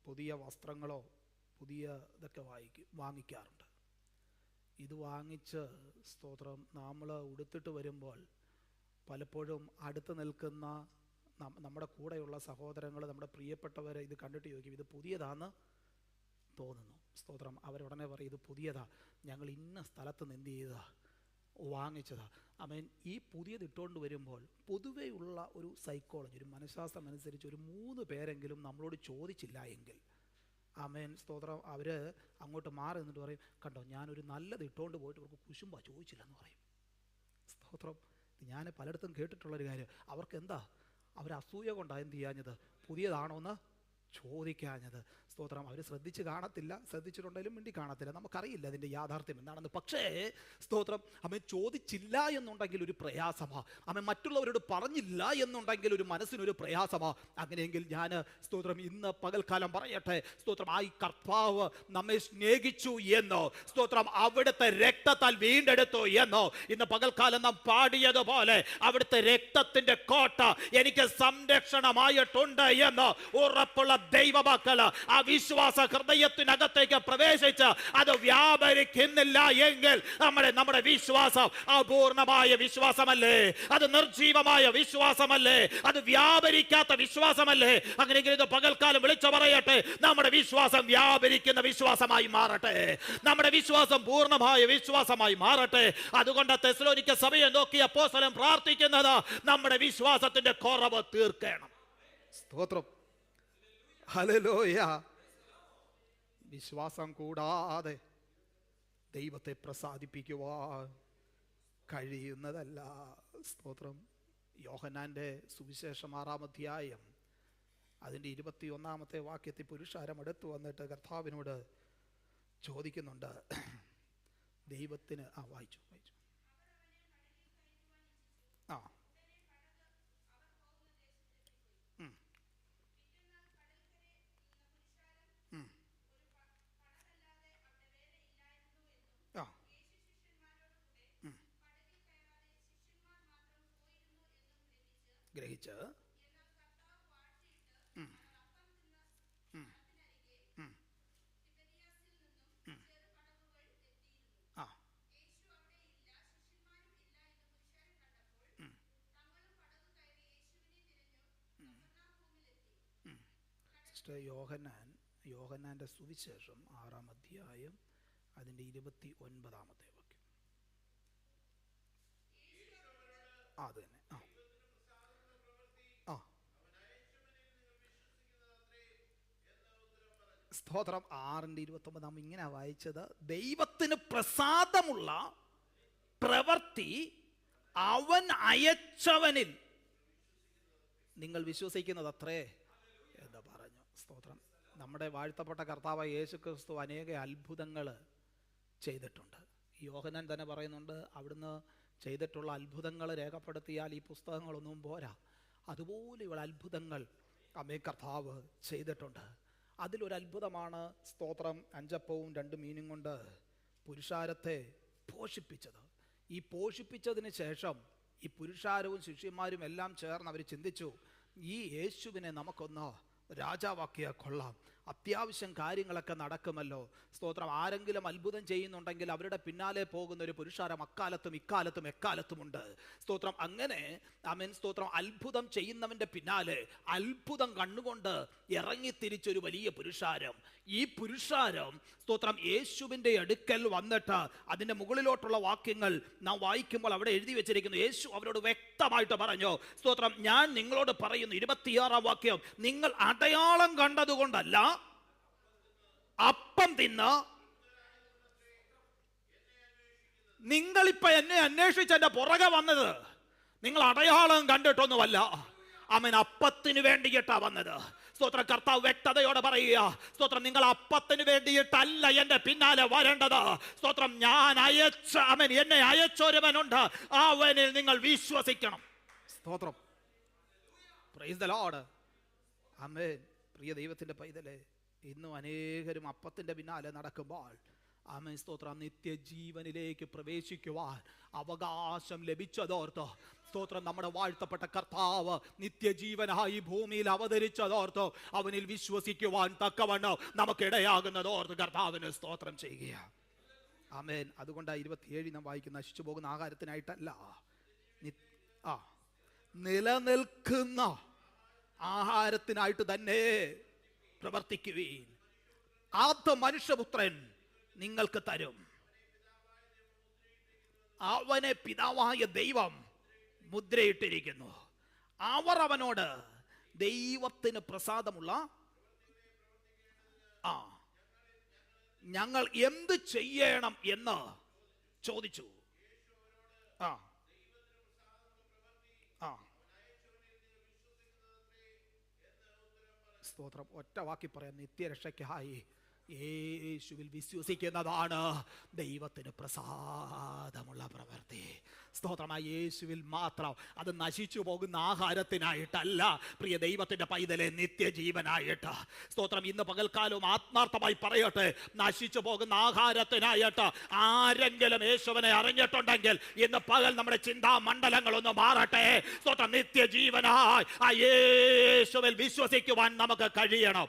പുതിയ വസ്ത്രങ്ങളോ പുതിയ ഇതൊക്കെ വാങ്ങിക്കാറുണ്ട്. ഇത് വാങ്ങിച്ച് സ്തോത്രം നമ്മൾ ഉടുത്തിട്ട് വരുമ്പോൾ പലപ്പോഴും അടുത്ത് നിൽക്കുന്ന നമ്മുടെ കൂടെയുള്ള സഹോദരങ്ങൾ, നമ്മുടെ പ്രിയപ്പെട്ടവരെ ഇത് കണ്ടിട്ട് ചോദിക്കും, ഇത് പുതിയതാണെന്ന് തോന്നുന്നു. സ്തോത്രം. അവരുടനെ പറയും, ഇത് പുതിയതാ, ഞങ്ങൾ ഇന്ന സ്ഥലത്ത് നിന്ന് എന്ത് ചെയ്തതാ, വാങ്ങിച്ചതാ. ആമേൻ. ഈ പുതിയത് ഇട്ടുകൊണ്ട് വരുമ്പോൾ പൊതുവെയുള്ള ഒരു സൈക്കോളജി, ഒരു മനഃശാസ്ത്രം അനുസരിച്ച് ഒരു 3 പേരെങ്കിലും നമ്മളോട് ചോദിച്ചില്ല എങ്കിൽ, ആമേൻ സ്തോത്രം, അവർ അങ്ങോട്ട് മാറി നിന്നിട്ട് പറയും, കണ്ടോ, ഞാനൊരു നല്ലത് ഇട്ടുകൊണ്ട് പോയിട്ട് അവർക്ക് കുശുമ്പ ചോദിച്ചില്ലെന്ന് പറയും. സ്തോത്രം. ഞാൻ പലയിടത്തും കേട്ടിട്ടുള്ളൊരു കാര്യം, അവർക്ക് എന്താ, അവർ അസൂയ കൊണ്ടാണ് എന്ത് ചെയ്യാഞ്ഞത്, പുതിയതാണോ എന്ന് ചോദിക്കാഞ്ഞത്. സ്തോത്രം. അവർ ശ്രദ്ധിച്ചിട്ടുണ്ടെങ്കിലും മിണ്ടി കാണത്തില്ല, നമുക്കറിയില്ല അതിൻ്റെ യാഥാർത്ഥ്യം എന്താണെന്ന്. പക്ഷേ സ്തോത്രം, അവൻ ചോദിച്ചില്ല എന്നുണ്ടെങ്കിൽ ഒരു പ്രയാസമാണ്, അവൻ മറ്റുള്ളവരോട് പറഞ്ഞില്ല എന്നുണ്ടെങ്കിൽ ഒരു മനസ്സിനൊരു പ്രയാസമാണ്. അങ്ങനെയെങ്കിൽ ഞാൻ സ്തോത്രം ഇന്ന് പകൽക്കാലം പറയട്ടെ, സ്തോത്രം, ആ കർത്താവ് നമ്മെ സ്നേഹിച്ചു എന്നോ, സ്തോത്രം, അവിടുത്തെ രക്തത്താൽ വീണ്ടെടുത്തു എന്നോ, ഇന്ന് പകൽക്കാലം നാം പാടിയതുപോലെ അവിടുത്തെ രക്തത്തിന്റെ കോട്ട എനിക്ക് സംരക്ഷണമായിട്ടുണ്ട് എന്നോ ഉറപ്പുള്ള ദൈവമക്കള് ആ വിശ്വാസ ഹൃദയത്തിനകത്തേക്ക് പ്രവേശിച്ച് അത് വ്യാപരിക്കുന്നില്ല എങ്കിൽ നമ്മുടെ വിശ്വാസം അപൂർണമായ വിശ്വാസമല്ലേ? അത് നിർജീവമായ വിശ്വാസമല്ലേ? അത് വ്യാപരിക്കാത്ത വിശ്വാസമല്ലേ? അങ്ങനെയെങ്കിൽ ഇത് പകൽക്കാലം വിളിച്ചു പറയട്ടെ, നമ്മുടെ വിശ്വാസം വ്യാപരിക്കുന്ന വിശ്വാസമായി മാറട്ടെ, നമ്മുടെ വിശ്വാസം പൂർണ്ണമായ വിശ്വാസമായി മാറട്ടെ. അതുകൊണ്ട് തെസ്സലോനിക്ക സഭയെ നോക്കി അപ്പോസ്തലൻ പ്രാർത്ഥിക്കുന്നത് നമ്മുടെ വിശ്വാസത്തിന്റെ കുറവ് തീർക്കണം. സ്തോത്രം, ഹല്ലേലൂയ. വിശ്വാസം കൂടാതെ ദൈവത്തെ പ്രസാദിപ്പിക്കുവാൻ കഴിയുന്നതല്ല. സ്തോത്രം. യോഹന്നാന്റെ സുവിശേഷം 6-ാം അധ്യായം അതിൻ്റെ 21-ാമത്തെ വാക്യത്തിൽ പുരുഷാരം അടുത്ത് വന്നിട്ട് കർത്താവിനോട് ചോദിക്കുന്നുണ്ട്, ദൈവത്തിന് വായിച്ചു ആ ഗ്രഹിച്ച് യോഹന്നാന്റെ സുവിശേഷം 6-ാം അധ്യായം അതിൻ്റെ 29-ാമത്തെ വാക്യം. അത് തന്നെ. സ്തോത്രം. 6:29 നാം ഇങ്ങനെ വായിച്ചത്, ദൈവത്തിന് പ്രസാദമുള്ള പ്രവൃത്തി അവൻ അയച്ചവനിൽ നിങ്ങൾ വിശ്വസിക്കുന്നത് അത്രേ എന്ന് പറഞ്ഞു. സ്തോത്രം. നമ്മുടെ വാഴ്ത്തപ്പെട്ട കർത്താവായ യേശു ക്രിസ്തു അനേക അത്ഭുതങ്ങൾ ചെയ്തിട്ടുണ്ട്. യോഹന്നാൻ തന്നെ പറയുന്നുണ്ട്, അവിടുന്ന് ചെയ്തിട്ടുള്ള അത്ഭുതങ്ങൾ രേഖപ്പെടുത്തിയാൽ ഈ പുസ്തകങ്ങളൊന്നും പോരാ, അതുപോലെയുള്ള അത്ഭുതങ്ങൾ അമ്മേ കർത്താവ് ചെയ്തിട്ടുണ്ട്. അതിലൊരു അത്ഭുതമാണ് സ്തോത്രം 5 അപ്പവും 2 മീനും കൊണ്ട് പുരുഷാരത്തെ പോഷിപ്പിച്ചത്. ഈ പോഷിപ്പിച്ചതിന് ശേഷം ഈ പുരുഷാരവും ശിഷ്യന്മാരും എല്ലാം ചേർന്ന് അവർ ചിന്തിച്ചു, ഈ യേശുവിനെ നമുക്കൊന്ന് രാജാവാക്കിയാൽ കൊള്ളാം, അത്യാവശ്യം കാര്യങ്ങളൊക്കെ നടക്കുമല്ലോ. സ്തോത്രം. ആരെങ്കിലും അത്ഭുതം ചെയ്യുന്നുണ്ടെങ്കിൽ അവരുടെ പിന്നാലെ പോകുന്ന ഒരു പുരുഷാരം അക്കാലത്തും ഇക്കാലത്തും എക്കാലത്തുമുണ്ട്. സ്തോത്രം. അങ്ങനെ ആമേൻ. സ്തോത്രം. അത്ഭുതം ചെയ്യുന്നവന്റെ പിന്നാലെ അത്ഭുതം കണ്ണുകൊണ്ട് ഇറങ്ങിത്തിരിച്ചൊരു വലിയ പുരുഷാരം. ഈ പുരുഷാരം സ്തോത്രം യേശുവിൻ്റെ അടുക്കൽ വന്നിട്ട് അതിൻ്റെ മുകളിലോട്ടുള്ള വാക്യങ്ങൾ നാം വായിക്കുമ്പോൾ അവിടെ എഴുതി വെച്ചിരിക്കുന്നു. യേശു അവരോട് വ്യക്തമായിട്ട് പറഞ്ഞു, സ്തോത്രം, ഞാൻ നിങ്ങളോട് പറയുന്നു, 26-ാം വാക്യം, നിങ്ങൾ അടയാളം കണ്ടതുകൊണ്ടല്ല അപ്പം തിന്ന് നിങ്ങളിപ്പോ എന്നെ അന്വേഷിച്ച് എന്റെ പുറകെ വന്നത് നിങ്ങൾ അടയാളം കണ്ടിട്ടൊന്നുമല്ല. അവൻ അപ്പത്തിന് വേണ്ടിയിട്ടാ വന്നത്. സ്തോത്രം. കർത്താവ് വ്യക്തതയോടെ പറയുക, സ്തോത്രം, നിങ്ങൾ അപ്പത്തിന് വേണ്ടിയിട്ടല്ല എന്റെ പിന്നാലെ വരേണ്ടത്. സ്തോത്രം. ഞാൻ അയച്ച എന്നെ അയച്ചൊരുവനുണ്ട്, അവനിൽ നിങ്ങൾ വിശ്വസിക്കണം. സ്തോത്രം. Praise the Lord. ആമേൻ. പ്രിയ ദൈവത്തിന്റെ പൈതലേ, ഇന്നും അനേകരും അപ്പത്തിന്റെ പിന്നാലെ നടക്കുമ്പോൾ ആമേൻ സ്തോത്രം നിത്യജീവനിലേക്ക് പ്രവേശിക്കുവാൻ അവകാശം ലഭിച്ചതോർത്ത് സ്തോത്രം നമ്മുടെ വാഴ്ത്തപ്പെട്ട കർത്താവ് നിത്യജീവനായി ഭൂമിയിൽ അവതരിച്ചതോർത്ത് അവനിൽ വിശ്വസിക്കുവാൻ തക്കവണ്ണം നമുക്കിടയാകുന്നതോർത്ത് കർത്താവിന് സ്തോത്രം ചെയ്യുക. ആമേൻ. അതുകൊണ്ട് 27 നാം വായിക്കുന്ന, നശിച്ചു പോകുന്ന ആഹാരത്തിനായിട്ടല്ല, നിലനിൽക്കുന്ന ആഹാരത്തിനായിട്ട് തന്നെ പ്രവർത്തിക്കുവീൻ, അത് മനുഷ്യപുത്രൻ നിങ്ങൾക്ക് തരും. അവനെ പിതാവായ ദൈവം മുദ്രയിട്ടിരിക്കുന്നു. അവർ അവനോട് ദൈവത്തിന് പ്രസാദമുള്ള ഞങ്ങൾ എന്ത് ചെയ്യണം എന്ന് ചോദിച്ചു. സ്തോത്രം. ഒറ്റ വാക്കി പറയാം, നിത്യരക്ഷയ്ക്കായി യേശുവിൽ വിശ്വസിക്കുന്നതാണ് ദൈവത്തിന് പ്രസാദമുള്ള പ്രവൃത്തി. സ്തോത്രമായ യേശുവിൽ മാത്രം. അത് നശിച്ചു പോകുന്ന ആഹാരത്തിനായിട്ടല്ല പ്രിയ ദൈവത്തിന്റെ പൈതലെ, നിത്യജീവനായിട്ട്. സ്തോത്രം. ഇന്ന് പകൽക്കാലവും ആത്മാർത്ഥമായി പറയട്ടെ, നശിച്ചു പോകുന്ന ആഹാരത്തിനായിട്ട് ആരെങ്കിലും യേശുവിനെ അറിഞ്ഞിട്ടുണ്ടെങ്കിൽ ഇന്ന് പകൽ നമ്മുടെ ചിന്താ മണ്ഡലങ്ങളൊന്ന് മാറട്ടെ. സ്തോത്രം. നിത്യജീവനായി ആ യേശുവിൽ വിശ്വസിക്കുവാൻ നമുക്ക് കഴിയണം.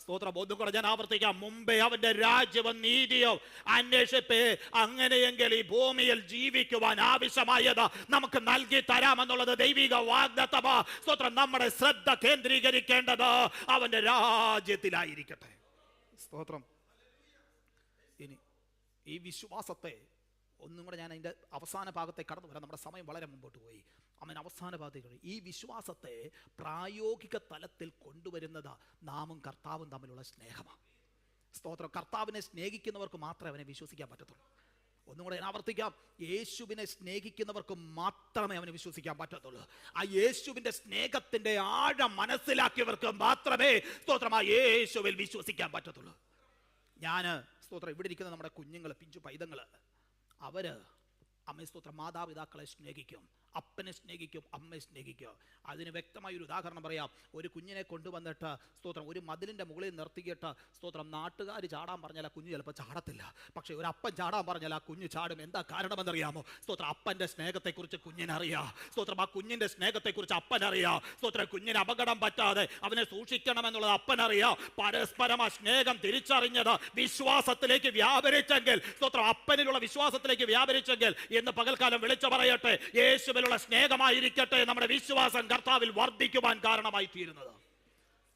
സ്തോത്രം. ഒന്നും കൂടെ ഞാൻ ആവർത്തിക്കാം. മുമ്പേ അവന്റെ രാജ്യവും നീതിയും അന്വേഷിപ്പേ, അങ്ങനെയെങ്കിൽ ഈ ഭൂമിയിൽ ജീവിക്കുവാൻ ആവശ്യമായത് നമുക്ക് നൽകി തരാമെന്നുള്ളത് ദൈവിക വാഗ്ദത്തമാ. സ്തോത്രം. നമ്മുടെ ശ്രദ്ധ കേന്ദ്രീകരിക്കേണ്ടത് അവന്റെ രാജ്യത്തിലായിരിക്കട്ടെ. സ്തോത്രം. ഇനി ഈ വിശ്വാസത്തെ ഒന്നും കൂടെ ഞാൻ അതിൻ്റെ അവസാന ഭാഗത്തേക്ക് കടന്നു വരാം. നമ്മുടെ സമയം വളരെ മുമ്പോട്ട് പോയി. അവൻ അവസാന ഭാഗത്തേക്ക് ഈ വിശ്വാസത്തെ പ്രായോഗിക തലത്തിൽ കൊണ്ടുവരുന്നത് നാമും കർത്താവും തമ്മിലുള്ള സ്നേഹമാണ്. സ്തോത്രം. കർത്താവിനെ സ്നേഹിക്കുന്നവർക്ക് മാത്രമേ അവനെ വിശ്വസിക്കാൻ പറ്റത്തുള്ളൂ. ഒന്നും കൂടെ ഞാൻ ആവർത്തിക്കാം. യേശുവിനെ സ്നേഹിക്കുന്നവർക്ക് മാത്രമേ അവനെ വിശ്വസിക്കാൻ പറ്റത്തുള്ളൂ. ആ യേശുവിൻ്റെ സ്നേഹത്തിൻ്റെ ആഴം മനസ്സിലാക്കിയവർക്ക് മാത്രമേ സ്തോത്രം ആ യേശുവിൽ വിശ്വസിക്കാൻ പറ്റത്തുള്ളൂ. ഞാൻ സ്തോത്രം ഇവിടെ ഇരിക്കുന്ന നമ്മുടെ കുഞ്ഞുങ്ങൾ, പിഞ്ചു പൈതങ്ങൾ, അവര് അമ്മ സ്തോത്രം മാതാപിതാക്കളെ സ്നേഹിക്കും, അപ്പനെ സ്നേഹിക്കും, അമ്മയെ സ്നേഹിക്കും. അതിന് വ്യക്തമായൊരു ഉദാഹരണം പറയാം. ഒരു കുഞ്ഞിനെ കൊണ്ടുവന്നിട്ട് സ്തോത്രം ഒരു മതിലിൻ്റെ മുകളിൽ നിർത്തിയിട്ട് സ്തോത്രം നാട്ടുകാർ ചാടാൻ പറഞ്ഞാൽ ആ കുഞ്ഞ് ചിലപ്പോൾ ചാടത്തില്ല. പക്ഷേ ഒരു അപ്പൻ ചാടാൻ പറഞ്ഞാൽ ആ കുഞ്ഞ് ചാടും. എന്താ കാരണമെന്നറിയാമോ? സ്തോത്രം. അപ്പൻ്റെ സ്നേഹത്തെക്കുറിച്ച് കുഞ്ഞിനറിയാം. സ്തോത്രം. ആ കുഞ്ഞിൻ്റെ സ്നേഹത്തെക്കുറിച്ച് അപ്പനറിയാം. സ്തോത്രം. കുഞ്ഞിന് അപകടം പറ്റാതെ അവനെ സൂക്ഷിക്കണമെന്നുള്ളത് അപ്പനറിയാം. പരസ്പരം ആ സ്നേഹം തിരിച്ചറിഞ്ഞത് വിശ്വാസത്തിലേക്ക് വ്യാപരിച്ചെങ്കിൽ, സ്തോത്രം, അപ്പനിലുള്ള വിശ്വാസത്തിലേക്ക് വ്യാപരിച്ചെങ്കിൽ എന്ന് പകൽക്കാലം വിളിച്ചു പറയട്ടെ, യേശുവിലുള്ള സ്നേഹമായിരിക്കട്ടെ നമ്മുടെ വിശ്വാസം കർത്താവിൽ വർദ്ധിക്കുവാൻ കാരണമായി തീരുന്നത്.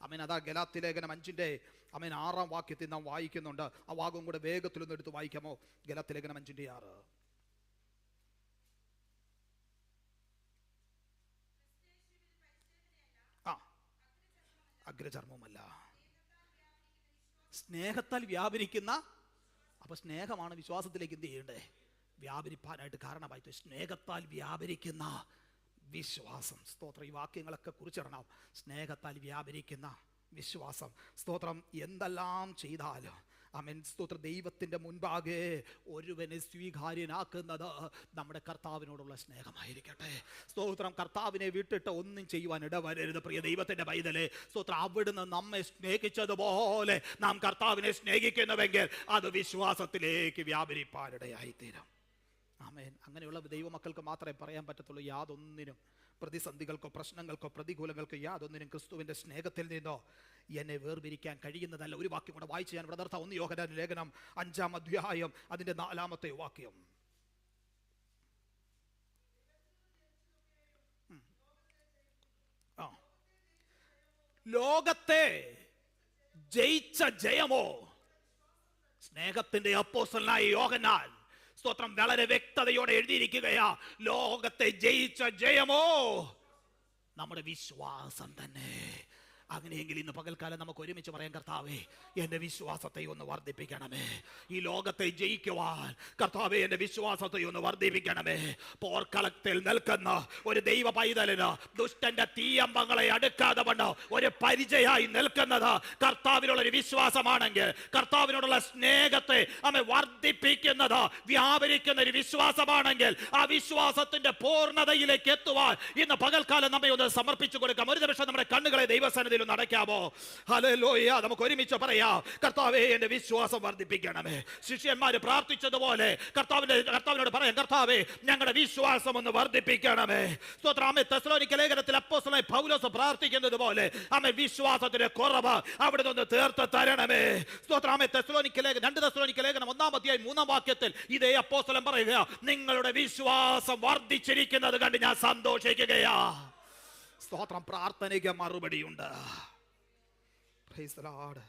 അമേൻ. അതാ ഗലാത്യ ലേഖനം 5 അമേൻ 6 വാക്യത്തിൽ നാം വായിക്കുന്നുണ്ട്. ആ വാക്കും കൂടെ വേഗത്തിലൊന്ന് എടുത്ത് വായിക്കാമോ? ഗലാത്യ ലേഖനം 5:6. അഗ്രചർമ്മമല്ല, സ്നേഹത്താൽ വ്യാപരിക്കുന്ന. അപ്പൊ സ്നേഹമാണ് വിശ്വാസത്തിലേക്ക് എന്ത് ചെയ്യണ്ടേ? വ്യാപരിപ്പാനായിട്ട് കാരണമായിട്ട്. സ്നേഹത്താൽ വ്യാപരിക്കുന്ന വിശ്വാസം. സ്തോത്രം. ഈ വാക്യങ്ങളൊക്കെ കുറിച്ചിടണം. സ്നേഹത്താൽ വ്യാപരിക്കുന്ന വിശ്വാസം. സ്തോത്രം. എന്തെല്ലാം ചെയ്താലും ആമേൻ സ്തോത്രം ദൈവത്തിൻ്റെ മുൻപാകെ ഒരുവനെ സ്വീകാര്യനാക്കുന്നത് നമ്മുടെ കർത്താവിനോടുള്ള സ്നേഹമായിരിക്കട്ടെ. സ്തോത്രം. കർത്താവിനെ വിട്ടിട്ട് ഒന്നും ചെയ്യുവാൻ ഇടവരരുത് പ്രിയ ദൈവത്തിൻ്റെ പൈതലേ. സ്തോത്രം. അവിടുന്ന് നമ്മെ സ്നേഹിച്ചതുപോലെ നാം കർത്താവിനെ സ്നേഹിക്കുന്നുവെങ്കിൽ അത് വിശ്വാസത്തിലേക്ക് വ്യാപരിപ്പാനിടയായിത്തീരും. ആമേൻ. അങ്ങനെയുള്ള ദൈവമക്കൾക്ക് മാത്രമേ പറയാൻ പറ്റത്തുള്ളൂ, യാതൊന്നിനും പ്രതിസന്ധികൾക്കോ പ്രശ്നങ്ങൾക്കോ പ്രതികൂലങ്ങൾക്കോ യാതൊന്നിനും ക്രിസ്തുവിൻ്റെ സ്നേഹത്തിൽ നിന്നോ എന്നെ വേർപിരിക്കാൻ കഴിയുന്നതല്ല. ഒരു വാക്യം കൂടെ വായിച്ച് ഞാൻ ഇവിടെ നിർത്താം. 1 യോഹന്നാൻ ലേഖനം 5-ാം അധ്യായം അതിൻ്റെ 4-ാമത്തെ വാക്യം. ലോകത്തെ ജയിച്ച ജയമോ? സ്നേഹത്തിന്റെ അപ്പോസ്തലനായ യോഹന്നാൻ സ്തോത്രം വളരെ വ്യക്തതയോടെ എഴുതിയിരിക്കുകയാ. ലോകത്തെ ജയിച്ച ജയമോ? നമ്മുടെ വിശ്വാസം തന്നെ. അങ്ങനെയെങ്കിൽ ഇന്ന് പകൽക്കാലം നമുക്ക് ഒരുമിച്ച് പറയാം, കർത്താവേ എൻ്റെ വിശ്വാസത്തെ ഒന്ന് വർദ്ധിപ്പിക്കണമേ. ഈ ലോകത്തെ ജയിക്കുവാൻ കർത്താവേ എൻ്റെ വിശ്വാസത്തെ ഒന്ന് വർദ്ധിപ്പിക്കണമേ. പോർക്കളത്തിൽ നിൽക്കുന്ന ഒരു ദൈവ പൈതലിന് ദുഷ്ടന്റെ തീയമ്പങ്ങളെ അടുക്കാതെ വണ്ണം ഒരു പരിചയമായി നിൽക്കുന്നത് കർത്താവിനുള്ള ഒരു വിശ്വാസമാണെങ്കിൽ, കർത്താവിനോടുള്ള സ്നേഹത്തെ നമ്മെ വർദ്ധിപ്പിക്കുന്നത് വ്യാപരിക്കുന്ന ഒരു വിശ്വാസമാണെങ്കിൽ, ആ വിശ്വാസത്തിന്റെ പൂർണ്ണതയിലേക്ക് എത്തുവാൻ ഇന്ന് പകൽക്കാലം നമ്മെ ഒന്ന് സമർപ്പിച്ചു കൊടുക്കാം. ഒരു നിമിഷം നമ്മുടെ കണ്ണുകളെ ദൈവസന്നിധിയിൽ നടക്കാമോ? ഹല്ലേലൂയ. നമുക്ക് ഒരുമിച്ച് പറയാം, കർത്താവേ എൻ്റെ വിശ്വാസം വർദ്ധിപ്പിക്കണമേ. ശിഷ്യന്മാര് പ്രാർത്ഥിച്ചതുപോലെ കർത്താവിനോട് പറയാം, കർത്താവേ ഞങ്ങളുടെ വിശ്വാസം ഒന്ന് വർദ്ധിപ്പിക്കണമേ. സ്തോത്രം. ആമേൻ. തെസ്സലോനിക്ക ലേഖനത്തിൽ അപ്പോസ്തലനായ പൗലോസ് പ്രാർത്ഥിക്കുന്നത് പോലെ ആമേൻ വിശ്വാസത്തിന്റെ കുറവ് അവിടുന്ന് ഒന്ന് തീർത്ത് തരണമേ. സ്തോത്രം. ആമേൻ. 2 തെസ്സലോനിക്ക ലേഖനം 1-ാം അധ്യായം 3-ാം വാക്യത്തിൽ ഇതേ അപ്പോസ്തലൻ പറയുക, നിങ്ങളുടെ വിശ്വാസം വർദ്ധിച്ചിരിക്കുന്നത് കണ്ട് ഞാൻ സന്തോഷിക്കുകയാ. സ്തോത്രം. പ്രാർത്ഥനയ്ക്ക് മറുപടിയുണ്ട്. Price the Lord.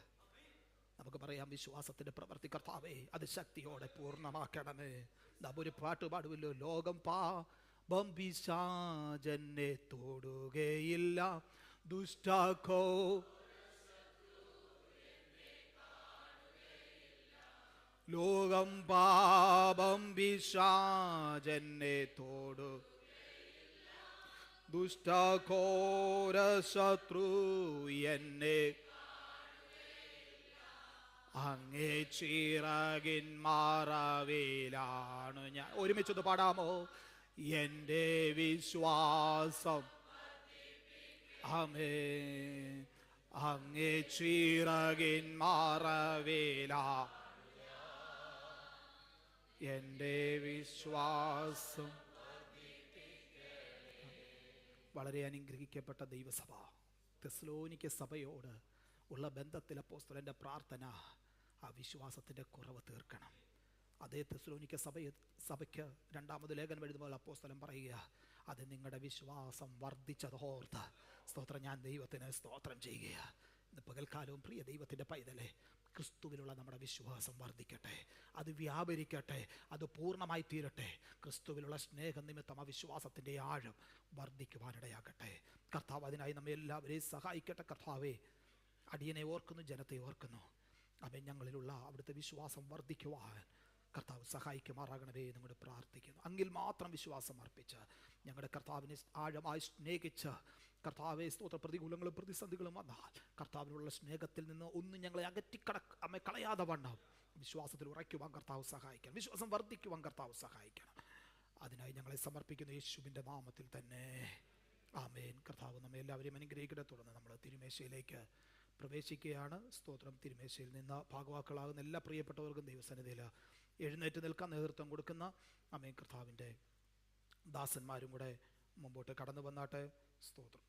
നമുക്ക് പറയാം, വിശ്വാസത്തിന്റെ പ്രവൃത്തി കർത്താവേ അത് ശക്തിയോടെ പൂർണ്ണമാക്കണമേ. ഒരു പാട്ട് പാടുമല്ലോ, ലോകം പാപം പിശാചെന്നെ തൊടുകയില്ല, ദുഷ്ടകോ ലോകം പാപം പിശാചെന്നെ തൊടു ദുഷ്ടഘോര ശത്രു എന്നെ അങ്ങേ ചിറകിൻ മറവിലാണ് ഞാൻ. ഒരുമിച്ചൊന്ന് പാടാമോ? എൻ്റെ വിശ്വാസം ആമേൻ അങ്ങേ ചിറകിൻ മറവിലാ എൻ്റെ വിശ്വാസം. വളരെ അനുഗ്രഹിക്കപ്പെട്ട ദൈവസഭ, തെസ്സലോനിക്ക സഭയോട് ഉള്ള ബന്ധത്തിൽ അപ്പോസ്തലൻ്റെ പ്രാർത്ഥന ആ വിശ്വാസത്തിൻ്റെ കുറവ് തീർക്കണം. അതേ തെസ്സലോനിക്ക സഭയ്ക്ക് രണ്ടാമത് ലേഖനം എഴുതുമ്പോൾ അപ്പോസ്തലൻ പറയുക, അത് നിങ്ങളുടെ വിശ്വാസം വർദ്ധിച്ചതോർത്ത് സ്തോത്രം, ഞാൻ ദൈവത്തിന് സ്തോത്രം ചെയ്യുക. ഇന്ന് പകൽക്കാലവും പ്രിയ ദൈവത്തിൻ്റെ പൈതലെ, ക്രിസ്തുവിലുള്ള നമ്മുടെ വിശ്വാസം വർദ്ധിക്കട്ടെ, അത് വ്യാപരിക്കട്ടെ, അത് പൂർണ്ണമായി തീരട്ടെ. ക്രിസ്തുവിലുള്ള സ്നേഹനിമിത്തം ആ വിശ്വാസത്തിൻ്റെ ആഴം വർദ്ധിക്കുവാനിടയാകട്ടെ. കർത്താവ് അതിനായി നമ്മെ എല്ലാവരെയും സഹായിക്കട്ടെ. കർത്താവേ, അടിയനെ ഓർക്കുന്നു, ജനത്തെ ഓർക്കുന്നു. അവൻ ഞങ്ങളിലുള്ള അവിടുത്തെ വിശ്വാസം വർദ്ധിക്കുവാൻ കർത്താവ് സഹായിക്കുമാറാകണമേ എന്ന് പ്രാർത്ഥിക്കുന്നു. അങ്ങിൽ മാത്രം വിശ്വാസം അർപ്പിച്ച് ഞങ്ങളുടെ കർത്താവിനെ ആഴമായി സ്നേഹിച്ച്, കർത്താവെ സ്തോത്ര, പ്രതികൂലങ്ങളും പ്രതിസന്ധികളും വന്നാൽ കർത്താവിനുള്ള സ്നേഹത്തിൽ നിന്ന് ഒന്നും ഞങ്ങളെ കളയാതെ വണ്ണം വിശ്വാസത്തിൽ ഉറയ്ക്കുവാൻ കർത്താവ് സഹായിക്കണം. വിശ്വാസം വർദ്ധിക്കുവാൻ കർത്താവ് സഹായിക്കണം. അതിനായി ഞങ്ങളെ സമർപ്പിക്കുന്ന യേശുവിൻ്റെ നാമത്തിൽ തന്നെ ആമേൻ. കർത്താവ് നമ്മെ എല്ലാവരെയും അനുഗ്രഹിക്കട്ടെ. തുടർന്ന് നമ്മൾ തിരുമേശയിലേക്ക് പ്രവേശിക്കുകയാണ്. സ്തോത്രം. തിരുമേശയിൽ നിന്ന് ഭാഗവാക്കുകളാകുന്ന എല്ലാ പ്രിയപ്പെട്ടവർക്കും ദൈവസന്നിധിയിൽ എഴുന്നേറ്റ് നിൽക്കാൻ നേതൃത്വം കൊടുക്കുന്ന ആമേൻ കർത്താവിൻ്റെ ദാസന്മാരും കൂടെ മുമ്പോട്ട് കടന്നു വന്നാട്ടെ. സ്തോത്രം.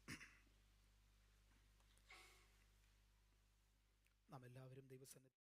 നാം എല്ലാവരും ദൈവസന്നിധി